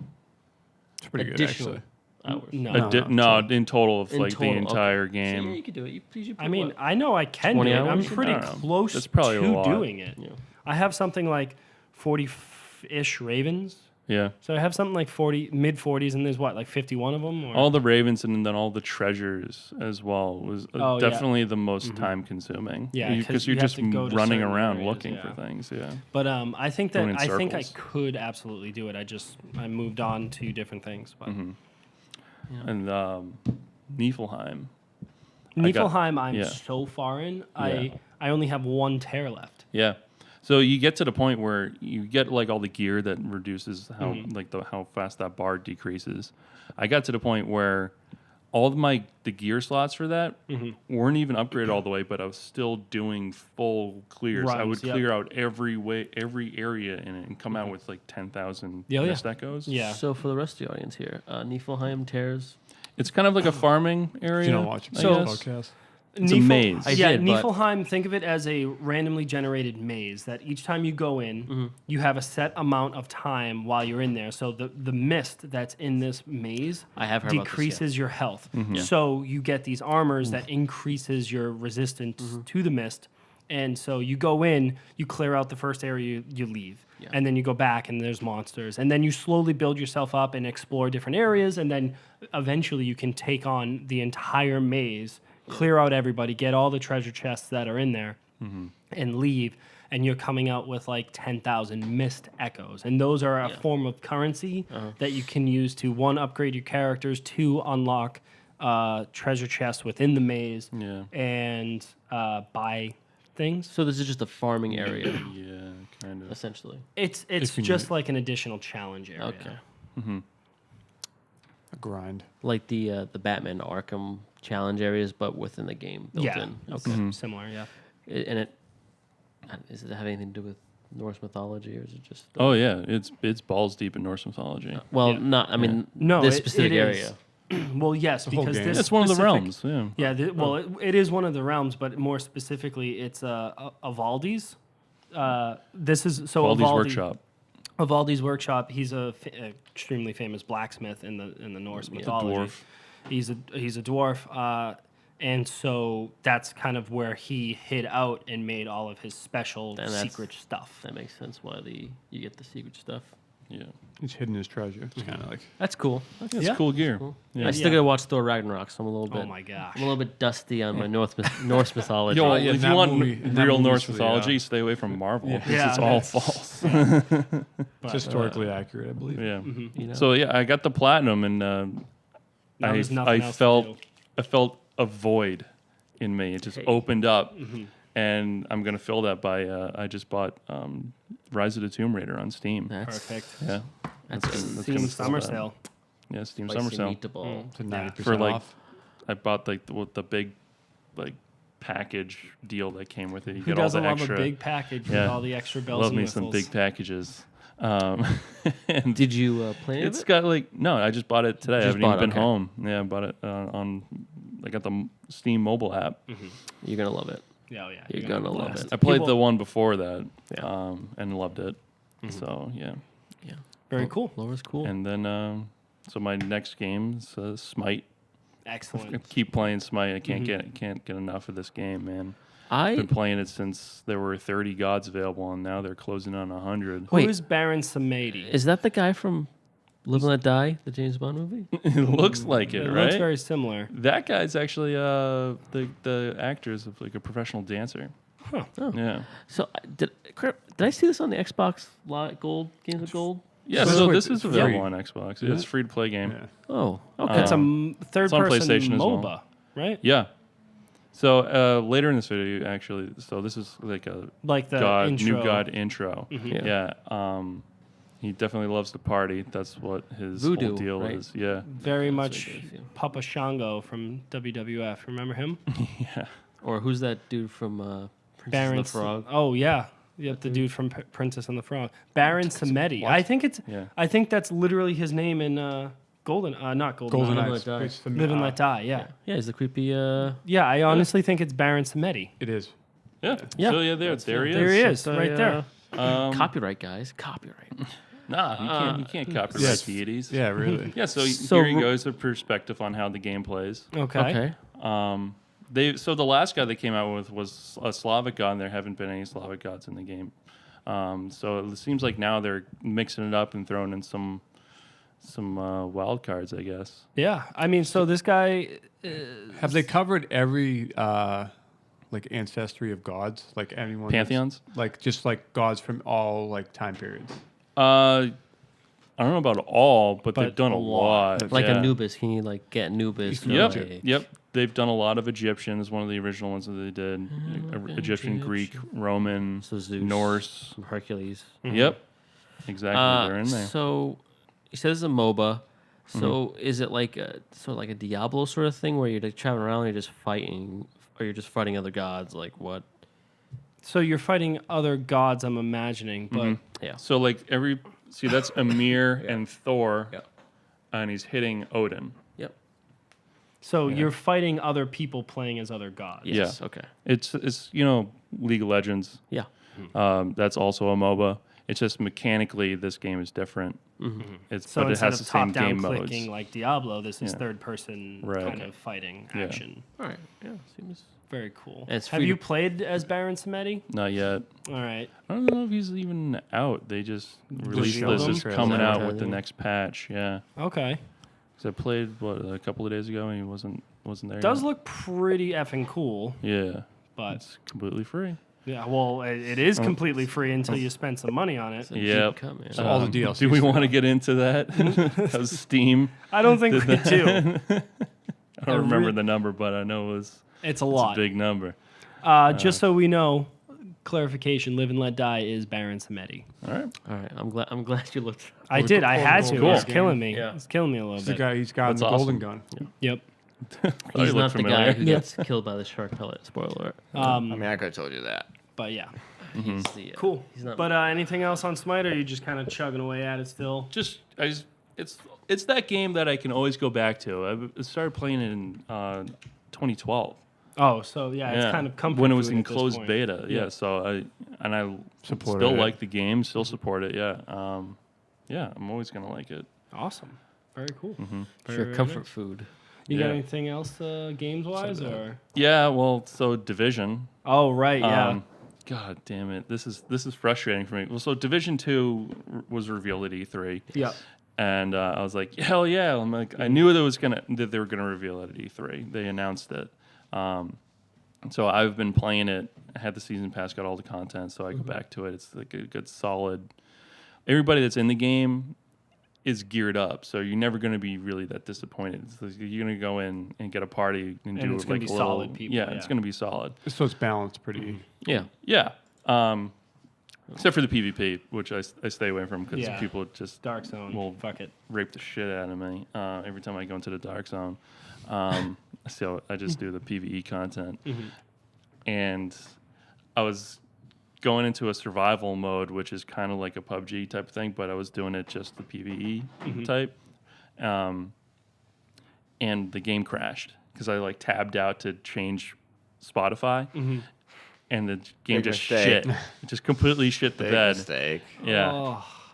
It's pretty good actually. Hours. No, in total of the entire game. So yeah, you could do it. I mean, I know I can do it. I'm pretty close to doing it. Yeah. I have something like 40-ish ravens. Yeah. So I have something like mid 40s, and there's like 51 of them? Or? All the ravens and then all the treasures as well was definitely the most time consuming. Yeah, because you're just running around looking for things. Yeah. But I think I could absolutely do it. I moved on to different things. But. Yeah. And Niflheim. I'm so far in. I only have one tear left. Yeah. So you get to the point where you get all the gear that reduces how fast that bar decreases. I got to the point where all of the gear slots for that weren't even upgraded all the way, but I was still doing full clears. I would clear out every area in it and come out with 10,000 mist echoes. Yeah. So for the rest of the audience here, Niflheim tears. It's kind of like a farming area. You don't watch I so guess. podcast. It's a maze. Yeah, did, but- Niflheim, think of it as a randomly generated maze that each time you go in, you have a set amount of time while you're in there. So the mist that's in this maze I have heard about this, decreases your health. Mm-hmm. So you get these armors that increases your resistance to the mist. And so you go in, you clear out the first area, you leave. Yeah. And then you go back and there's monsters. And then you slowly build yourself up and explore different areas. And then eventually you can take on the entire maze, clear out everybody, get all the treasure chests that are in there, and leave. And you're coming out with like 10,000 mist echoes. And those are a form of currency that you can use to, one, upgrade your characters, two, unlock treasure chests within the maze, and buy things. So this is just a farming area, Yeah, kind of. essentially. It's you just like an additional challenge area. Okay. A grind. Like the Batman Arkham challenge areas, but within the game built Yeah. in. It's Okay. similar, yeah. And it does it have anything to do with Norse mythology, or is it just? Oh yeah, it's balls deep in Norse mythology. Well, Yeah. not. I mean, No, this it specific is. area. Well, yes, whole because game. this It's one of the specific- realms. Yeah. Yeah, it is one of the realms, but more specifically, it's Avaldi's. This is so Baldi's Avaldi, Workshop. Avaldi's Workshop. He's a extremely famous blacksmith in the Norse mythology. dwarf. He's a dwarf, and so that's kind of where he hid out and made all of his special And that's- secret stuff. That makes sense. Why you get the secret stuff. Yeah. He's hidden his treasure. It's kind of like That's cool. It's Yeah. cool gear. Yeah. I still gotta watch Thor Ragnarok, so I'm a little bit. Oh my gosh! I'm a little bit dusty on my Norse mythology. Yo, yeah, if that you want movie- in that real movie, Norse so, mythology, yeah. stay away from Marvel. Yeah. 'cause Yeah, it's all that's- false. it's historically accurate, I believe. Yeah. You know? So yeah, I got the platinum, and Now there's nothing else to do. I felt a void in me. It just opened up, and I'm gonna fill that by. I just bought Rise of the Tomb Raider on Steam. That's Perfect. Yeah. That's That's Steam gonna summer fill that. sale. Yeah, Steam spicy Summer Sale. meatball. To 90% For like, off. I bought like the big, like package deal that came with it. You Who get all doesn't the love extra. a big package with Yeah. all the extra bells Love and me whistles? some big packages. And Did you play it? it's got like no, I just bought it today. I Just haven't bought even it, been okay. home. Yeah, I bought it on. I got the Steam mobile app. You're gonna love it. Yeah, oh, yeah. You're gonna love blast. it. I played People- the one before that, Yeah. and loved it. So yeah, Yeah. Very cool. Laura's cool. and then so my next game is Smite. I Excellent. keep playing Smite. I can't get enough of this game, man. I Been playing it since there were 30 gods available, and now they're closing on 100. Wait. Who is Baron Samedi? is that the guy from Live and Let Die, the James Bond movie? It looks like it, It right? looks very similar. That guy's actually the actors of like a professional dancer. Huh. Oh. Yeah. So did I see this on the Xbox Gold Games with Gold? Yeah, So so wait, this is it's available free. on Xbox. Yeah, it's a free to play game. Yeah. Oh, okay. That's a third-person PlayStation as well. MOBA, right? Yeah. So later in this video, actually, so this is like a Like the god, intro. new god intro. Yeah. Yeah. He definitely loves to party. That's what his Voodoo, whole deal right? is. Yeah. Very That's much what I feel. Papa Shango from WWF. Remember him? Yeah. Or who's that dude from Princess Baron. and the Frog? Oh yeah. Yep, the dude from Princess and the Frog. Baron Samedi. I think it's. Yeah. I think that's literally his name in Golden. Not Golden. Golden Live and Eyes. Let Die. It's the- Live and Let Die. Yeah. Yeah, he's the creepy. Yeah. I honestly think it's Baron Samedi. It is. Yeah. Yeah. So yeah, there he is. There he is, So, right there. Copyright, guys. Copyright. Nah, you can't copyright Yes. deities. Yeah, really. Yeah. So, So here he ru- goes, a perspective on how the game plays. Okay. Okay. So the last guy they came out with was a Slavic god, and there haven't been any Slavic gods in the game. So it seems like now they're mixing it up and throwing in some wild cards, I guess. Yeah. I mean, so this guy. Have they covered every like ancestry of gods? Like anyone? that's- Pantheons? Like just like gods from all like time periods. I don't know about all, but they've But done a a lot. lot. Like yeah. Anubis. Can you like get Anubis? from Yep, a- yep. They've done a lot of Egyptians. One of the original ones that they did. Egyptian, Greek, Roman, So Zeus. Norse. Some Hercules. Yep, exactly. They're in there. So you said it's a MOBA. So is it like a Diablo sort of thing where you're like traveling around and you're just fighting, or you're just fighting other gods? Like what? So you're fighting other gods, I'm imagining, but Yeah. So like that's Ymir and Thor, Yep. and he's hitting Odin. Yep. So you're fighting other people playing as other gods. Yes. Yeah. Okay. It's League of Legends. Yeah. That's also a MOBA. It's just mechanically this game is different. It's So but it instead has of the same top-down game clicking modes. like Diablo, this is Yeah. third-person Right. kind of fighting Yeah. action. All right. Yeah. Seems. Very cool. And it's Have free you to- played as Baron Samedi? Not yet. All right. I don't know if he's even out. They just released showed this him? is coming out with the Advertising. next patch. Yeah. Okay. So I played a couple of days ago and he wasn't there. Does yet. look pretty effing cool, Yeah. but It's completely free. yeah, well, it is completely free until you spend some money on it. Yep. Come, yeah. So all the DLCs. Do we want to get into that? How's Steam? I don't think we do. I don't remember the number, but I know It's a it's a lot. big number. Just so we know, clarification: Live and Let Die is Baron Samedi. All right. All right. I'm glad you looked. I did. I had to. Cool. It's killing me. Yeah. It's killing me a little He's the bit. guy. He's got That's the golden awesome. gun. Yep. he He's looked not the familiar. guy who gets killed by the shark pellet. Spoiler alert. I mean, I could have told you that. But yeah, He's the, cool. He's not. But anything else on Smite, or are you just kind of chugging away at it still? It's that game that I can always go back to. I started playing it in 2012. Oh, so yeah, it's kind of comfort when it was food in at this closed point. beta. Yeah, so I Supported still it. like the game, still support it. Yeah, yeah, I'm always gonna like it. Awesome. Very cool. sure, comfort food. You got Yeah. anything else games wise or? Yeah, well, so Division. Oh right, yeah. God damn it, this is frustrating for me. Well, so Division 2 was revealed at E3. Yeah. And I was like, hell yeah! I'm like, I knew that they were gonna reveal it at E3. They announced it. So I've been playing it. I had the season pass, got all the content, so I go back to it. It's like a good solid. Everybody that's in the game is geared up, so you're never going to be really that disappointed. It's like you're going to go in and get a party and do it's like gonna be a little, solid people, Yeah, yeah. it's going to be solid. So it's balanced pretty. Yeah. Yeah. Except for the PvP, which I stay away from because Yeah. people just Dark Zone. Well, Fuck it. rape the shit out of me every time I go into the Dark Zone. So I just do the PvE content. And I was going into a survival mode, which is kind of like a PUBG type of thing, but I was doing it just the PvE type. And the game crashed because I like tabbed out to change Spotify. And the game Big just mistake. shit. It just completely shit the Big bed. mistake. Yeah.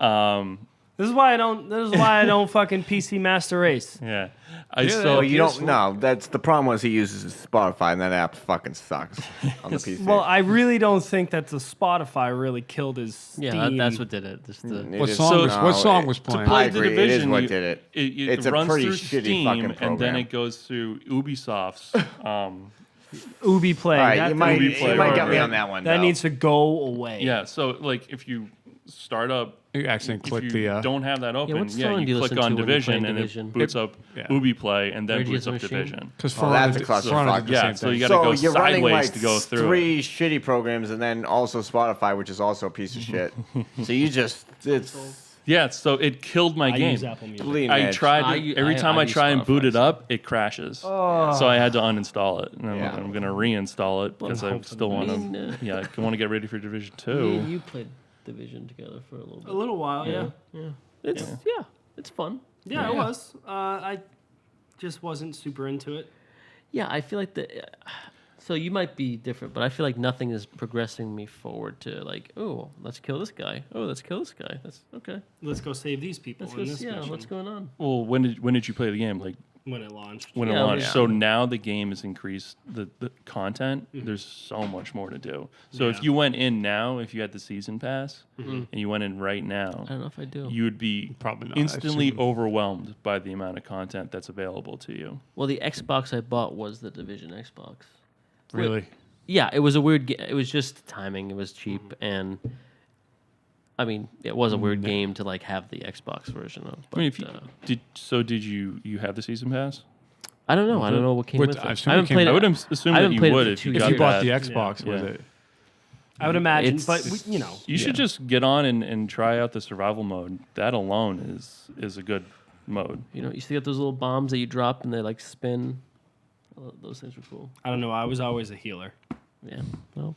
Oh. This is why I don't. This is why I don't fucking PC Master Race. Yeah. I Yeah, saw Well, you don't know. That's the problem. Was he uses Spotify, and that app fucking sucks on the PC. Well, I really don't think that the Spotify really killed his Steam. Yeah, that's what did it. Just the, It What is- song was no, what song it- was to playing? play I the agree, it is Division, what you- did it. It It's a runs pretty through shitty Steam, fucking and then program. it goes through Ubisoft's. Ubi Play. All right, that you might, thing- Play you might get me program. on that one. that though. needs to go away. Yeah, so like if you start up, You accidentally if click you the. don't have that open, what song do you click listen on to when you're playing Division, and Division? it boots up Yeah. Ubi Play, and then Where'd you boots get up the machine? Division. Because Oh, that's a clusterfuck. the Yeah, same so thing. you gotta So go you're running sideways like to go through. three shitty programs, and then also Spotify, which is also a piece of shit. So you just it's Yeah, so it killed my I game. use Apple Music. bleeding I edge. tried every time I use try and boot Spotify, it up, it crashes. So I had to uninstall it, and Yeah. I'm gonna reinstall it because I still want mean, to. Yeah, I want to get ready for Division me and 2. you played Division together for a little bit. A little while, yeah. It's it's fun. Yeah, it was. I just wasn't super into it. Yeah, I feel like so you might be different, but I feel like nothing is progressing me forward to like, oh, let's kill this guy. Oh, let's kill this guy. That's okay. Let's go save these people Let's in go. this Yeah, mission what's going on? Well, when did you play the game? Like when it launched. when it Yeah, launched. yeah. So now the game has increased the content. There's so much more to do. So Yeah. if you went in now, if you had the season pass, and you went in right now, I don't know if I do. you would be Probably not, instantly I assume. overwhelmed by the amount of content that's available to you. Well, the Xbox I bought was the Division Xbox. Really? Yeah, it was a weird. It was just timing. It was cheap, and I mean, it was a weird game to like have the Xbox version of. But, I mean, if you did you have the season pass? I don't know. I don't know what came With- with it. I I assume it haven't came- played I it. would assume I that haven't you played it would for if 2 you If got you bought that. the Xbox with Yeah. it, I would imagine, It's- but you know, You should just get on and try out the survival mode. That alone is a good mode. You know, you still get those little bombs that you drop and they like spin. Those things are cool. I don't know. I was always a healer. Yeah. Well,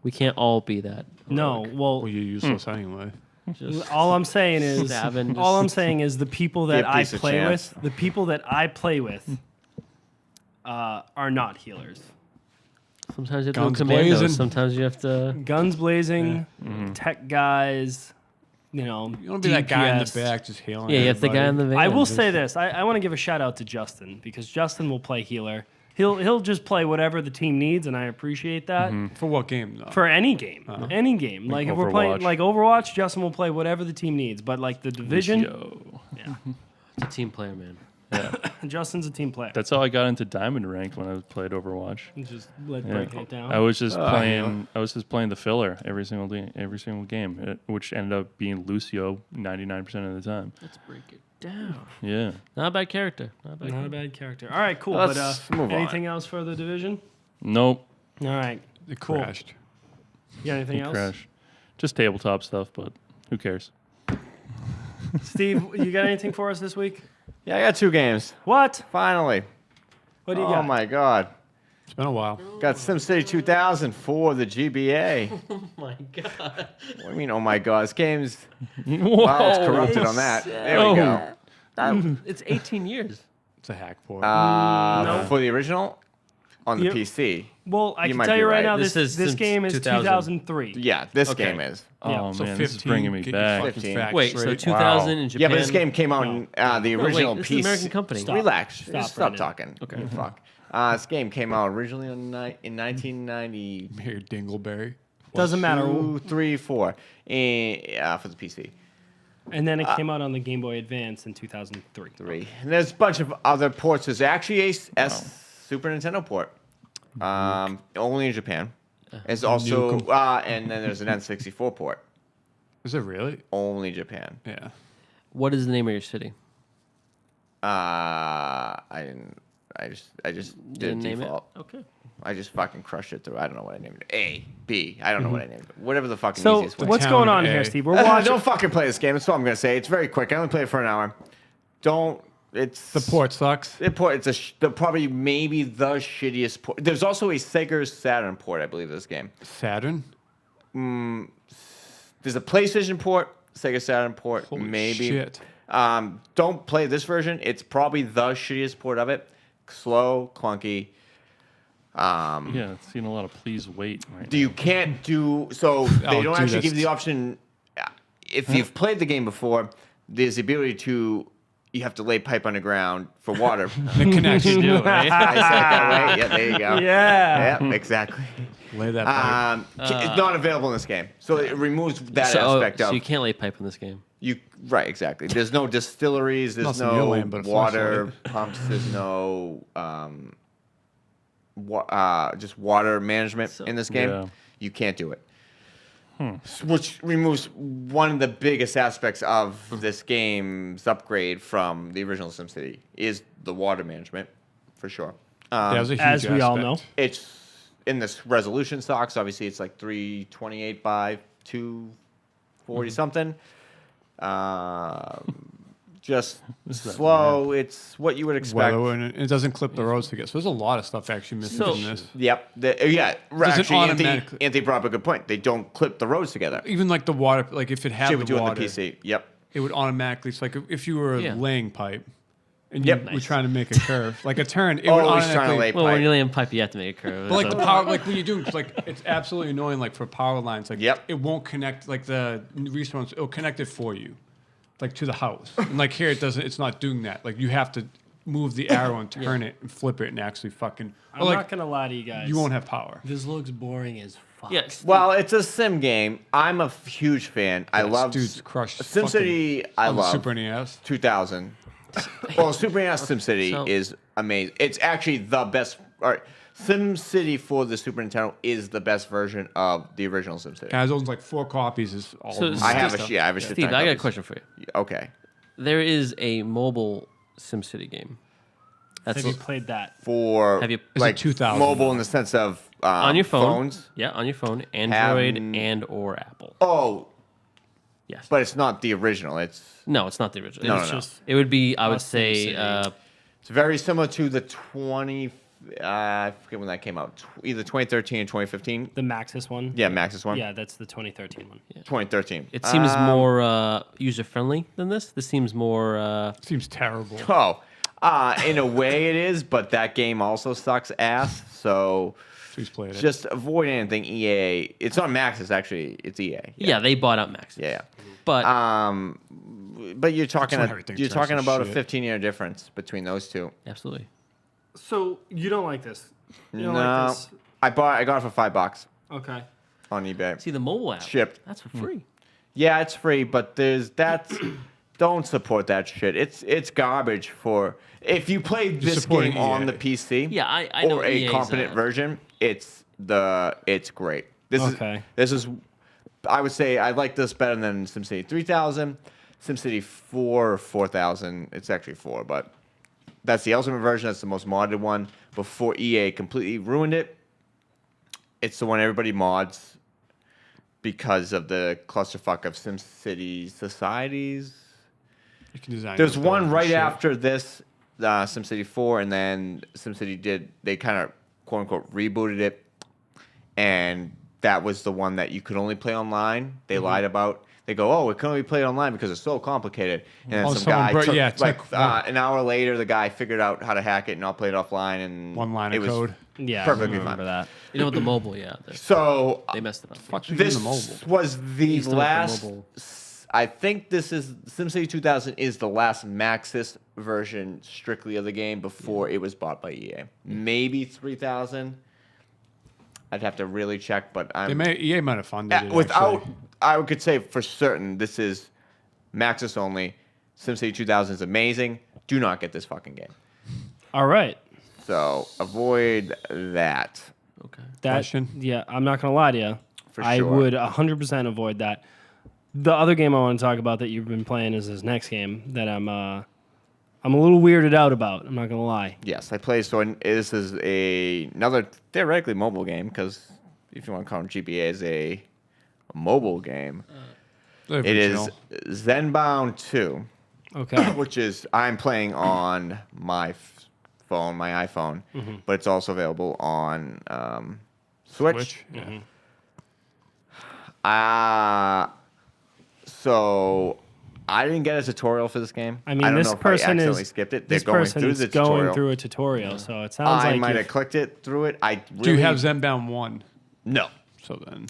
we can't all be that. No, heroic. well, you're useless anyway. Just all I'm saying is, stabbing, all I'm just- saying is the people Give that I peace a play chance. with, the people that I play with, are not healers. Sometimes you have to Guns go commandos. blazing. Sometimes you have to. Guns blazing, tech guys, You don't be that guy in the DPS. back just healing. Yeah, you have the guy in the van. I will say this. I want to give a shout out to Justin because Justin will play healer. He'll just play whatever the team needs, and I appreciate that. For what game though? For any game, any game. Like if we're playing Overwatch. like Overwatch, Justin will play whatever the team needs. But like the division, Yo. yeah, It's a team player, man. Justin's a team player. That's how I got into Diamond Rank when I played Overwatch. Just let Yeah. break it down. I was just playing. I was just playing the filler every single day, every single game, which ended up being Lucio 99% of the time. Let's break it down. Yeah. Not a bad character. Not a bad Not a character. bad character. All right, cool. Let's but move on. anything else for the division? Nope. All right, It cool. crashed. You got anything else? Crash. Just tabletop stuff, but who cares? Steve, you got anything for us this week? Yeah, I got 2 games. What? Finally. What do you Oh got? my God. It's been a while. Got SimCity 2000 for the GBA. Oh my god. What do you mean, oh my God? This game's wow, it's corrupted on that. There we go. It's 18 years. It's a hack port. No. For the original on the Yep. PC. Well, I You can might tell be you right right. now, This this is since game is 2000. 2003. Yeah, this Okay. game is. Yeah. Oh So man, 15, this is bringing me get your back. fucking 15. facts Wait, so straight. 2000 in Japan? Yeah, but this game came out on the No, wait, original this is PC. an American company. Stop. Relax. Stop Just right stop now. talking. Okay. Fuck. This game came out originally in 1990. Here, Dingleberry. Doesn't matter. 2, 3, 4. For the PC. And then it came out on the Game Boy Advance in 2003. 3. And there's a bunch of other ports. There's actually a Super Nintendo port. Only in Japan. There's also and then there's an N64 port. Is it really? Only Japan. Yeah. What is the name of your city? I didn't. I just did Didn't name default. it? Okay. I just fucking crushed it through. I don't know what I named it. A, B. I don't know what I named it. Whatever the fucking So easiest way. what's town going of on A. here, Steve? We're watching. Don't fucking play this game. That's all I'm gonna say. It's very quick. I only played it for an hour. Don't. It's The port sucks. It's probably maybe the shittiest port. There's also a Sega Saturn port, I believe. This game. Saturn? There's a PlayStation port, Sega Saturn port, Holy maybe. shit. Don't play this version. It's probably the shittiest port of it. Slow, clunky. Yeah, it's seen a lot of please wait. Right You can't do so. They don't dude, actually give you the that's- option. If you've played the game before, there's the ability to. You have to lay pipe underground for water. The connection. You do, right? I said it that way. Yeah, there you go. Yeah. Yeah, exactly. Lay that pipe. It's not available in this game, so it removes that aspect so of you can't lay pipe in this game. you. Right, exactly. There's no distilleries. There's Nothing you'll no land but a water flashlight. pumps. There's no just water management in this game. Yeah. You can't do it. Which removes one of the biggest aspects of this game's upgrade from the original SimCity is the water management, for sure. That was a huge as we all aspect. know. It's in this resolution stocks. Obviously, it's like 328 by 240 something. Just slow. It's what you would expect. Weather, and it doesn't clip the roads together. So there's a lot of stuff actually missing So- from this. Yep. Doesn't Actually, automatically- Anthony brought up a good point. They don't clip the roads together. Even like the water, like if it had Shit we do the on water, the PC. Yep. it would automatically. It's like if you were Yeah. laying pipe and you Yep. were trying to make a curve, like a turn, it would Always trying to automatically. lay Well, when pipe. you're laying pipe, you have to make a curve. But like so- the power, like when you do, like it's absolutely annoying. Like for power lines, like Yep. it won't connect. Like the resource, it'll connect it for you, like to the house. And like here, it doesn't. It's not doing that. Like you have to move the arrow and turn it and flip it and actually fucking. I'm or, like not gonna lie to you guys. you won't have power. This looks boring as fuck. Yes. Well, it's a sim game. I'm a huge fan. I love dude's crushed. SimCity. I on the love Super NES. 2000. Well, Super NES SimCity So- is amazing. It's actually the best. All right, SimCity for the Super Nintendo is the best version of the original SimCity. Guys owns like 4 copies. Is all. So of them. I have a Steve, shit. I have a shit. Steve, ton of I got a copies. question for you. Okay, There is a mobile SimCity game. That's Have you played that? for Have you- Is it like 2000? mobile in the sense of on your phone. phones? Yeah, on your phone, Android Have- and or Apple. Oh, Yes. but it's not the original. It's no, it's not the original. No, It's no, no. just It would be, I would Us say, SimCity. it's very similar to the 20. I forget when that came out. Either 2013 or 2015. the Maxis one. Yeah, Maxis one. Yeah, that's the 2013 one. 2013. it seems more user friendly than this. This seems more. Seems terrible. Oh, In a way it is, but that game also sucks ass. So Please play it. just avoid anything EA. It's not Maxis, actually. It's EA. Yeah, they bought out Max. Yeah. But But you're talking why everything you're turns talking to about a shit. 15-year difference between those two. absolutely. So you don't like this? You don't No, like this? I got it for $5 Okay. on eBay. See the mobile app. Shipped. That's for free. Yeah, it's free, but don't support that shit. It's garbage for if you play this supporting game on EA. the PC. Yeah, I know or a EA's, competent version. It's great. This is I would say I like this better than SimCity 3000, SimCity 4 or 4000. It's actually 4, but that's the ultimate version. That's the most modded one. Before EA completely ruined it, it's the one everybody mods because of the clusterfuck of SimCity societies. You can design There's your one build right and shit. after this, SimCity 4, and then SimCity they kind of quote unquote rebooted it, and that was the one that you could only play online. They lied about. They go, oh, it can only play online because it's so complicated. And then Oh, some someone guy broke- took, yeah, like took one- an hour later, the guy figured out how to hack it and I'll play it offline. And One line it of was code. Yeah, perfectly I remember fine. that. You know, with the mobile, yeah, So they messed it up. Fuck's we doing this the mobile? was the He's still with the last. mobile. I think this is SimCity 2000 is the last Maxis version strictly of the game before it was bought by EA. Maybe 3000. I'd have to really check, but EA might have funded it. without. actually. I could say for certain this is Maxis only. SimCity 2000 is amazing. Do not get this fucking game. All right. So avoid that. Okay. That, Question? Yeah, I'm not gonna lie to you. For I sure. would 100% avoid that. The other game I want to talk about that you've been playing is this next game that I'm a little weirded out about. I'm not gonna lie. Yes, I play. So this is another theoretically mobile game because if you want to call it GBA as a mobile game, The it is original. Zenbound 2, Okay. which is I'm playing on my phone, my iPhone, but it's also available on Switch. Yeah. So I didn't get a tutorial for this game. I mean, don't this know if person I accidentally is skipped it. They're this going person through is the going tutorial. through a tutorial, so it sounds I like might you've- have clicked it through it. I really Do you have Zenbound 1? no. So then.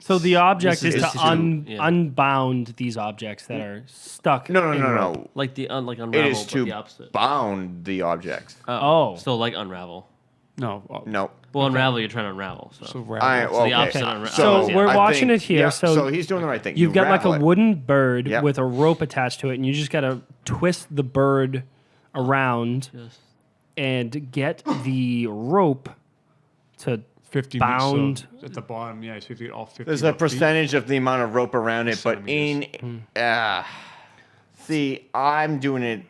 So the object This is is to to- yeah. unbound these objects that are stuck. No. in rope. No. Like like It Unravel, is but to the opposite. bound the objects. Oh. So like Unravel. No. No. Well, Unravel, you're trying to unravel. So, So I, Rabbit. the okay. opposite on- So we're I watching think- it here, yeah, so he's doing the right thing. You've got like a ravel it. wooden bird Yep. with a rope attached to it, and you just got to twist the bird around just and get the rope to 50 bound. So at the bottom, yeah, so you have to get all 50. There's a feet. percentage of the amount of rope around it, but Centimeters. see, I'm doing it.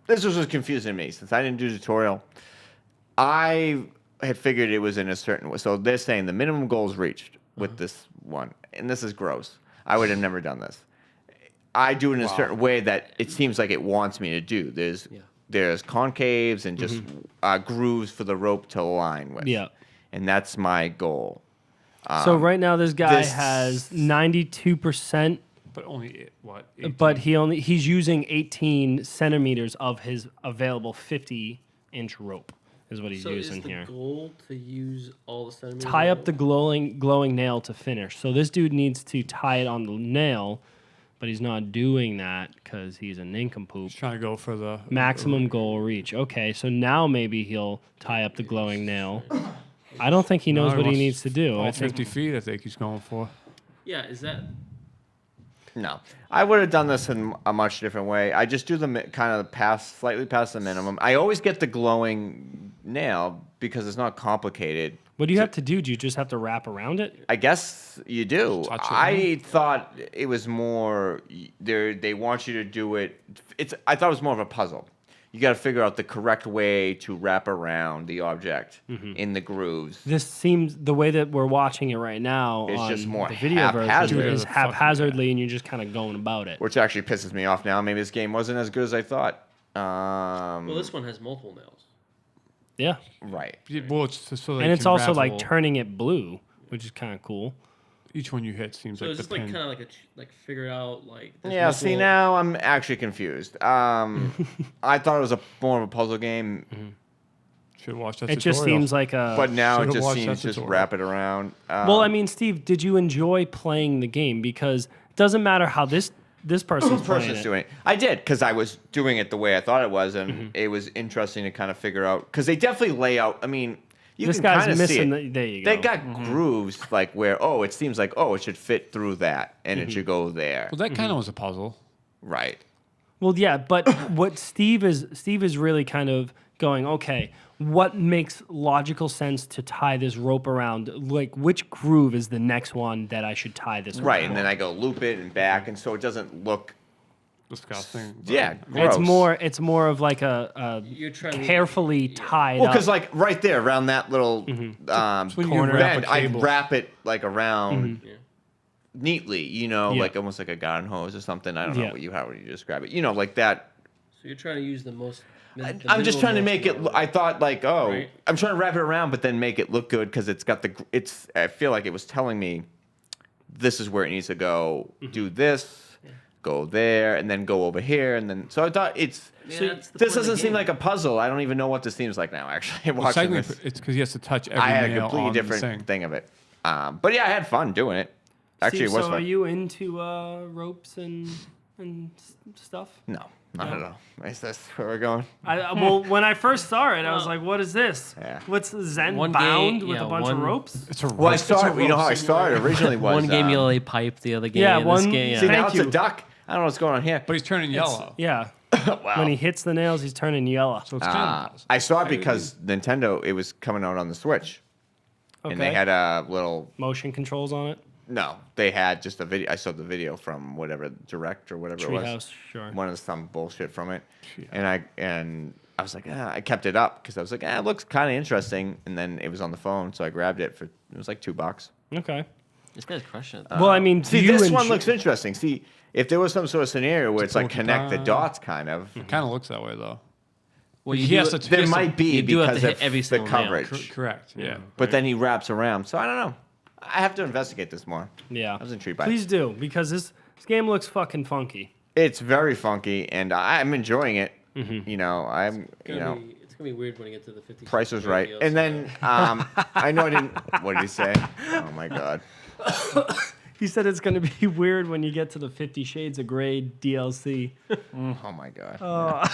This was just confusing me since I didn't do the tutorial. I had figured it was in a certain way. So they're saying the minimum goal is reached with this one, and this is gross. I would have never done this. I do it in a certain way that it seems like it wants me to do. There's concaves and just grooves for the rope to align with. Yeah. And that's my goal. So right now, this guy this- has 92%, But only, what? 18? but he's using 18 centimeters of his available 50-inch rope. Is what he's using here. goal to use all the centimeters? Tie up the glowing nail to finish. So this dude needs to tie it on the nail, but he's not doing that because he's a nincompoop. He's trying to go for the Maximum goal reach. Okay, so now maybe he'll tie up the glowing nail. I don't think he knows what he wants needs to do. All I think 50 feet, I think he's going for. Yeah, is that? No, I would have done this in a much different way. I just do the kind of slightly past the minimum. I always get the glowing nail because it's not complicated. what do you have to do? Do you just have to wrap around it? I guess you do. Touch it. I thought it was more. They want you to do it. I thought it was more of a puzzle. You got to figure out the correct way to wrap around the object in the grooves. This seems the way that we're watching it right now It's on just more the video version haphazard. is Dude, fucking- haphazardly, and you're just kind of going about it. Which actually pisses me off now. Maybe this game wasn't as good as I thought. Well, this one has multiple nails. Yeah, Right. Yeah, well, it's so they and it's can also like ravel- turning it blue, which is kind of cool. each one you hit seems So like it's the just like pin. kind of like figure out like. there's Yeah, see, multiple- now I'm actually confused. I thought it was more of a puzzle game, Should watch that It tutorial. just seems like a. but now it should've just watched seems that just tutorial. wrap it around. Well, I mean, Steve, did you enjoy playing the game? Because it doesn't matter how this person's playing person's it. doing it. I did because I was doing it the way I thought it was, and it was interesting to kind of figure out because they definitely lay out. I mean, you This can guy's kind of see missing. it. There you go. They got grooves like where it seems like it should fit through that and it should go there. Well, that kind of was a puzzle. Right. Well, yeah, but what Steve is really kind of going, okay, what makes logical sense to tie this rope around? Like, which groove is the next one that I should tie this rope Right, and then around? I go loop it and back, and so it doesn't look. Disgusting. Yeah, It's gross. it's more of like a You're trying to- carefully tied Well, up. because like right there around that little when you Corner. wrap a bend, I cable. wrap it like around Yeah. neatly, Yeah. like almost like a garden hose or something. I don't know Yeah. how would you describe it, like that. So you're trying to use the most. I'm just trying to make it. I thought like, Right. I'm trying to wrap it around, but then make it look good because it's got it's. I feel like it was telling me, this is where it needs to go. Do this, go there, and then go over here, and then. So I thought it's. Yeah, that's the This point of the doesn't seem game. like a puzzle. I don't even know what this seems like now. Actually, Well, watching technically, this, it's because he has to touch every I had a nail completely on the different thing. thing of it. But yeah, I had fun doing it. Actually, Steve, it was so fun. are you into ropes and stuff? No, not at all. Is this where we're going? Well, when I first saw it, I was like, "What is this? Yeah. What's Zen One bound game- with yeah, a bunch of one- ropes?" It's a Well, I rope- it's a started. You know how I rope started originally was. One game you'll lay pipe, the other game. Yeah, this one- game, See, yeah. now Thank it's a you. duck. I don't know what's going on here. But he's turning yellow. Yeah. Wow. When he hits the nails, he's turning yellow. So it's kind of a puzzle. I saw it because Nintendo. It was coming out on the Switch, and they Okay. had a little. Motion controls on it. No, they had just a video. I saw the video from whatever Direct or whatever it was. Treehouse, sure. One of some bullshit from it, and I was like, I kept it up because I was like, it looks kind of interesting, and then it was on the phone, so I grabbed it for it was like $2. Okay. This guy's crushing it. Well, I mean, do See, you this one enjoy- looks interesting. See, if there was some sort of scenario where it's like cool connect the guitar. dots, kind of, It kind of looks that way though. well, he do has it- to- there Yes, might be you do have to because hit of every the single nail. coverage. Correct. Yeah. But then he wraps around, so I don't know. I have to investigate this more. Yeah. I was intrigued by Please it. do, because this game looks fucking funky. It's very funky, and I'm enjoying it. You know, It's gonna be weird when you get to the 50. price was right. And then I know I didn't. What did he say? Oh my god. He said it's going to be weird when you get to the 50 Shades of Grey DLC. Oh my god.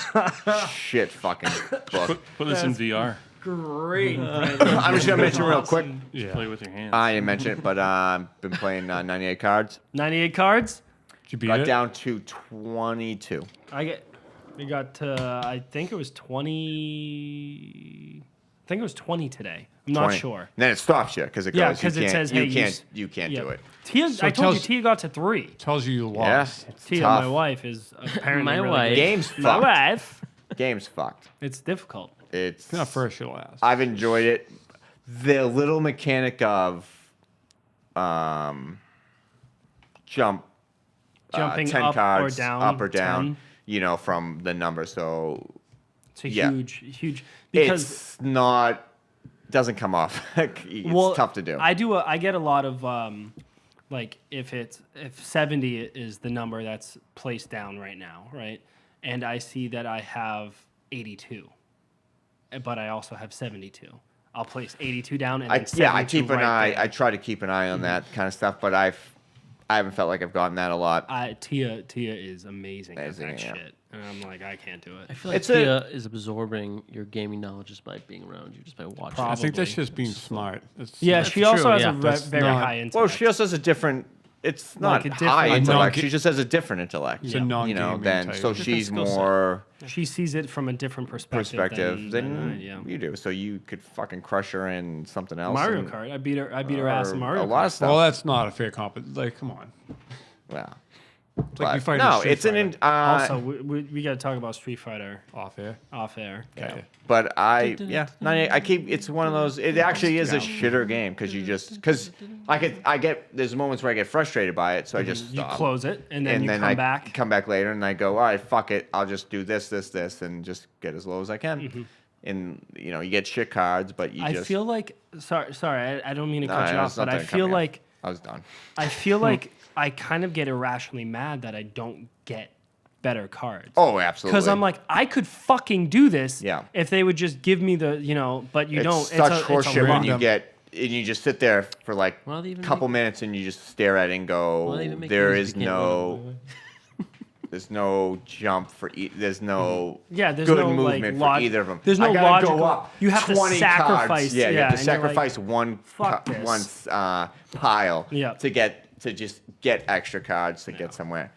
Shit, fucking book. Put this in VR. Great. I'm just gonna mention real quick. Yeah. Play with your hands. I didn't mention it, but I've been playing 98 cards. 98 cards. Did you beat Got it? down to 22. We got to, I think it was 20. I think it was 20 today. I'm not 20. sure. And then it stops you because it goes. Yeah, you because it can't- says, hey, you can't yeah. do it. Tia, So I it told you tells- Tia got to 3. Tells you you Yeah, lost. it's Tia, tough. my wife, is apparently My really wife. good. Game's My fucked. wife. Game's fucked. It's difficult. It's Not first, you'll last. I've enjoyed it. The little mechanic of jump Jumping 10 up or cards down, up or down, 10. From the number. So It's a Yeah. huge because it's not doesn't come off. It's tough to do. I get a lot of like if 70 is the number that's placed down right now, right? And I see that I have 82, but I also have 72. I'll place 82 down and then 72 I keep an right eye. there. I try to keep an eye on that kind of stuff, but I haven't felt like I've gotten that a lot. Tia is amazing at Amazing, that yeah. shit, and I'm like, I can't do I it. feel like It's Tia is absorbing your gaming knowledge just by being around you, just by watching. I think that's probably. just being smart. It's Yeah, that's she also true. has yeah. a That's very not- high intellect. Well, she also has a different. It's not Like a different- high a intellect. non- She just has a different intellect. It's a non-gaming Then type. so Different she's skill set. more She sees it from a different perspective. than yeah. you do. So you could fucking crush her in something else. Mario and- Kart. I beat her ass in or Mario A lot Kart. of stuff. Well, that's not a fair comp. Like, come on. Well, It's like you but fight no, in Street it's an. Fighter. Also, we got to talk about Street Fighter Off air. off air. Okay. But I 98. I keep. It's one of those. It actually is a shitter game because because I get there's moments where I get frustrated by it, so I just You stop. close it and then you then come I back. come back later and I go, all right, fuck it, I'll just do this, and just get as low as I can. And you get shit cards, but you I just feel like sorry, I don't mean to No, cut you no, off, it's not but I that feel coming like I was done. I feel like I kind of get irrationally mad that I don't get better cards. Oh, absolutely. Because I'm like, I could fucking do this Yeah. if they would just give me the, but you don't. It's such horseshit when lot. you get, and you just sit there for like Well, they a even couple minutes and you just stare at it and go, Well, they even make there games is you can't no, there's no jump for, there's no Yeah, there's good no movement for either of them. There's no I gotta logical. go up You have to 20 sacrifice. cards. Yeah, you have to and you're like, sacrifice one "Fuck this." pile Yeah. to just get extra cards to get somewhere,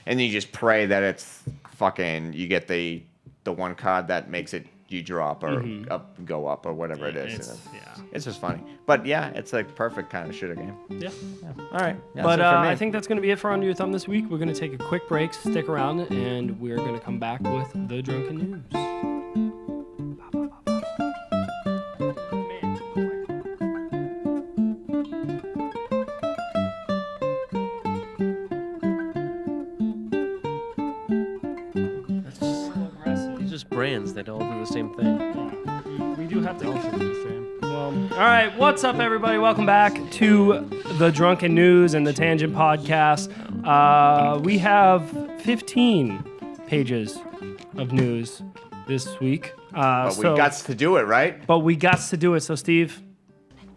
and you just pray that it's fucking you get the one card that makes it you drop or go up or whatever it is. It's just funny, but yeah, it's like perfect kind of shooter game. Yeah. All right, yeah, But that's it for me. I think that's going to be it for Under Your Thumb this week. We're going to take a quick break, stick around, and we're going to come back with the Drunken News. These just brands. They all do the same thing. We do have to. Also do the same. All right, what's up, everybody? Welcome back to the Drunken News and the Tangent Podcast. We have 15 pages of news this week. But we got to do it, right? But we got to do it. So, Steve,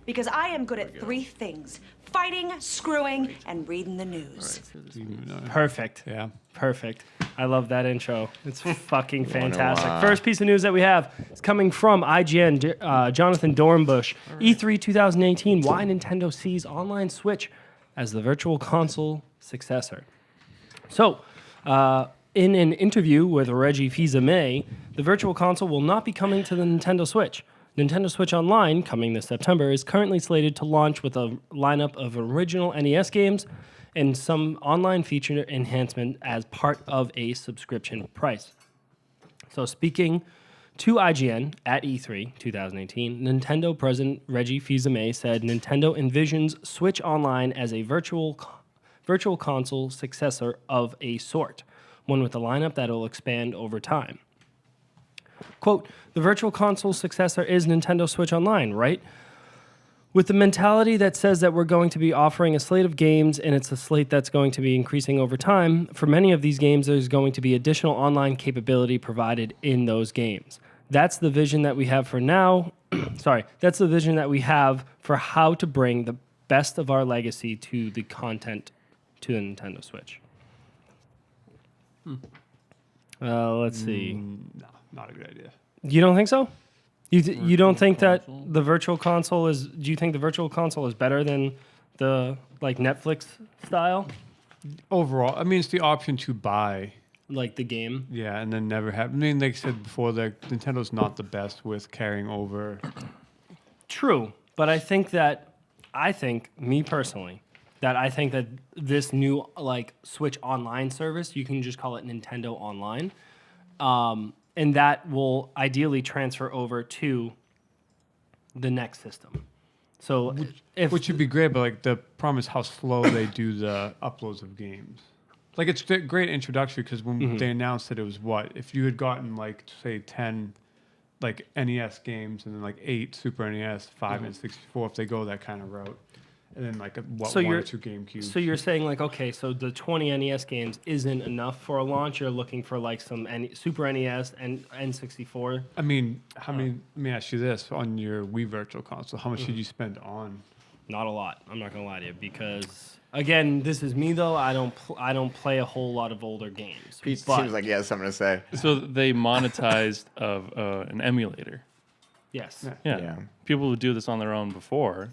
Because I am good at three things: fighting, screwing, and reading the news. perfect. Yeah. Perfect. I love that intro. It's fucking fantastic. uh, First piece of news that we have is coming from IGN, Jonathan Dornbush. E3 2018, why Nintendo sees online Switch as the virtual console successor. So, in an interview with Reggie Fils-Aimé, the virtual console will not be coming to the Nintendo Switch. Nintendo Switch Online, coming this September, is currently slated to launch with a lineup of original NES games and some online feature enhancement as part of a subscription price. So speaking to IGN at E3 2018, Nintendo President Reggie Fils-Aimé said Nintendo envisions Switch Online as a virtual console successor of a sort, one with a lineup that will expand over time. Quote, the virtual console successor is Nintendo Switch Online, right? With the mentality that says that we're going to be offering a slate of games and it's a slate that's going to be increasing over time, for many of these games, there's going to be additional online capability provided in those games. That's the vision that we have for now. That's the vision that we have for how to bring the best of our legacy to the content to the Nintendo Switch. Let's see. No, not a good idea. You don't think so? You don't think that the virtual console is? Do you think the virtual console is better than the like Netflix style, Overall, I mean, it's the option to buy. like the game? Yeah, and then never have. I mean, like I said before, that Nintendo's not the best with carrying over. True, but I think me personally, I think that this new like Switch Online service, you can just call it Nintendo Online, and that will ideally transfer over to the next system. So Which would be great, but like the problem is how slow they do the uploads of games. Like it's a great introductory because when they announced that it was if you had gotten like say 10 like NES games and then like 8 Super NES, 5 and 64 if they go that kind of route, and then like one or two GameCube. So you're saying like, okay, so the 20 NES games isn't enough for a launch. You're looking for like some Super NES and N64. I mean, how many? Let me ask you this: on your Wii Virtual Console, how much did you spend on? Not a lot. I'm not gonna lie to you because again, this is me though. I don't play a whole lot of older games. Pete but seems like he has something to say. So they monetized of an emulator. yes. Yeah. Yeah. People would do this on their own before,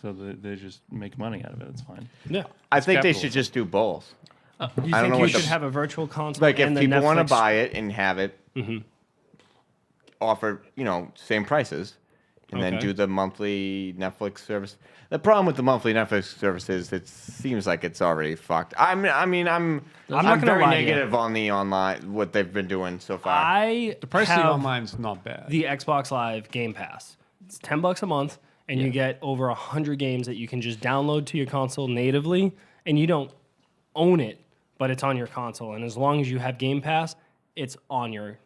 so they just make money out of it. It's fine. Yeah. I think they should capitalism. just do both. You I don't think know you what should the- have a virtual console? Like if and the people want to Netflix- buy it and have it, offer same prices, and then Okay. do the monthly Netflix service. The problem with the monthly Netflix service is it seems like it's already fucked. I'm not gonna very lie to you. negative on the online what they've been doing so far. The price of have the online's not bad. the Xbox Live Game Pass. It's $10 a month, and you get over 100 games that you can just download to your console natively, and you don't own it, but it's on your console. And as long as you have Game Pass, it's on your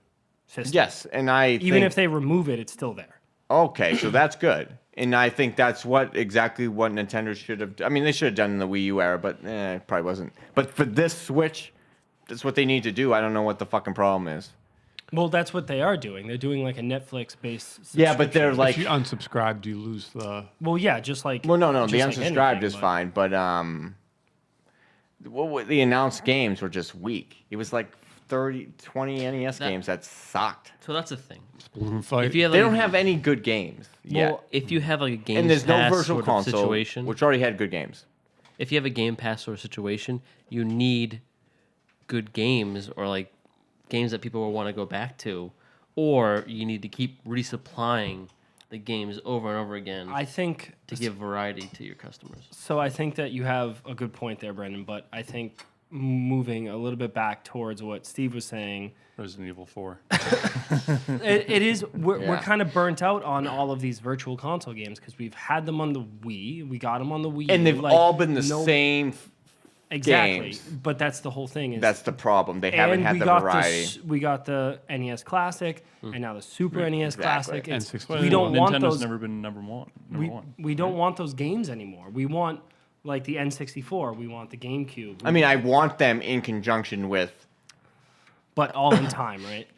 system. Yes, and I Even think, if they remove it, it's still there. okay, so that's good. And I think that's exactly what Nintendo should have. I mean, they should have done in the Wii U era, but it probably wasn't. But for this Switch, that's what they need to do. I don't know what the fucking problem is. Well, that's what they are doing. They're doing like a Netflix-based. Yeah, but they're like, if you unsubscribe, do you lose the? Well, yeah, just like. well, no, just the like unsubscribed anything, is but- fine, but the announced games were just weak. It was like 20 NES games that sucked. So that's the thing. Balloon fight. If you have They like, don't have any good games yet. well, if you have like a Game And there's no Pass virtual sort of console, situation, which already had good games. if you have a Game Pass sort of situation, you need good games or like games that people will want to go back to, or you need to keep resupplying the games over and over again I think to give variety to your customers. so. I think that you have a good point there, Brendan. But I think moving a little bit back towards what Steve was saying, Resident Evil 4. it is we're Yeah. kind of burnt out on all of these virtual console games because we've had them on the Wii, we got them on the Wii, And U, they've like, all been the no- same. exactly. games. But that's the whole thing. Is That's the problem. They haven't had we the got variety. we got the NES Classic, and now the Super NES Exactly. Classic. And It's, 64. we don't want Nintendo's those. never been number one. We don't want those games anymore. We want like the N64. We want the GameCube. I mean, I want them in conjunction with but all in time, right?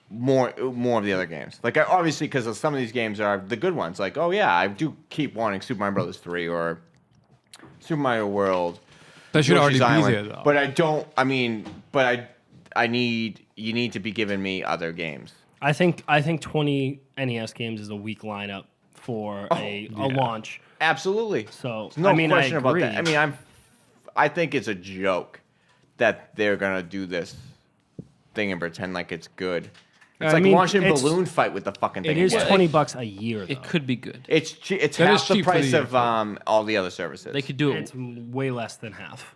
more of the other games. Like obviously, because some of these games are the good ones. Like, oh yeah, I do keep wanting Super Mario Brothers 3 or Super Mario World. That should Yoshi's already be Island. there, though. But I don't. I mean, but I need. You need to be giving me other games. I think 20 NES games is a weak lineup for a launch. Absolutely. So There's no I mean, question I about agree. that. I mean, I think it's a joke that they're gonna do this thing and pretend like it's good. It's I like mean, launching it's- Balloon Fight with the fucking thing. It is again. $20 a year. Though. It could be good. It's That half is the cheap for the price year. of all the other services. They could do it. It's way less than half,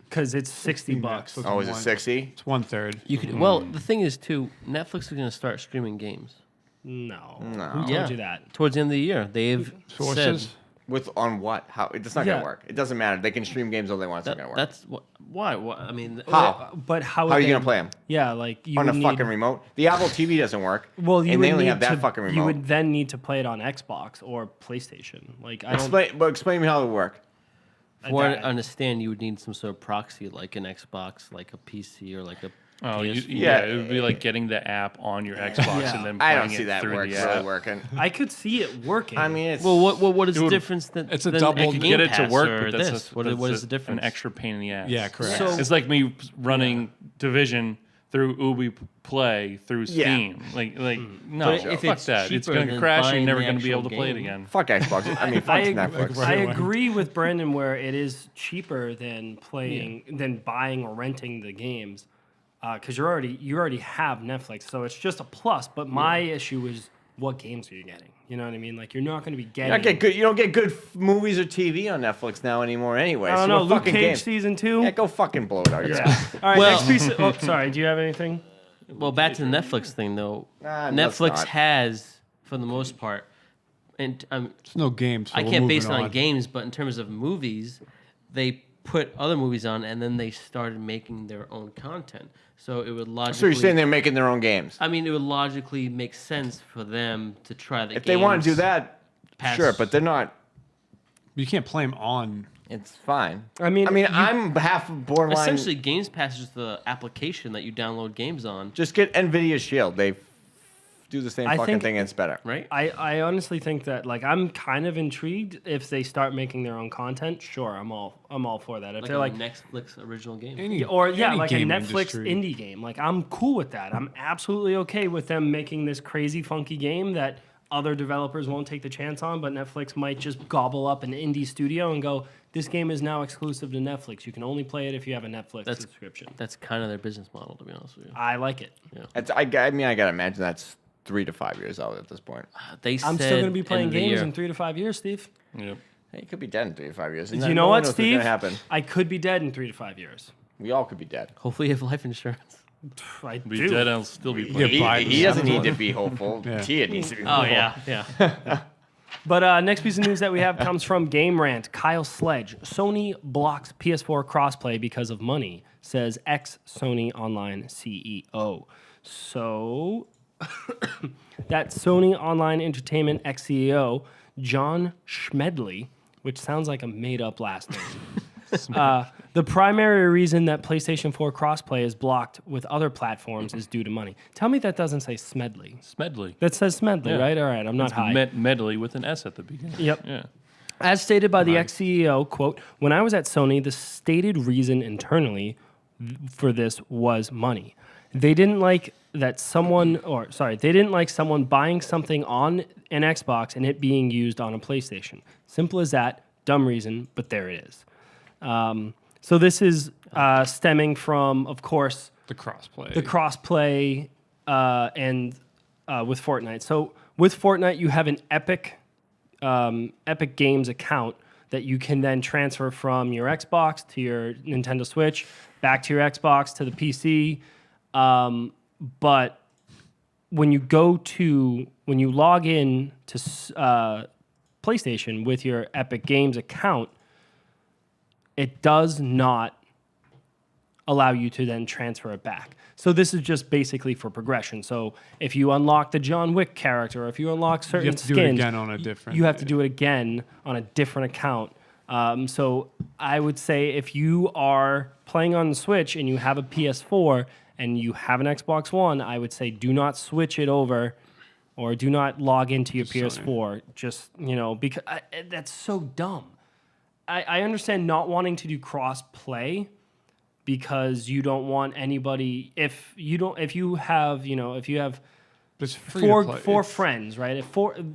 because it's $60. so- Oh, is it 60? It's 1/3. You could. Well, the thing is too. Netflix is going to start streaming games. No. No. Who told Yeah. you that? Towards the end of the year, they've Sources. said With on what? How? It's not Yeah. gonna work. It doesn't matter. They can stream games all they want. It's not that, gonna work. that's why. I mean, How? But how How are you they- gonna play them? Yeah, like you On a would fucking need, remote? The Apple TV doesn't work. Well, you and would they only need have that to, fucking remote. You would then need to play it on Xbox or PlayStation. Like I don't. Explain to me how it would work. I from what I don't- understand, you would need some sort of proxy, like an Xbox, like a PC, or like a. Oh, PS4. yeah, it would be like getting the app on your Xbox Yeah. and then I playing don't see it that through work the really app. working. I could see it working. I mean, it's Well, what is the would- difference than it's a than double- Game Get it to Pass work, or but that's this? a, What that's is the difference? An extra pain in the ass. Yeah, correct. So- It's like me running Division through Ubi Play through Yeah. Steam. Like no, But if fuck it's that. It's cheaper going to than crash. You're buying never the going to be able to actual play it game. again. fuck Xbox. I mean, fuck Netflix. I agree with Brandon where it is cheaper than than buying or renting the games, because you already have Netflix, so it's just a plus. But my issue is what games are you getting? You know what I mean? Like you're not going to be getting. You don't get good movies or TV on Netflix now anymore. Anyway, I don't so know. what Luke fucking Cage games? season 2. Yeah, go fucking blow it out yourself. Yeah. All right. Well- Next piece. Oh, sorry. Do you have anything? Well, back to the Netflix thing though. Let's Netflix not. has, for the most part, and It's no games. So I we're can't base it moving on games, but in terms of movies, they put other movies on, and then they started making their own content. So it would logically. So you're saying they're making their own games? I mean, it would logically make sense for them to try the. If they want to do that, past- sure, but they're not. You can't play them on. It's fine. I mean, I'm half borderline. Essentially, Games Pass is just the application that you download games on, Just get Nvidia Shield. They do the same I fucking think- thing and it's better. right? I honestly think that like I'm kind of intrigued if they start making their own content. Sure, I'm all for that. If Like they're a like Netflix original game. Any, or yeah, any like a game Netflix industry. indie game. Like I'm cool with that. I'm absolutely okay with them making this crazy funky game that other developers won't take the chance on, but Netflix might just gobble up an indie studio and go, "This game is now exclusive to Netflix. You can only play it if you have a Netflix subscription." That's kind of their business model, to be honest with you. I like it. I mean, I gotta imagine that's 3 to 5 years out at this point. They I'm said still going to be playing end of the games year. in 3 to 5 years, Steve. Yep. Hey, it could be dead in 3 to 5 years. Do you know No one what, knows what's Steve? gonna happen. I could be dead in 3 to 5 years. We all could be dead. Hopefully, you have life insurance. I Be do. dead. I'll still be Yeah, playing. Biden. He doesn't need to be hopeful. Yeah. Tia needs to be Oh hopeful. yeah. But next piece of news that we have comes from Game Rant. Kyle Sledge. Sony blocks PS4 crossplay because of money, says ex-Sony Online CEO. So, that Sony Online Entertainment ex-CEO John Schmedley, which sounds like a made-up last name. The primary reason that PlayStation 4 crossplay is blocked with other platforms is due to money. Tell me that doesn't say Smedley. Smedley. That says Smedley, Yeah. right? All right, I'm not high. Medley with an S at the beginning. Yep. Yeah. As stated by the ex-CEO, quote, "When I was at Sony, the stated reason internally for this was money. They didn't like someone buying something on an Xbox and it being used on a PlayStation. Simple as that. Dumb reason, but there it is." So this is stemming from, of course, The crossplay. and with Fortnite. So with Fortnite, you have an Epic Games account that you can then transfer from your Xbox to your Nintendo Switch, back to your Xbox to the PC. But when you log in to PlayStation with your Epic Games account, it does not allow you to then transfer it back. So this is just basically for progression. So if you unlock the John Wick character, or if you unlock certain skins, do it again on a different. you have to do it again on a different account. So I would say if you are playing on the Switch and you have a PS4 and you have an Xbox One, I would say do not switch it over or do not log into your PS4. Just, because that's so dumb. I understand not wanting to do cross play because you don't want anybody. If you have But it's free to play. four friends, right?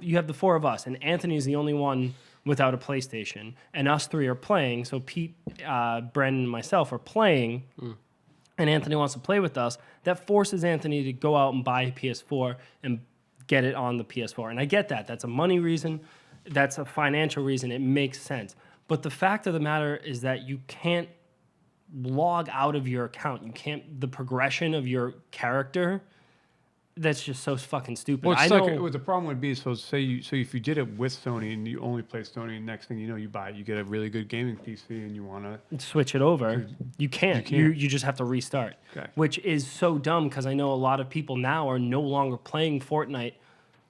You have the four of us, and Anthony's the only one without a PlayStation, and us three are playing. So Pete, Brendan, and myself are playing, and Anthony wants to play with us. That forces Anthony to go out and buy a PS4 and get it on the PS4. And I get that. That's a money reason. That's a financial reason. It makes sense. But the fact of the matter is that you can't log out of your account. You can't. The progression of your character. That's just so fucking stupid. Well, I it's know. like what the problem would be. So if you did it with Sony and you only play Sony, next thing you know, you get a really good gaming PC and you want to switch it over. You can't. You just have to restart. Okay. Which is so dumb because I know a lot of people now are no longer playing Fortnite.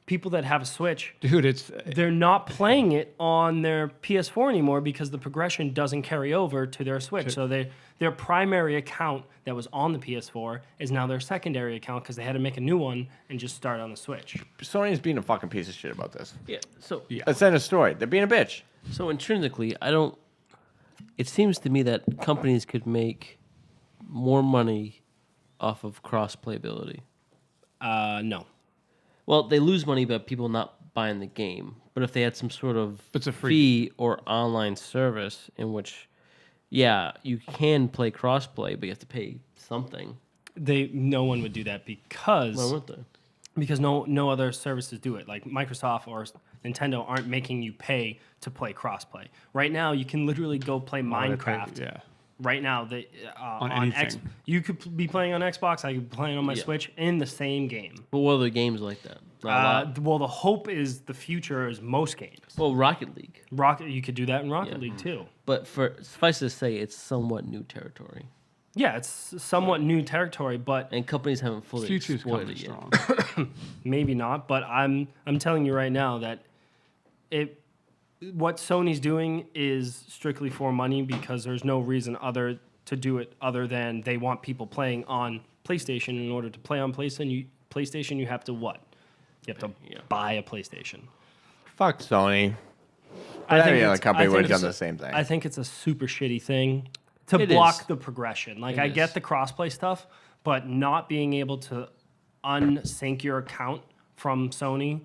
People that have a Switch, dude, they're not playing it on their PS4 anymore because the progression doesn't carry over to their Switch. So their primary account that was on the PS4 is now their secondary account because they had to make a new one and just start on the Switch. Sony's being a fucking piece of shit about this. Yeah. So Let's end the story. They're being a bitch. So intrinsically, it seems to me that companies could make more money off of cross playability. No. Well, they lose money by people not buying the game. But if they had some sort of It's a free- fee or online service in which, yeah, you can play crossplay, but you have to pay something. No one would do that because Why would they? because no other services do it. Like Microsoft or Nintendo aren't making you pay to play crossplay. Right now, you can literally go play Minecraft. Yeah. Right now, On on anything. you could be playing on Xbox. I could be playing on my Yeah. Switch in the same game. But what other games like that? Not a lot. Well, the hope is the future is most games. Well, Rocket League. You could do that in Rocket Yeah. League too. But suffice to say, it's somewhat new territory. Yeah, it's somewhat new territory, but And companies haven't fully Future's coming exploited it yet. strong. maybe not. But I'm telling you right now that what Sony's doing is strictly for money because there's no reason to do it other than they want people playing on PlayStation. In order to play on PlayStation, you have to what? You have to buy a PlayStation. Fuck Sony. I think Any other it's- company I would have think done the it's- same thing. I think it's a super shitty thing to It block is. the progression. Like, It I is. get the crossplay stuff, but not being able to unsync your account from Sony.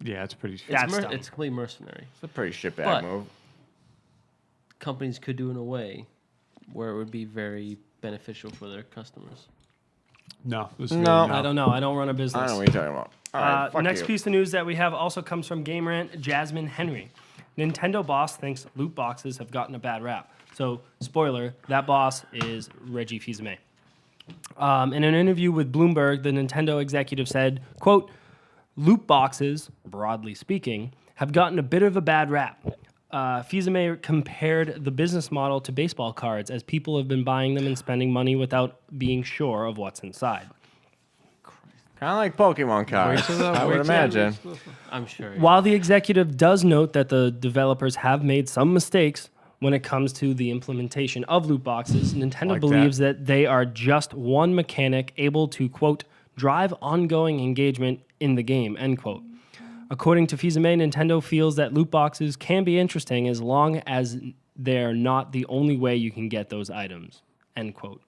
Yeah, it's pretty. That's dumb. It's completely mercenary. It's a pretty shitbag But- move. Companies could do in a way where it would be very beneficial for their customers. No, this is No. really I don't know. I don't run a business. I don't know what you're talking about. All right, fuck Next you. piece of news that we have also comes from Game Rant, Jasmine Henry. Nintendo boss thinks loot boxes have gotten a bad rap. So, spoiler, that boss is Reggie Fils-Aimé. In an interview with Bloomberg, the Nintendo executive said, quote, "Loot boxes, broadly speaking, have gotten a bit of a bad rap. Fils-Aimé compared the business model to baseball cards as people have been buying them and spending money without being sure of what's inside." Kind of like Pokemon cards, I would imagine. I'm sure. While the executive does note that the developers have made some mistakes when it comes to the implementation of loot boxes, Nintendo Like believes that they are just one mechanic able to, quote, drive ongoing engagement in the game, end quote. According to Fizame, Nintendo feels that loot boxes can be interesting as long as they're not the only way you can get those items, end quote.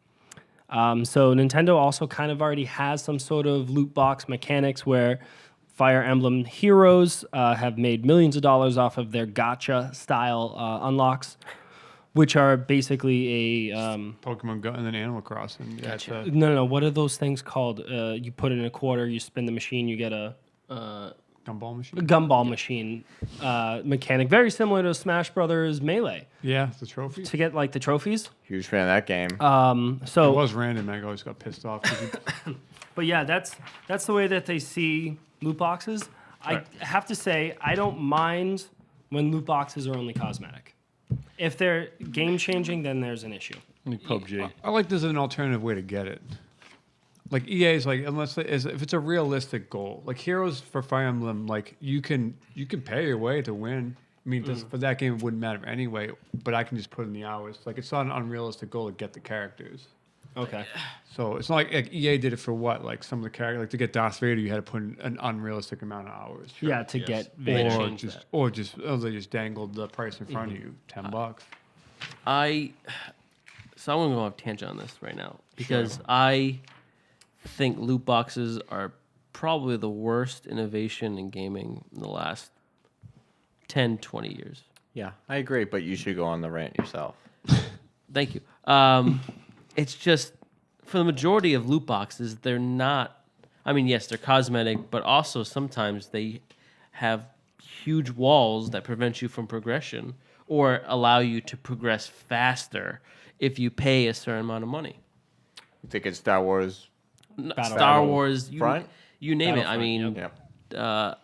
So Nintendo also kind of already has some sort of loot box mechanics where Fire Emblem Heroes have made millions of dollars off of their gacha style unlocks, which are basically a Pokemon Go and then Animal Crossing. Yeah, Gotcha. it's no. What are those things called? You put in a quarter, you spin the machine, you get a gumball machine. gumball machine mechanic, very similar to Smash Brothers Melee, Yeah, the trophy. to get like the trophies. Huge fan of that game. It So, was random. I always got pissed off. 'Cause but yeah, that's the way that they see loot boxes. I have to say, I don't mind when loot boxes are only cosmetic. If they're game changing, then there's an issue. Like PUBG. I like there's an alternative way to get it. Like EA's like if it's a realistic goal, like Heroes for Fire Emblem, like you can pay your way to win. I mean, for that game it wouldn't matter anyway. But I can just put in the hours. Like it's not an unrealistic goal to get the characters. Okay. So it's not like EA did it for what? Like some of the characters, like to get Darth Vader, you had to put in an unrealistic amount of hours. Yeah, to Yes. get They Vader. changed that. They just dangled the price in front of you, $10. So I'm gonna go off tangent on this right now because I think loot boxes are probably the worst innovation in gaming in the last 10, 20 years. Yeah, I agree, but you should go on the rant yourself. Thank you. It's just for the majority of loot boxes, they're not. I mean, yes, they're cosmetic, but also sometimes they have huge walls that prevent you from progression or allow you to progress faster if you pay a certain amount of money. You think it's Star Wars? Star Wars, Front? you name it. I mean, Yeah.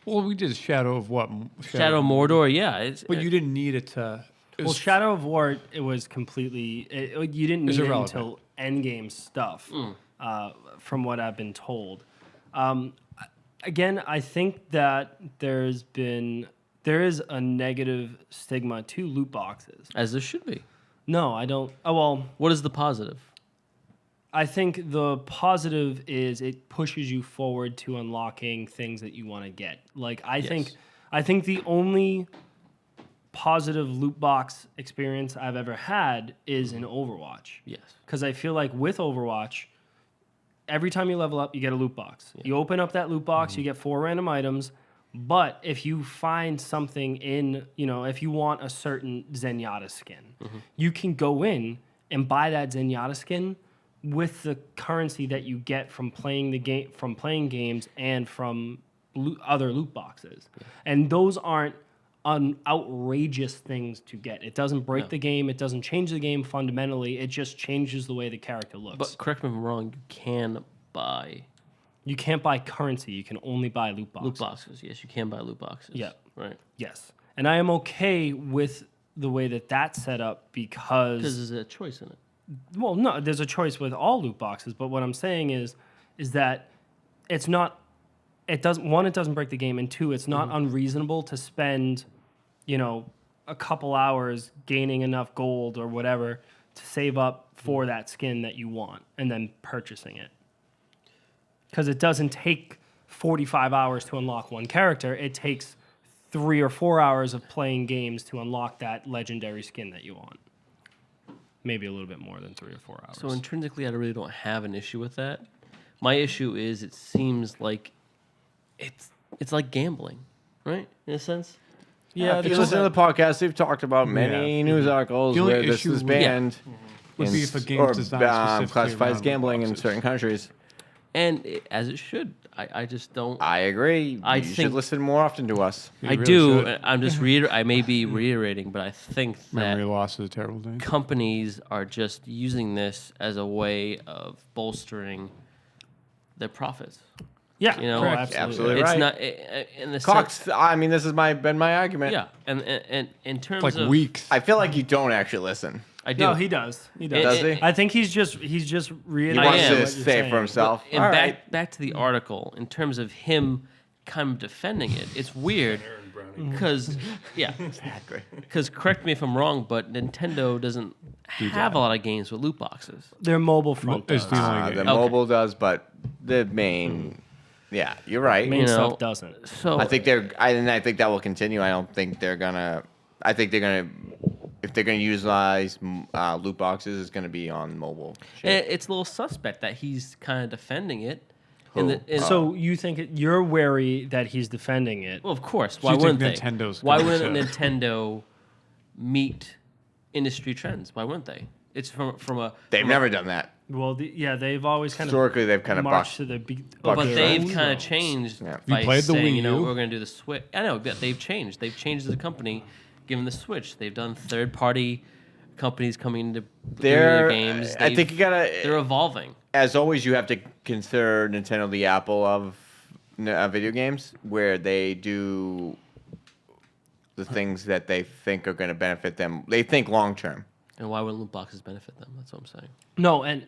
Well, we did Shadow of what? Shadow of Mordor, yeah. It's, But you didn't need it to. It Well, was Shadow of War, it was completely. You didn't It's need it irrelevant. until endgame stuff, from what I've been told. Again, I think that there is a negative stigma to loot boxes. as there should be. No, I don't. Oh well, What is the positive? I think the positive is it pushes you forward to unlocking things that you want to get. Like I think the only positive loot box experience I've ever had is in Overwatch. Yes. Because I feel like with Overwatch, every time you level up, you get a loot box. You open up that loot box, you get 4 random items. But if you find something if you want a certain Zenyatta skin, you can go in and buy that Zenyatta skin with the currency that you get from playing the game, from playing games, and from other loot boxes. And those aren't outrageous things to get. It doesn't break the game. It doesn't change the game fundamentally. It just changes the way the character looks. But correct me if I'm wrong, you can buy You can't buy currency. You can only buy loot boxes. loot boxes. Yes, you can buy loot boxes. Yeah. Right. Yes. And I am okay with the way that that's set up Because because, there's a choice in it. well, no, there's a choice with all loot boxes. But what I'm saying is that it's not, it doesn't break the game. And 2, it's not unreasonable to spend, a couple hours gaining enough gold or whatever to save up for that skin that you want and then purchasing it. Because it doesn't take 45 hours to unlock one character. It takes 3 or 4 hours of playing games to unlock that legendary skin that you want. Maybe a little bit more than 3 or 4 hours. So intrinsically, I really don't have an issue with that. My issue is it seems like it's like gambling, right? In a sense. Yeah, if you listen to the podcast, we've talked about many news articles The only where this issue is would- banned would be if a game's designed specifically classified as around gambling in boxes. certain countries. And as it should. I just don't. I agree. You should think- listen more often to us. You I really do. should. I'm just I may be reiterating, but I think Memory that loss is a terrible thing. companies are just using this as a way of bolstering their profits. Yeah, You know, correct. Absolutely it's right. not in the Cox. I mean, this has been my argument. Yeah, and in terms Like of weeks. I feel like you don't actually listen. I do. No, he does. He does. Does he? I think he's just He reiterating wants am. to what you're say it saying. for himself. And All back right. back to the article in terms of him kind of defending it. It's weird because Exactly. because correct me if I'm wrong, but Nintendo doesn't have a lot of games with loot boxes. Their mobile front It's does. the only The game. mobile does, but the main. Yeah, you're right. Main You know, stuff doesn't. So I think I think that will continue. I don't think they're gonna. I think they're gonna. If they're gonna utilize loot boxes, it's gonna be on mobile. Shit. it's a little suspect that he's kind of defending it. Who? So you think you're wary that he's defending it? Well, of course. Why you think wouldn't they? Nintendo's Why gonna wouldn't say- Nintendo meet industry trends? Why wouldn't they? It's from a. They've from never done that. Well, they've always kind Historically, they've kind of of marched bucked. to the beat. But Buck they've trends. kind of changed Yeah. You by played the saying, Wii you know, U? we're going to do the Switch. I know, but they've changed. They've changed as a company, given the Switch. They've done third-party companies coming into They're. their games. I think you gotta. They're evolving. As always, you have to consider Nintendo the Apple of video games, where they do the things that they think are going to benefit them. They think long term. And why would loot boxes benefit them? That's what I'm saying. No, and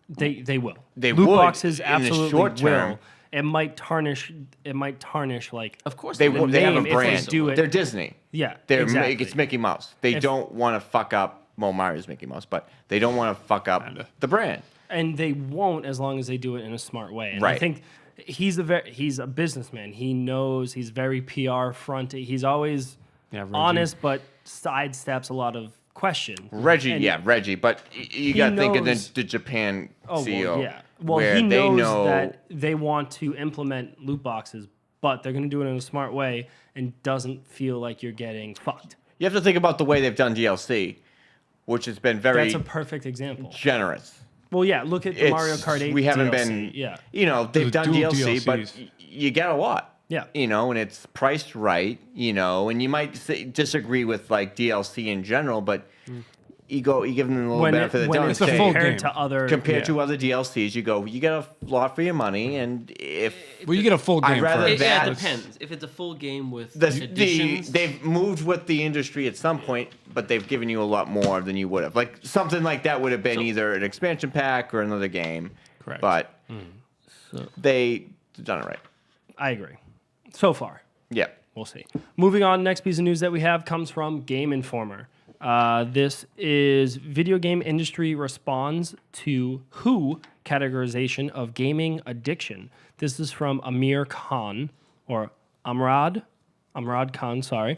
they will. They Loot would boxes in the absolutely short term. will. It might tarnish. It might tarnish like. Of course, They will. they have a name if they brand. do it- They're Disney. Yeah, They're exactly. it's Mickey Mouse. They If- don't want to fuck up. Well, Mario's Mickey Mouse, but they don't want to fuck up the brand. And they won't as long as they do it in a smart way. And I Right. think he's a businessman. He knows he's very PR fronted. He's always Yeah, Reggie. honest, but sidesteps a lot of questions. Reggie, And- Reggie, but you got to think of knows- the Japan Oh, CEO. well, yeah. Well, where he they knows know that they want to implement loot boxes, but they're going to do it in a smart way and doesn't feel like you're getting fucked. you have to think about the way they've done DLC, which has been very That's a perfect example. generous. Well, yeah, look at the It's- Mario Kart 8 We haven't DLC. been, Yeah. you know, they've The done dual DLC, but DLCs. You get a lot. Yeah. You know, and it's priced right, you know, and you might disagree with like DLC in general, but you give them a little benefit of the doubt. it's and say, full compared game. to other compared to other DLCs, you go, you get a lot for your money, and if Well, you get a full I'd game rather first. Yeah, it That's- depends. If it's a full game with the additions, they've moved with the industry at some point, but they've given you a lot more than you would have. Like something like that would have been So- either an expansion pack or another game. Correct. But they've done it right. I agree. So far. Yeah. We'll see. Moving on, next piece of news that we have comes from Game Informer. This is video game industry responds to WHO categorization of gaming addiction. This is from Amir Khan, or Amrad Khan, sorry.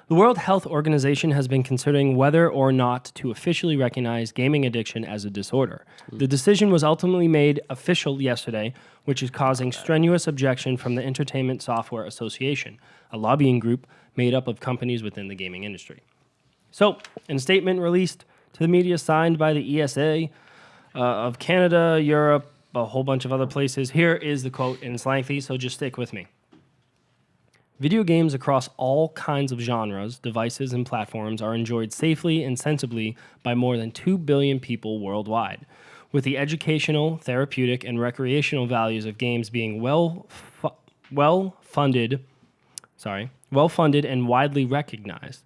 The World Health Organization has been considering whether or not to officially recognize gaming addiction as a disorder. The decision was ultimately made official yesterday, which is causing strenuous objection from the Entertainment Software Association, a lobbying group made up of companies within the gaming industry. So, in a statement released to the media signed by the ESA of Canada, Europe, a whole bunch of other places, here is the quote, and it's lengthy, so just stick with me. Video games across all kinds of genres, devices, and platforms are enjoyed safely and sensibly by more than 2 billion people worldwide, with the educational, therapeutic, and recreational values of games being well-funded and widely recognized.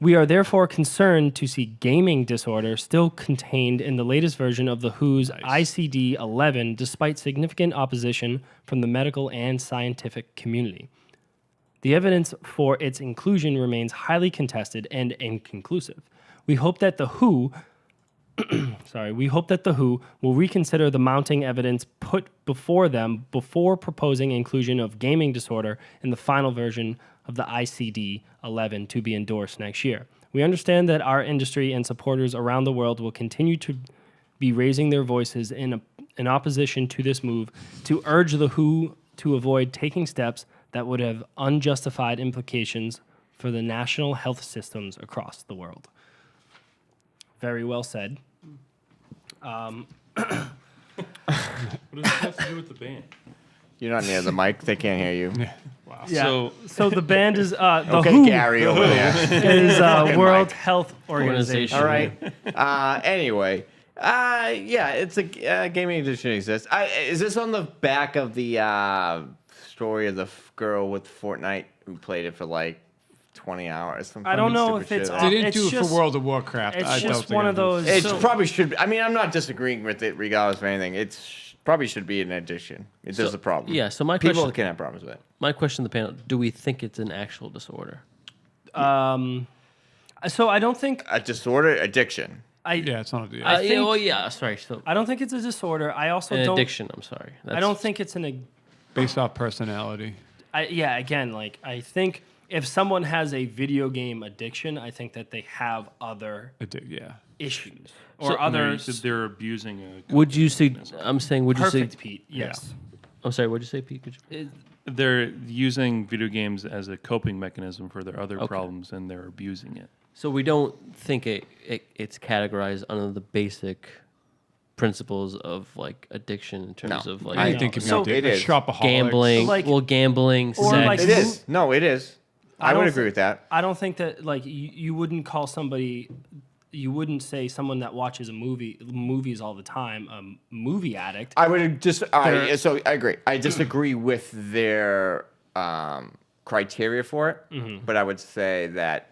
We are therefore concerned to see gaming disorder still contained in the latest version of the WHO's ICD-11, despite significant opposition from the medical and scientific community. The evidence for its inclusion remains highly contested and inconclusive. We hope that the WHO will reconsider the mounting evidence put before them before proposing inclusion of gaming disorder in the final version of the ICD-11 to be endorsed next year. We understand that our industry and supporters around the world will continue to be raising their voices in opposition to this move, to urge the WHO to avoid taking steps that would have unjustified implications for the national health systems across the world. Very well said. What does this have to do with the band? You're not near the mic. They can't hear you. Yeah. So the band is the Okay, WHO Gary over there. is Fucking World Mike. Health Organization. All right. Anyway, Yeah, it's a gaming edition exists. Is this on the back of the story of the girl with Fortnite who played it for like 20 hours? Some I don't fucking know stupid if it's shit. off- They didn't it's do it just- for World of Warcraft. It's I don't just think one it of was. those. It so- probably should be. I mean, I'm not disagreeing with it regardless of anything. It's probably should be an addition. There's a problem. Yeah, so my People question, can have problems with it. my question to the panel: do we think it's an actual disorder? So I don't think A disorder, addiction. Yeah, it's not. I think- well, yeah, sorry, so I don't think it's a disorder. I also an don't. addiction. I'm sorry. I don't think it's an. Based off personality. Yeah, again, like I think if someone has a video game addiction, I think that they have other Yeah. issues or So- others. They're abusing a. Would you say? I'm saying. Would you Perfect, say? Pete. Yes. I'm sorry. What'd you say, Pete? Could you, They're using video games as a coping mechanism for their other problems, and they're abusing it. so we don't think it's categorized under the basic principles of like addiction in terms No. of like I think if So- you're It is. shopaholics. gambling. Like- gambling, Or sex. like- It is. No, it is. I would don't agree thi- with that. I don't think that like you wouldn't call somebody. You wouldn't say someone that watches movies all the time a movie addict. I would just. So I agree. I disagree with their criteria for it, but I would say that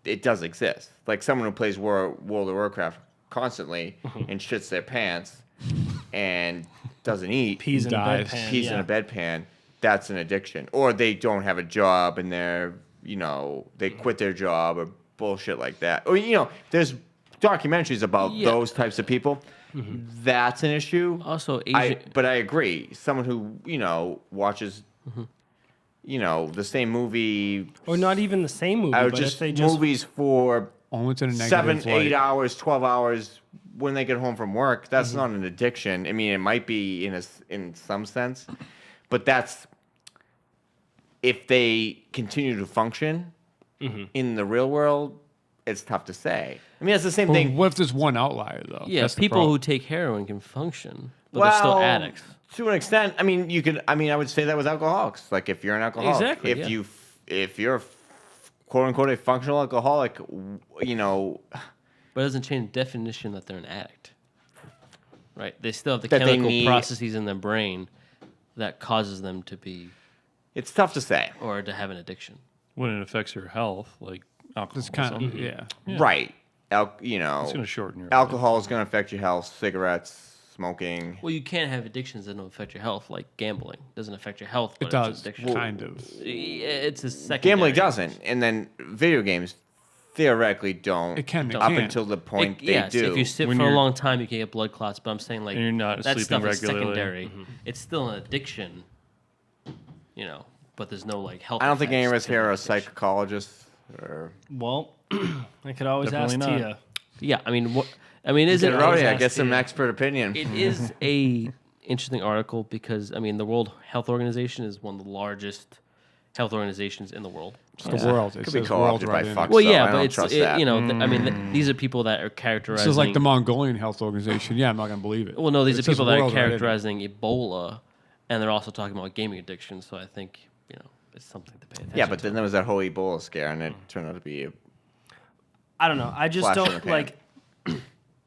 it does exist. Like someone who plays World of Warcraft constantly and shits their pants and doesn't eat, Peas in a dies. bedpan. pees in a bedpan. That's an addiction. Or they don't have a job and they're they quit their job or bullshit like that. Or there's documentaries about Yeah. those types of people. That's an issue. Also, Asian, But I agree. Someone who watches, the same movie, Or not even the same movie, or but just if they just movies for Only to the negative 7, light. 8 hours, 12 hours when they get home from work. That's not an addiction. I mean, it might be in some sense, but that's if they continue to function in the real world. It's tough to say. I mean, it's the same Well, thing. what if there's one outlier though? yeah, That's the people who problem. take heroin can function, but they're still addicts. To an extent, I mean, you could. I mean, I would say that with alcoholics. Like, if you're an alcoholic, Exactly, if yeah. if you're quote unquote a functional alcoholic, But it doesn't change the definition that they're an addict. Right? They still have the That they chemical need- processes in their brain that causes them to be it's tough to say. or to have an addiction. When it affects your health, like It's alcohol, kind of yeah. Right? It's going to shorten your alcohol is going to affect your health. Cigarettes, smoking. Well, you can't have addictions that don't affect your health, like gambling. Doesn't affect your health, but it does it's an addiction. kind of. It's a secondary. Gambling doesn't, and then video games theoretically don't. It can. It up can. until the point they yes, do. if you sit When for a you're- long time, you can get blood clots. But I'm saying like And you're not that sleeping stuff is regularly. secondary. It's still an addiction, but there's no like health. I don't think any of us effects to here the are addiction. psychologists. Or well, I could always Definitely ask not. Tia. Yeah, I mean, what? I mean, is get it? it out here. ask Get some Tia. expert opinion. It is a interesting article because I mean, the World Health Organization is one of the largest health organizations in the world. It's the world. It Could be says world co-opted right by in. fucks. Well, So I yeah, don't but it's trust that. I mean, these are people that are characterizing. This is like the Mongolian Health Organization. Yeah, I'm not gonna believe it. Well, no, these It are says people that are world right in it. characterizing Ebola, and they're also talking about gaming addiction. So I think it's something to pay attention. Yeah, but to. then there was that whole Ebola scare, and it turned out to be. I don't know. I just Flash in the don't pan. like. Is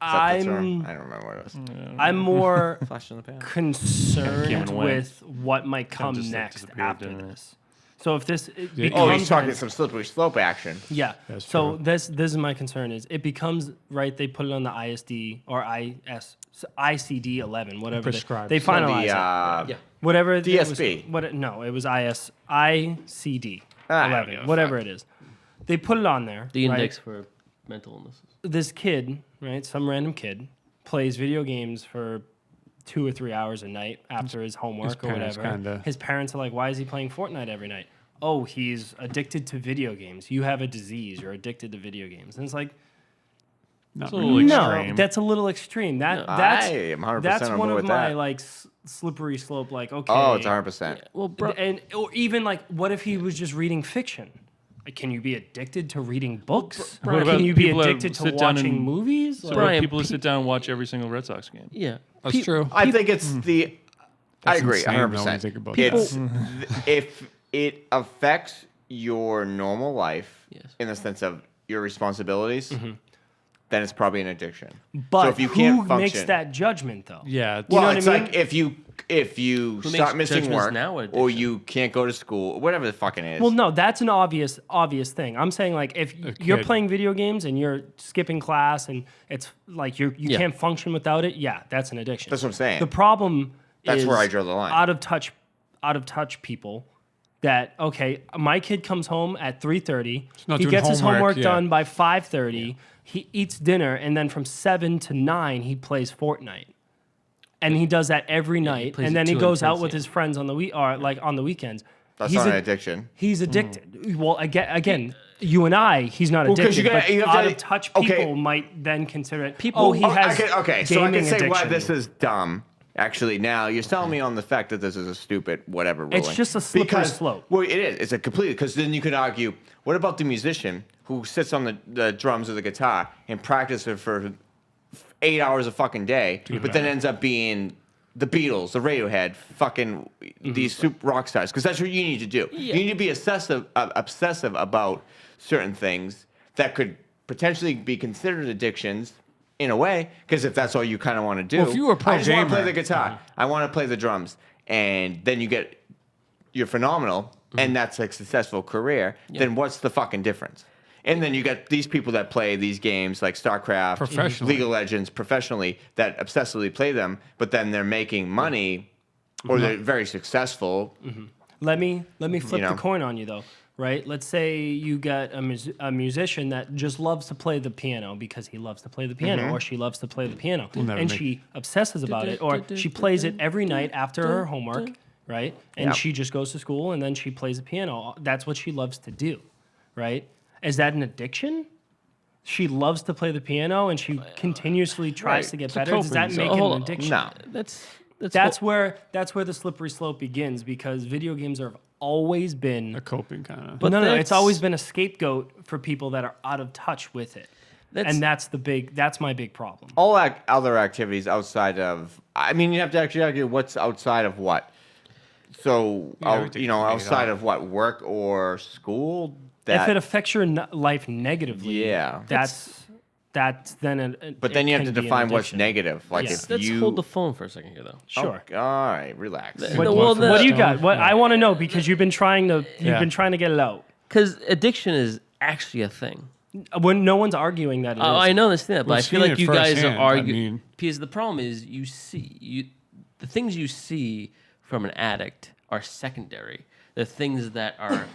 that the term? I'm I don't remember what it was. I'm more Flash in the pan. concerned came and went. with what might come just, like, next disappeared, after didn't it? this. So if this Oh, becomes he's talking some slippery slope action. yeah. That's So true. this is my concern is it becomes right. They put it on the ISD or ICD 11, whatever Prescribed. they So finalize the, it. Whatever it was- DSP. no, it was ICD I don't 11, give a whatever it is. They put it on there. the right? index for mental illnesses. This kid, right, some random kid, plays video games for 2 or 3 hours a night after his homework or parents whatever. kinda- His parents are like, "Why is he playing Fortnite every night?" Oh, he's addicted to video games. You have a disease. You're addicted to video games. And it's like, It's a little no, extreme. that's a little extreme. That's I am 100% that's on one board of with my that. like slippery slope. Like, okay, Oh, it's 100%. Well, bro, and or even like, what if he was just reading fiction? Like, can you be addicted to reading books? What about Can you be people that addicted to sit down watching and- movies? So Like, Brian, people who sit down and watch every single Red Sox game. yeah, That's true. I think it's the. I That's agree, insane, though, when you 100%. think about It's if it affects your normal life Yes. in the sense of your responsibilities, then it's probably an addiction. But so if you who can't function, makes that judgment though? Yeah. well, know what it's I mean? like if you Who start makes missing judgments work now an or addiction? you can't go to school, whatever the fucking is. Well, no, that's an obvious thing. I'm saying like if you're kid. playing video games and you're skipping class and it's like you Yeah. can't function without it, yeah, that's an addiction. That's what I'm saying. The problem That's is where I draw the line. Out of touch people that okay, my kid comes home at 3:30, not he doing gets his homework, homework yeah. done by 5:30, he eats dinner and then from 7 to 9 he plays Fortnite. And he does that every night, plays and it then he too goes out intense, with yeah. his friends on the on the weekends. That's He's not an a- addiction. He's addicted. Well, again, you and I, he's not 'cause addicted, you gotta- but you have to- out of touch okay. people might then consider it. People- oh, he Oh, has Okay, so I gaming can say why addiction. this is dumb. Actually, now you're selling me on the fact that this is a stupid whatever ruling. It's just a slippery slope. Well, it is. It's a completely because then you could argue, what about the musician who sits on the drums or the guitar and practices for 8 hours a fucking day, but then ends up being the Beatles, the Radiohead, fucking these super rock stars? Because that's what you need to do. Yeah. You need to be obsessive about certain things that could potentially be considered addictions. In a way, because if that's all you kind of want to do, Well, if you were a pro I just want to play gamer- the guitar. I want to play the drums, and then you're phenomenal, and that's a successful career. Then what's the fucking difference? And then you got these people that play these games like StarCraft, Professionally. League of Legends, professionally that obsessively play them, but then they're making money, or they're very successful. Let me flip know. the coin on you though, right? Let's say you got a musician that just loves to play the piano because he loves to play the piano, or she loves to play the piano, never and make- she obsesses about it, or she plays it every night after her homework, right? And Yep. she just goes to school and then she plays the piano. That's what she loves to do, right? Is that an addiction? She loves to play the piano and she continuously tries Right. to get It's a better. Does that coping. make So it hold an on. addiction? No. That's where the slippery slope begins because video games have always been A coping kind of. but no, it's that's- always been a scapegoat for people that are out of touch with it. That's- And that's my big problem. All other activities outside of, I mean, you have to actually argue what's outside of what. So, everything's made outside up. of what, work or school. If it affects your life negatively, Yeah. that's then But then you have to define what's negative. Like Yeah. if Let's you hold the phone for a second here, though. Sure. Oh, all right, relax. Th- What, No, well, what do you the- got? What I want to know because you've been trying to Yeah. get it out. Because addiction is actually a thing. When no one's arguing that it is. Oh, I know understand that, but We've I feel seen like it you guys are firsthand, I arguing. mean- Because the problem is the things you see from an addict are secondary. The things that are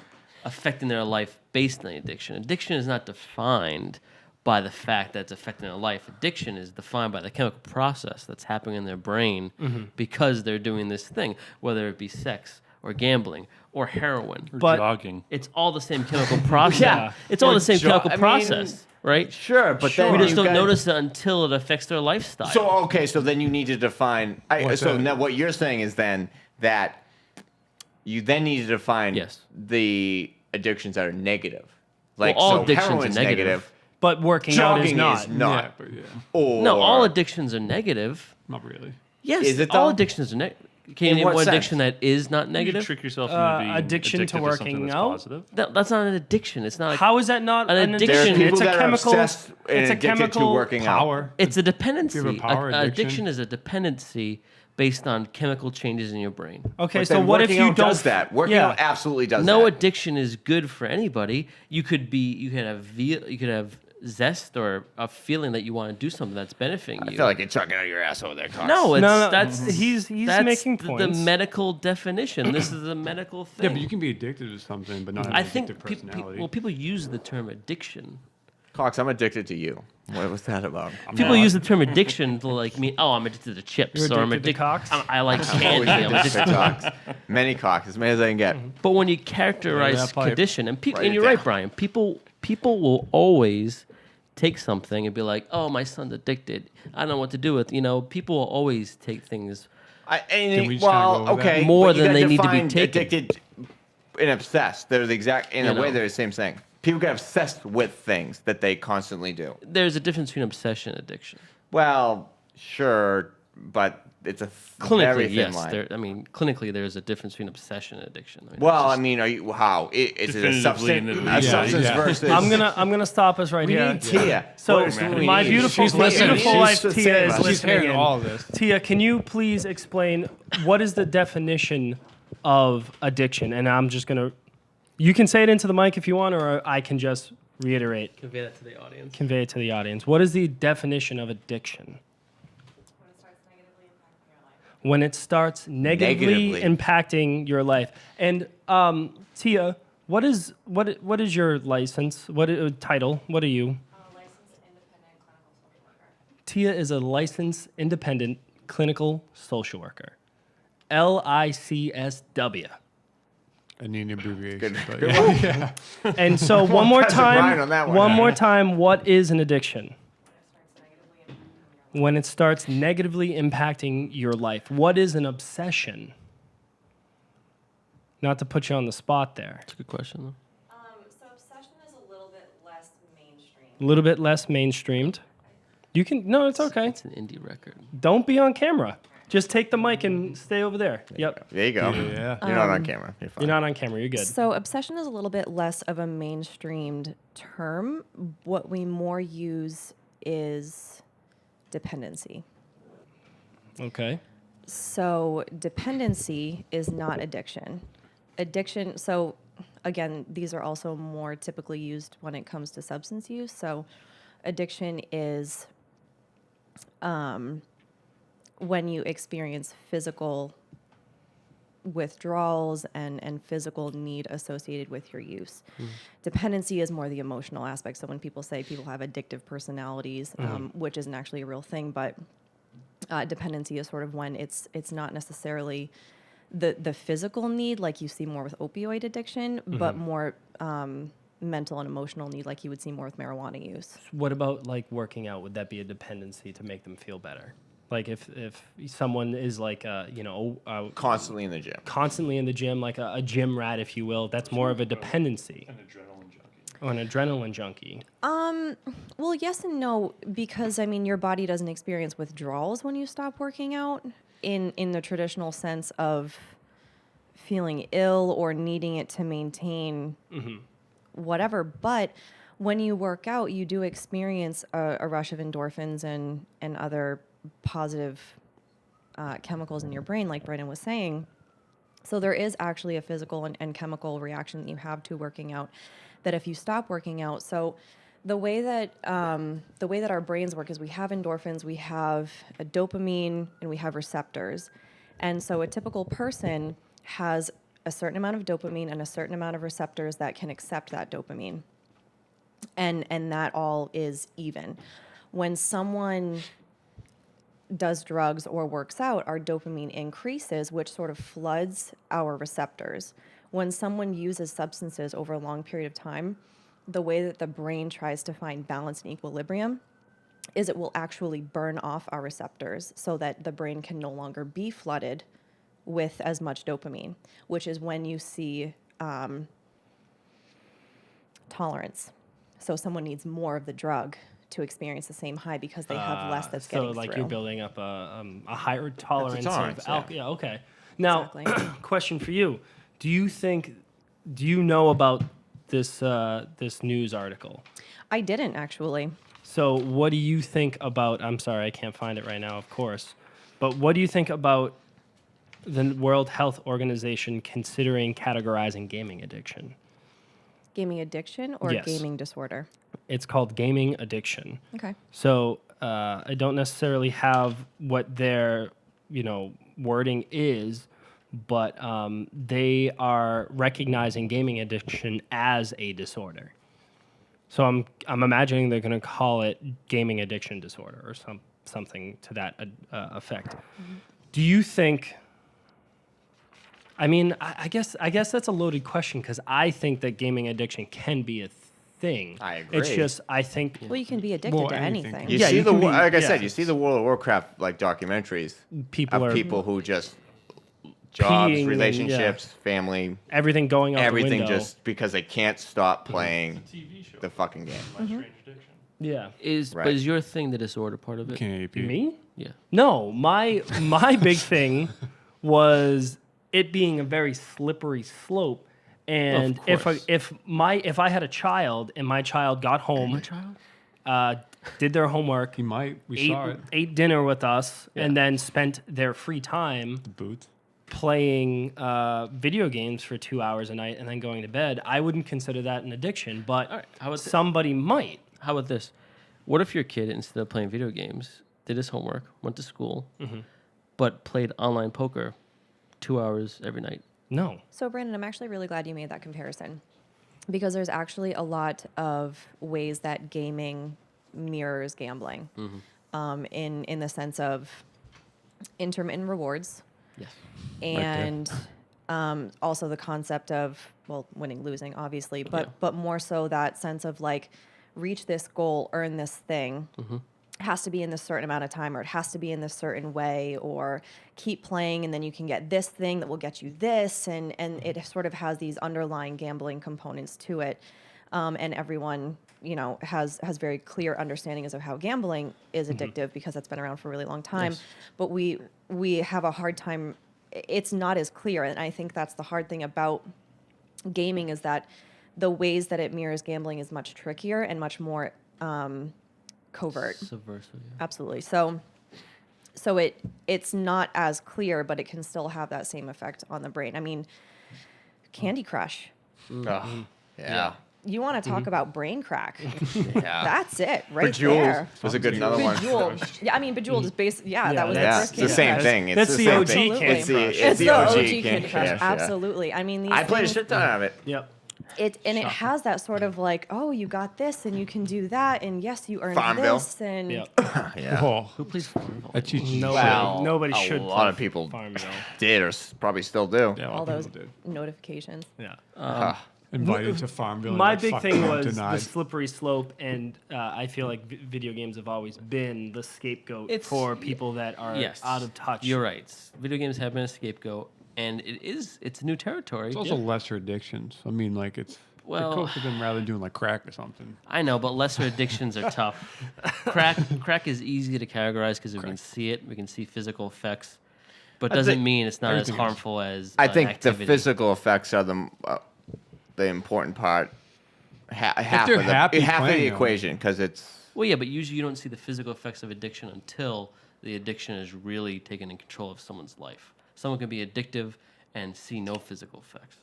affecting their life based on the addiction. Addiction is not defined by the fact that it's affecting their life. Addiction is defined by the chemical process that's happening in their brain because they're doing this thing, whether it be sex or gambling or heroin. Or But- jogging. It's all the same chemical process. Yeah. It's all Or the same chemical I mean, process, right? Sure, but Sure. then We just you don't got- notice it until it affects their lifestyle. So okay, so then you need to define. What's So that? now what you're saying is then that you then need to define Yes. the addictions that are negative. Like all so addictions are heroin's negative. But working out Jogging is not. is not. Yeah, but yeah, Or no, all addictions are negative. not really. Yes, Is it all though? addictions are negative. Can you In name what one sense? addiction that is not You negative? trick yourself into being addiction addicted to something working that's out? positive. That's not an addiction. It's not. A, How is that not An an addiction- There are addiction? people It's a that chemical. are obsessed and It's a addicted to chemical working out. Power. it's a dependency. Do you have a power addiction? Addiction is a dependency based on chemical changes in your brain. Okay, But so then what if working you out don't? does that? Working yeah. out absolutely does No that. addiction is good for anybody. You could have zest or a feeling that you want to do something that's benefiting you. I feel like you're chucking out your ass over there, Cox. no, it's No, that's he's that's making the points. medical definition. This is a medical thing. Yeah, but you can be addicted to something, but not have I an think addictive personality. people use the term addiction. Cox, I'm addicted to you. What was that about? People use the term addiction to like mean, oh, I'm addicted to chips, You're or I'm addicted to cocks? I like Always candy. I'm addicted to addicted to Cox. Many Cox, as many as I can get. But when you characterize that pipe. condition, and Write and it you're right, down. Brian. People will always take something and be like, oh, my son's addicted. I don't know what to do with. People will always take things. Can we just kinda go over that? okay, More but you than gotta they need to be define taken. Addicted and obsessed. They're the exact, in You a way, know. they're the same thing. People get obsessed with things that they constantly do. There's a difference between obsession and addiction. Well, sure, but it's a Clinically, very thin yes. line. Clinically, there's a difference between obsession and addiction. Well, I mean, are you how? Is it a Definitively in substance, the- a Yeah, substance yeah. versus? I'm gonna stop us right We here. need Tia. So What do we my need? beautiful, She's my listening. beautiful She's wife the Tia same. is She's listening hearing in. all of this. Tia, can you please explain what is the definition of addiction? And I'm just gonna, you can say it into the mic if you want, or I can just reiterate, convey that to the audience. convey it to the audience. What is the definition of addiction? When it starts negatively impacting your life. And Tia, what is your license? What title? What are you? Licensed independent clinical social worker. Tia is a licensed independent clinical social worker. LICSW. I need an abbreviation. Good. But Good yeah. one. And so one more Pass the grind on time, that one. one more time, what is an addiction? When it starts negatively impacting your life. When it starts negatively impacting your life. What is an obsession? Not to put you on the spot there. That's a good question. Though. So obsession is a little bit less mainstream. A little bit less mainstreamed. You can, no, it's okay. It's an indie record. Don't be on camera. Just take the mic and stay over there. Yep. There you go. Yeah. You're not on camera. You're fine. You're not on camera. You're good. So obsession is a little bit less of a mainstreamed term. What we more use is dependency. Okay. So dependency is not addiction. Addiction, so again, these are also more typically used when it comes to substance use. So addiction is when you experience physical withdrawals and physical need associated with your use. Dependency is more the emotional aspect. So when people say people have addictive personalities, which isn't actually a real thing, but dependency is sort of when it's not necessarily the physical need like you see more with opioid addiction, but more mental and emotional need like you would see more with marijuana use. What about like working out? Would that be a dependency to make them feel better? Like if someone is like Constantly in the gym. constantly in the gym, like a gym rat, if you will, that's more of a dependency. An adrenaline junkie. Or an adrenaline junkie. Well, yes and no, because I mean your body doesn't experience withdrawals when you stop working out in the traditional sense of feeling ill or needing it to maintain whatever. But when you work out, you do experience a rush of endorphins and other positive chemicals in your brain, like Brennan was saying. So there is actually a physical and chemical reaction that you have to working out that if you stop working out. So the way that our brains work is we have endorphins, we have a dopamine, and we have receptors. And so a typical person has a certain amount of dopamine and a certain amount of receptors that can accept that dopamine. And that all is even. When someone does drugs or works out, our dopamine increases, which sort of floods our receptors. When someone uses substances over a long period of time, the way that the brain tries to find balance and equilibrium is it will actually burn off our receptors so that the brain can no longer be flooded with as much dopamine, which is when you see tolerance. So someone needs more of the drug to experience the same high because they have less that's getting So like through. you're building up a higher tolerance, tolerance, of alcohol. yeah. Yeah, okay. Now, Exactly. question for you. Do you know about this news article? I didn't actually. So what do you think about, I'm sorry, I can't find it right now, of course, but what do you think about the World Health Organization considering categorizing gaming addiction? Gaming addiction or Yes. gaming disorder? It's called gaming addiction. Okay. So I don't necessarily have what their, wording is, but they are recognizing gaming addiction as a disorder. So I'm imagining they're going to call it gaming addiction disorder or something to that effect. Do you think? I mean, I guess that's a loaded question because I think that gaming addiction can be a thing. I agree. It's just I think Well, you can be addicted to anything. anything. You Yeah, see you can be- like I yeah. said, you see the World of Warcraft like documentaries people of are people who just jobs, peeing and, relationships, family, everything going out the everything window. just because they can't stop playing TV show. the fucking game. My Strange Addiction. Yeah. Right. But is your thing the disorder part of it? Can't AP. Me? Yeah. No, my big thing was it being a very slippery slope. And course. if I had a child and my child got home, did their homework, He might. We saw it. ate dinner with us, and then spent their free time The boots. playing video games for 2 hours a night and then going to bed, I wouldn't consider that an addiction, but All right, how about somebody might. How about this? What if your kid, instead of playing video games, did his homework, went to school, but played online poker 2 hours every night? No. So, Brandon, I'm actually really glad you made that comparison because there's actually a lot of ways that gaming mirrors gambling in the sense of intermittent rewards Yes. and also the concept of, well, winning, losing, obviously, but more so that sense of like, reach this goal, earn this thing. It has to be in this certain amount of time, or it has to be in this certain way, or keep playing and then you can get this thing that will get you this, and it sort of has these underlying gambling components to it, and everyone has very clear understandings of how gambling is addictive because that's been around for a really long time. Yes. But we have a hard time. It's not as clear, and I think that's the hard thing about gaming is that the ways that it mirrors gambling is much trickier and much more covert. Subversive. Yeah. Absolutely. So it's not as clear, but it can still have that same effect on the brain. I mean, Candy Crush. Oh, yeah. You want to talk about brain crack? Yeah. That's it, right Bejeweled there. was a good another one. Bejeweled. Yeah, I mean, Bejeweled is based. Yeah, that was Yeah, the it's first the Candy same Crush. thing. It's That's the the same OG thing. Candy It's the, Crush. it's the OG Candy Crush. Yeah. Absolutely. I mean, these I played a things, shit ton of it. Yep. it has that sort of like, oh, you got this, and you can do that, and yes, you earned Farmville. this, and Yep. Yeah. Oh, Who plays Farmville? that teaches you Nobody a should lot play of people Farmville. did or probably still do. Yeah, a lot all of those people did. notifications. Yeah. Invited to Farmville. and My got big fucking thing was denied. the slippery slope, and I feel like video games have always been the scapegoat It's- for people that are Yes. out of touch. You're right. Video games have been a scapegoat, and it's new territory. It's also lesser addictions. I mean, like it's Well- well, cool for them rather than doing like crack or something. I know, but lesser addictions are tough. Crack is easy to categorize because we can see it. We can see physical effects, but I doesn't think mean it's not as everything is. harmful as I an think activity. the physical effects are the important part. Half they're of the happy half of the playing them. equation because it's Well, yeah, but usually you don't see the physical effects of addiction until the addiction is really taken in control of someone's life. Someone can be addictive and see no physical effects,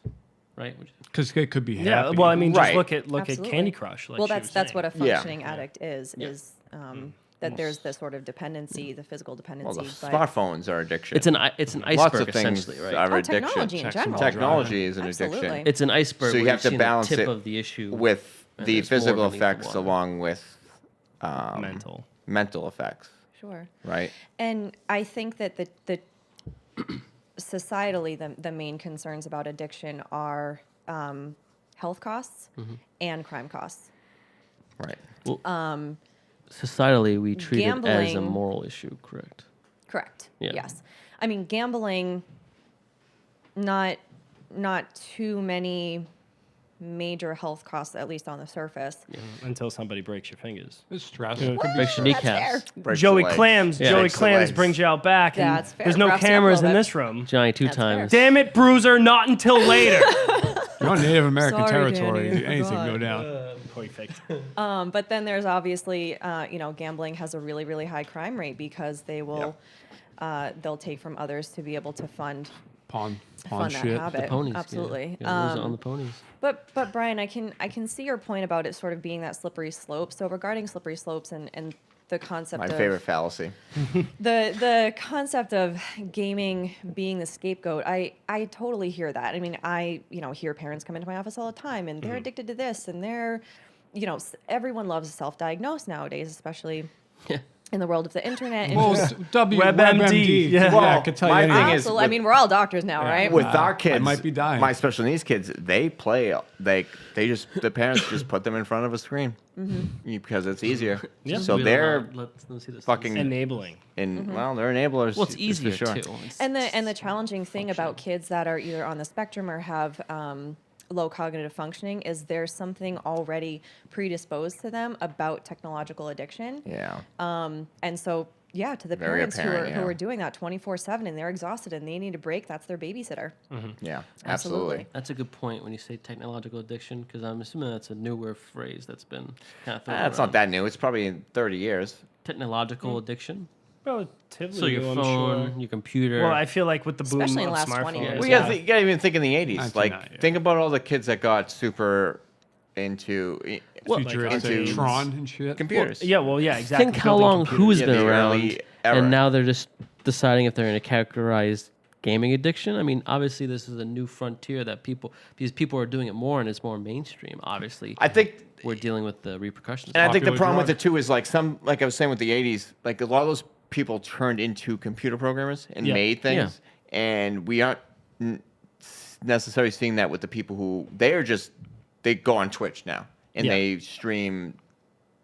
right? Because it could be happy. Yeah, well, I mean, just Right. look at Absolutely. Candy Crush. Like Well, she that's was that's saying. what a Yeah. functioning addict is that there's the sort of dependency, the physical dependency. well, the but smartphones are addiction. It's an iceberg Lots of things essentially, right? are addiction. technology in general. Technology is an Absolutely. addiction. It's an iceberg. So you where have to seeing balance the tip it of the issue with and the there's more physical beneath the effects water. along with mental. effects, Sure. right? And I think that the societally the main concerns about addiction are health costs and crime costs. Right. Societally, we treat it as a Gambling- moral issue, correct? Correct. Yeah. Yes. I mean, gambling, not too many major health costs, at least on the surface. Until somebody breaks your fingers. It's stress. Yeah. Could be Breaks your That's kneecaps. fair. Breaks Joey the legs. Clams. Yeah. Joey Breaks the Clams legs. brings you out back. And That's fair. there's no Roughs you up a cameras little in bit. this room. Johnny, two That's fair. times. Damn it, Bruiser! Not until later. You're on Native American Sorry, territory. Danny, I Anything forgot. go down. Perfect. But then there's obviously, gambling has a really, really high crime rate because they will, they'll take from others to be able to fund Pawn that shit. habit. The ponies. Absolutely. Yeah, lose it on the ponies. But Brian, I can see your point about it sort of being that slippery slope. So regarding slippery slopes and the concept My of favorite fallacy. the concept of gaming being the scapegoat, I totally hear that. I mean, I hear parents come into my office all the time and they're addicted to this and they're, everyone loves to self-diagnose nowadays, especially in the world of the internet. And Well, just- WebMD. Yeah. I could tell you my anything. thing is Absolutely. I mean, we're all doctors now, right? With our kids, might be dying. My special needs kids, they play. The parents just put them in front of a screen because it's easier. Yeah. So We they're let them see this. fucking Enabling. well, they're enablers. Well, it's for easier sure. too. And the challenging thing about kids that are either on the spectrum or have low cognitive functioning is there's something already predisposed to them about technological addiction. Yeah. And so, yeah, to the Very parents apparent, who yeah. are doing that 24/7 and they're exhausted and they need a break, that's their babysitter. Yeah. Absolutely. Absolutely. That's a good point when you say technological addiction, because I'm assuming that's a newer phrase that's been kind of thrown It's not around. that new. It's probably in 30 years. Technological addiction. Relatively So your new, I'm phone, sure. your computer. Well, I feel like with the boom Especially in of the last 20 smartphones. years. Well, Yeah. you gotta even think in the 80s. 1990, Like, yeah. think about all the kids that got super into Futuristic into Tron and shit. computers. Yeah, well, yeah, exactly. Think how Building long computers. Who's Yeah, been the around, early era. and now they're just deciding if they're going to characterize gaming addiction. I mean, obviously, this is a new frontier that because people are doing it more and it's more mainstream. Obviously, I think, we're dealing with the repercussions. and I think the Popular problem with drug. it too is like I was saying with the 80s, like a lot of those people turned into computer programmers and Yeah. made things, and we aren't necessarily seeing that with the people who they go on Twitch now and Yeah. they stream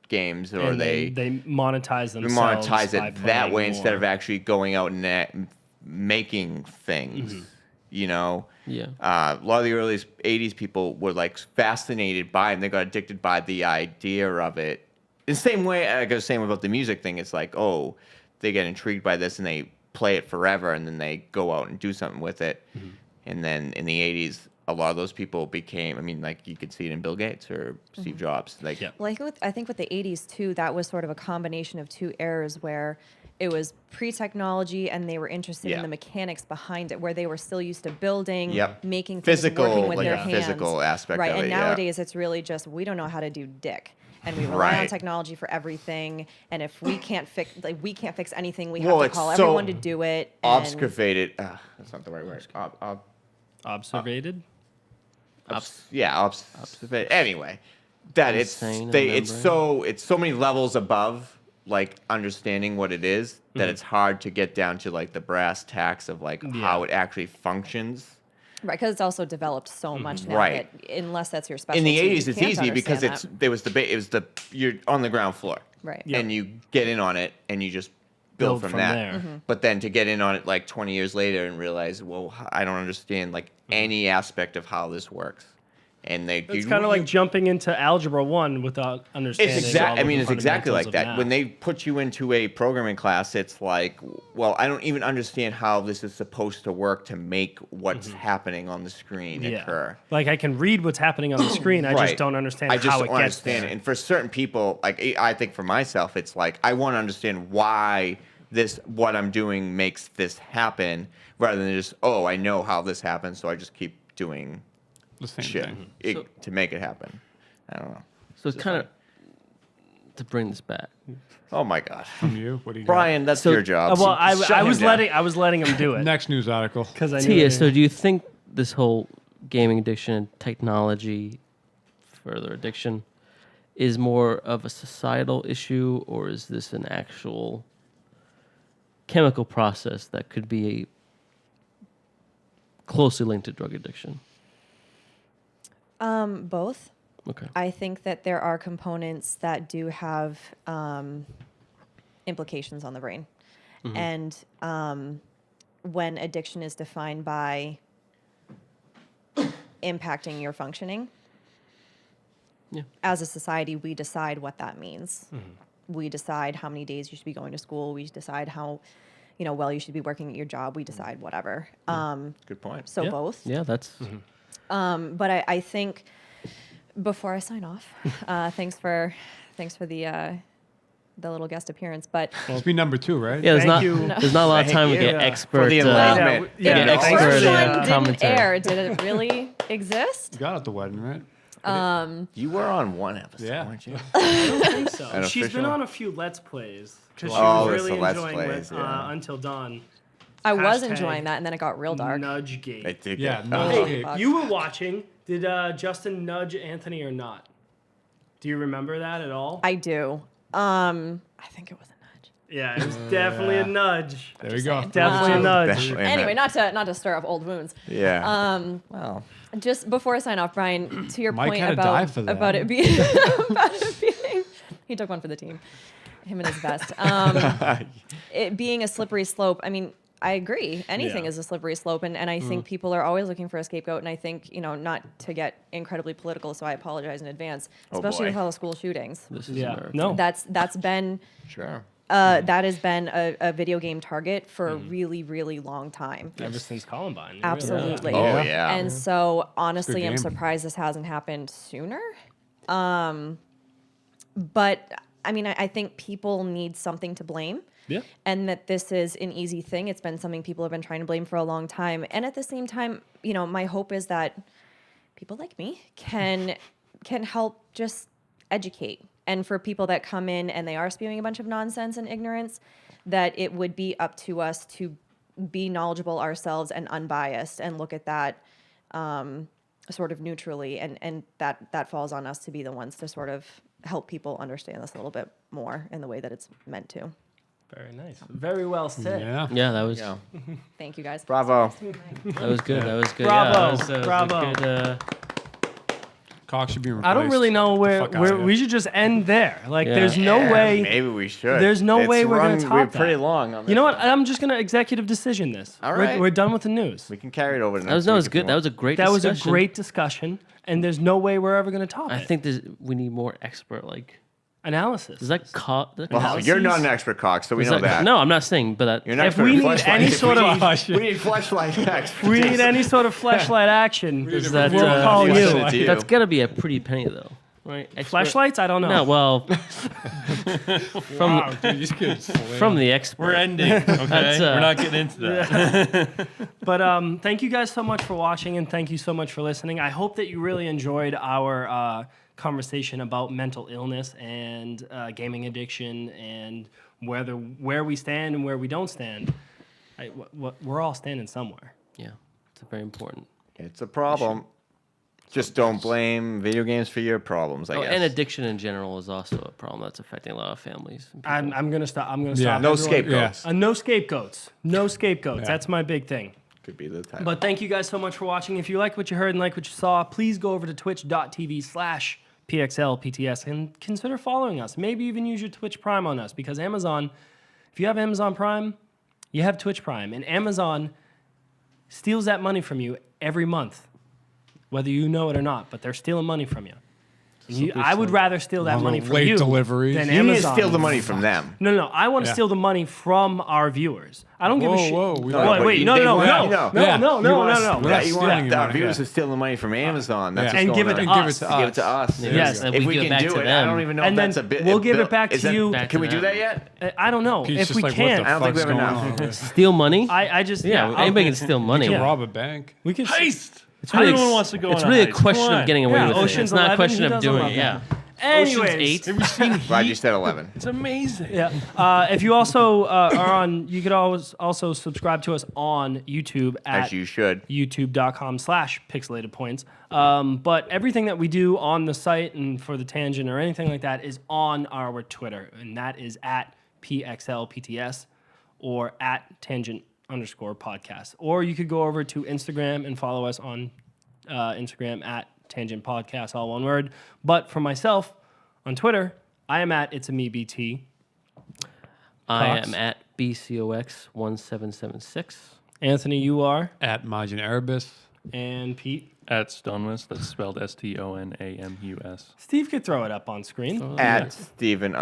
games or And they monetize themselves. monetize by it that playing way instead more. of actually going out and making things. Mm-hmm. You know, Yeah. a lot of the early '80s people were like fascinated by it, and they got addicted by the idea of it. The same way like I was saying about the music thing, it's like, oh, they get intrigued by this and they play it forever, and then they go out and do something with it. Mm-hmm. And then in the '80s, a lot of those people became. I mean, like you could see it in Bill Gates or Steve Jobs. Like, Yeah. Well, I think with the 80s too, that was sort of a combination of two eras where it was pre-technology and they were interested Yeah. in the mechanics behind it, where they were still used to building, Yep. making things, Physical, working with like their a hands. physical aspect right? of And it, yeah. nowadays it's really just we don't know how to do dick. And we rely on Right. technology for everything. And if we can't fix anything, we Well, have to it's call so everyone to do it. and- obfuscated. That's not the right word. Observated. Obfuscated. Anyway, that Insane it's membrane. it's so many levels above like understanding what it is that it's hard to get down to like the brass tacks of like how it actually functions. Right, because it's also developed so much now Right. that unless that's your specialty, In the you 80s, it's can't easy because understand it was the you're on the ground floor. Right. Yeah. And you get in on it and you just build from that. there. Mm-hmm. But then to get in on it like 20 years later and realize, well, I don't understand like any aspect of how this works. And It's kind of like jumping into Algebra 1 without understanding. It's all of the it's exactly like fundamentals of that. math. When they put you into a programming class, it's like, well, I don't even understand how this is supposed to work to make what's happening on the screen occur. Like I can read what's happening on the screen. I just don't understand I just how don't it gets understand there. it. And for certain people, like I think for myself, it's like I want to understand why what I'm doing makes this happen, rather than just I know how this happens, so I just keep doing The same shit thing. to make it happen. I don't know. So it's kind of to bring this back. Oh my god, From you, what do you Brian, that's So- your job. Well, I Shut him was down. letting him do got? it Next news article. because I knew. Tia, so do you think this whole gaming addiction and technology, further addiction, is more of a societal issue, or is this an actual chemical process that could be closely linked to drug addiction? Both. Okay. I think that there are components that do have implications on the brain. And when addiction is defined by impacting your functioning, Yeah. as a society, we decide what that means. We decide how many days you should be going to school. We decide how, well you should be working at your job. We decide whatever. Good point. So Yeah. both. Yeah, that's But I think before I sign off, thanks for the little guest appearance. But Must be number 2, right? yeah. There's Thank not you. there's not a lot of Thank time to you. get Yeah. expert. For the enlightenment. Yeah, get yeah, the expert first one didn't commentary. air. Did it really exist? You got at the wedding, right? You were on one episode, Yeah. weren't you? I think so. An She's been official- on a few Let's Plays because she Oh, was it's really the Let's enjoying Plays, with, yeah. Until Dawn. I was Hashtag enjoying that, and then it got real dark. Nudge Gate. I did Yeah, get- no. Hey, Okay. you were watching. Did Justin nudge Anthony or not? Do you remember that at all? I do. I think it was a nudge. Yeah, it was definitely a nudge. There we go. saying. Definitely a nudge. Definitely a Anyway, nudge. not to stir up old wounds. Yeah. Well, Just before I sign off, Brian, to your Mike point had to die about for that. about it being he took one for the team, him and his vest. It being a slippery slope. I mean, I agree. Anything Yeah. is a slippery slope, and I think people are always looking for a scapegoat. And I think not to get incredibly political, so I apologize in advance, especially boy. with all the school shootings. This is Yeah. America. No. That's been Sure. that has been a video game target for a really, really long time. Ever since Columbine. Really. Absolutely. Oh, yeah. And so honestly, I'm game. surprised this hasn't happened sooner. But I mean, I think people need something to blame. Yeah. And that this is an easy thing. It's been something people have been trying to blame for a long time. And at the same time, my hope is that people like me can help just educate. And for people that come in and they are spewing a bunch of nonsense and ignorance, that it would be up to us to be knowledgeable ourselves and unbiased and look at that sort of neutrally. And that falls on us to be the ones to sort of help people understand this a little bit more in the way that it's meant to. Very nice. Very well said. Yeah. Yeah, that was Yeah. Thank you, guys. Bravo. that was good. That was good. Bravo. Yeah, that was a Bravo. good, Cox should be replaced. I don't really know where Fuck outta here. we should just end there. Like, Yeah. there's no Yeah, way. Maybe we should. There's no way we're gonna run- top We're that. pretty long on this. You know what? I'm just gonna executive decision this. All We're- right. We're done with the news. We can carry it over to that was next week if you good. That want. was a great. That was a discussion. great discussion, and there's no way we're ever gonna top I it. think we need more expert Analysis. Is that Well, you're not an expert, Cox, so we Is know that- that. No, I'm not saying, but that, You're not If we need any sort of we need flashlight next. we need any sort of flashlight action, is that we'll call We'll you. send it to you. that's gotta be a pretty penny though, right? Expert- Flashlights? I don't know. No, well, from Wow, dude, these kids. from the expert. We're ending. Okay, That's, we're not getting into that. But thank you guys so much for watching, and thank you so much for listening. I hope that you really enjoyed our conversation about mental illness and gaming addiction and where we stand and where we don't stand. We're all standing somewhere. Yeah, it's very important. It's a problem. Just don't blame video games for your problems, I guess. And addiction in general is also a problem that's affecting a lot of families. and people. I'm gonna stop. I'm gonna Yeah. stop. No everyone. scapegoats. No scapegoats. No scapegoats. Yeah. That's my big thing. Could be the title. But thank you guys so much for watching. If you like what you heard and like what you saw, please go over to twitch.tv/PXLPTS and consider following us. Maybe even use your Twitch Prime on us, because Amazon, if you have Amazon Prime, you have Twitch Prime. And Amazon steals that money from you every month, whether you know it or not, but they're stealing money from you. I would rather steal that money from late you deliveries. than you need to Amazon. steal the money from them. No, I want to Yeah. steal the money from our viewers. I don't give a shit. Whoa, we No, like- but Wait, you- no, they no, want- no, you know. no, Yeah. no, You no, want us- no, no. we're Yeah, not you stealing want your our money, viewers yeah. to steal the money from Amazon. That's Yeah. what's And going give it on. to And give it us. to Give it to us. Yes, and If we we give it can back do to it, them. I don't even know And if then that's a bit. we'll give it back is to that- you. Back Can to we do them. that yet? I don't know Pete's if just we like, can. what the I don't think fuck's we have going enough. on here? Steal money? I just yeah, anybody can steal money. You Yeah. can rob a bank. we can. Heist. It's really, Everyone wants to go It's on really a heist. question Come of on. getting away Yeah, with it. Ocean's It's not a 11, question who of doesn't doing love it. that? Yeah. Anyways, Ocean's 8. Have you seen Glad Heat? you said 11. It's amazing. yeah. If you also are on, you could always also subscribe to us on YouTube at As you should. youtube.com/pixelatedpoints. But everything that we do on the site and for the tangent or anything like that is on our Twitter, and that is at PXLPTS or at tangent_podcast. Or you could go over to Instagram and follow us on Instagram at Tangent Podcast, all one word. But for myself on Twitter, I am at It's a Me BT. I Cox. am at BCOX1776. Anthony, you are, At Margin Erebus. and Pete. At Stonemus, that's spelled STONAMUS. Steve could throw it up on screen. At Steven_Sal.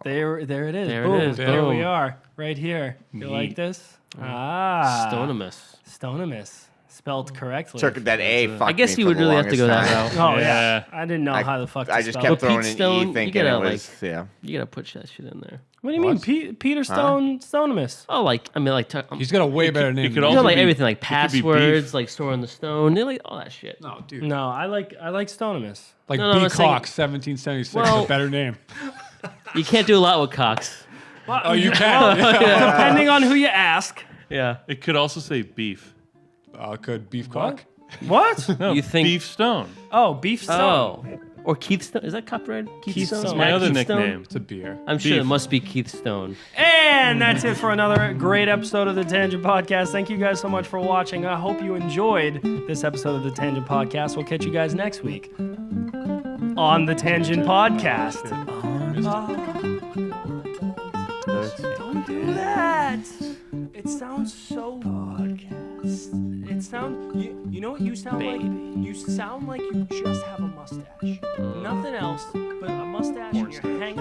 There it is. There it Boom. is. There we Boom. are, right here. You Neat. like this? Ah, Stonemaus. Stonemus, spelled correctly. That A fucked I guess me you for would the really have to longest go time. that route. Oh yeah. Yeah. I didn't know how the fuck. I to just spell kept it. But throwing Pete an Stone, E you thinking gotta, it was, yeah. You gotta put that shit in there. What do you mean, Peter Stone? Stonemus. Oh, like I mean, like He's got a way better name. could than you also know, like be- everything, like it could be passwords, beef. like storing the stone, like all that shit. No, dude. No, I like Stonemus. Like No, no, B. I'm saying- Cox, 1776, Well- a better name. You can't do a lot with Cox. Oh, you can. Depending on who you ask. Yeah. It could also say beef. Could Beef Cock? What? No, You think- Beef Stone. Oh, Beef Stone. Oh. Or Keith Stone. Is that copyrighted? Keith Stone. That's my Matt other Keith Stone? nickname. It's a beer. I'm sure it Beef. must be Keith Stone. And that's it for another great episode of the Tangent Podcast. Thank you guys so much for watching. I hope you enjoyed this episode of the Tangent Podcast. We'll catch you guys next week on the Tangent Podcast. Don't do that. It sounds so podcast. It sounds. You know what you sound like? You sound like you just have a mustache. Nothing else but a mustache, and you're hanging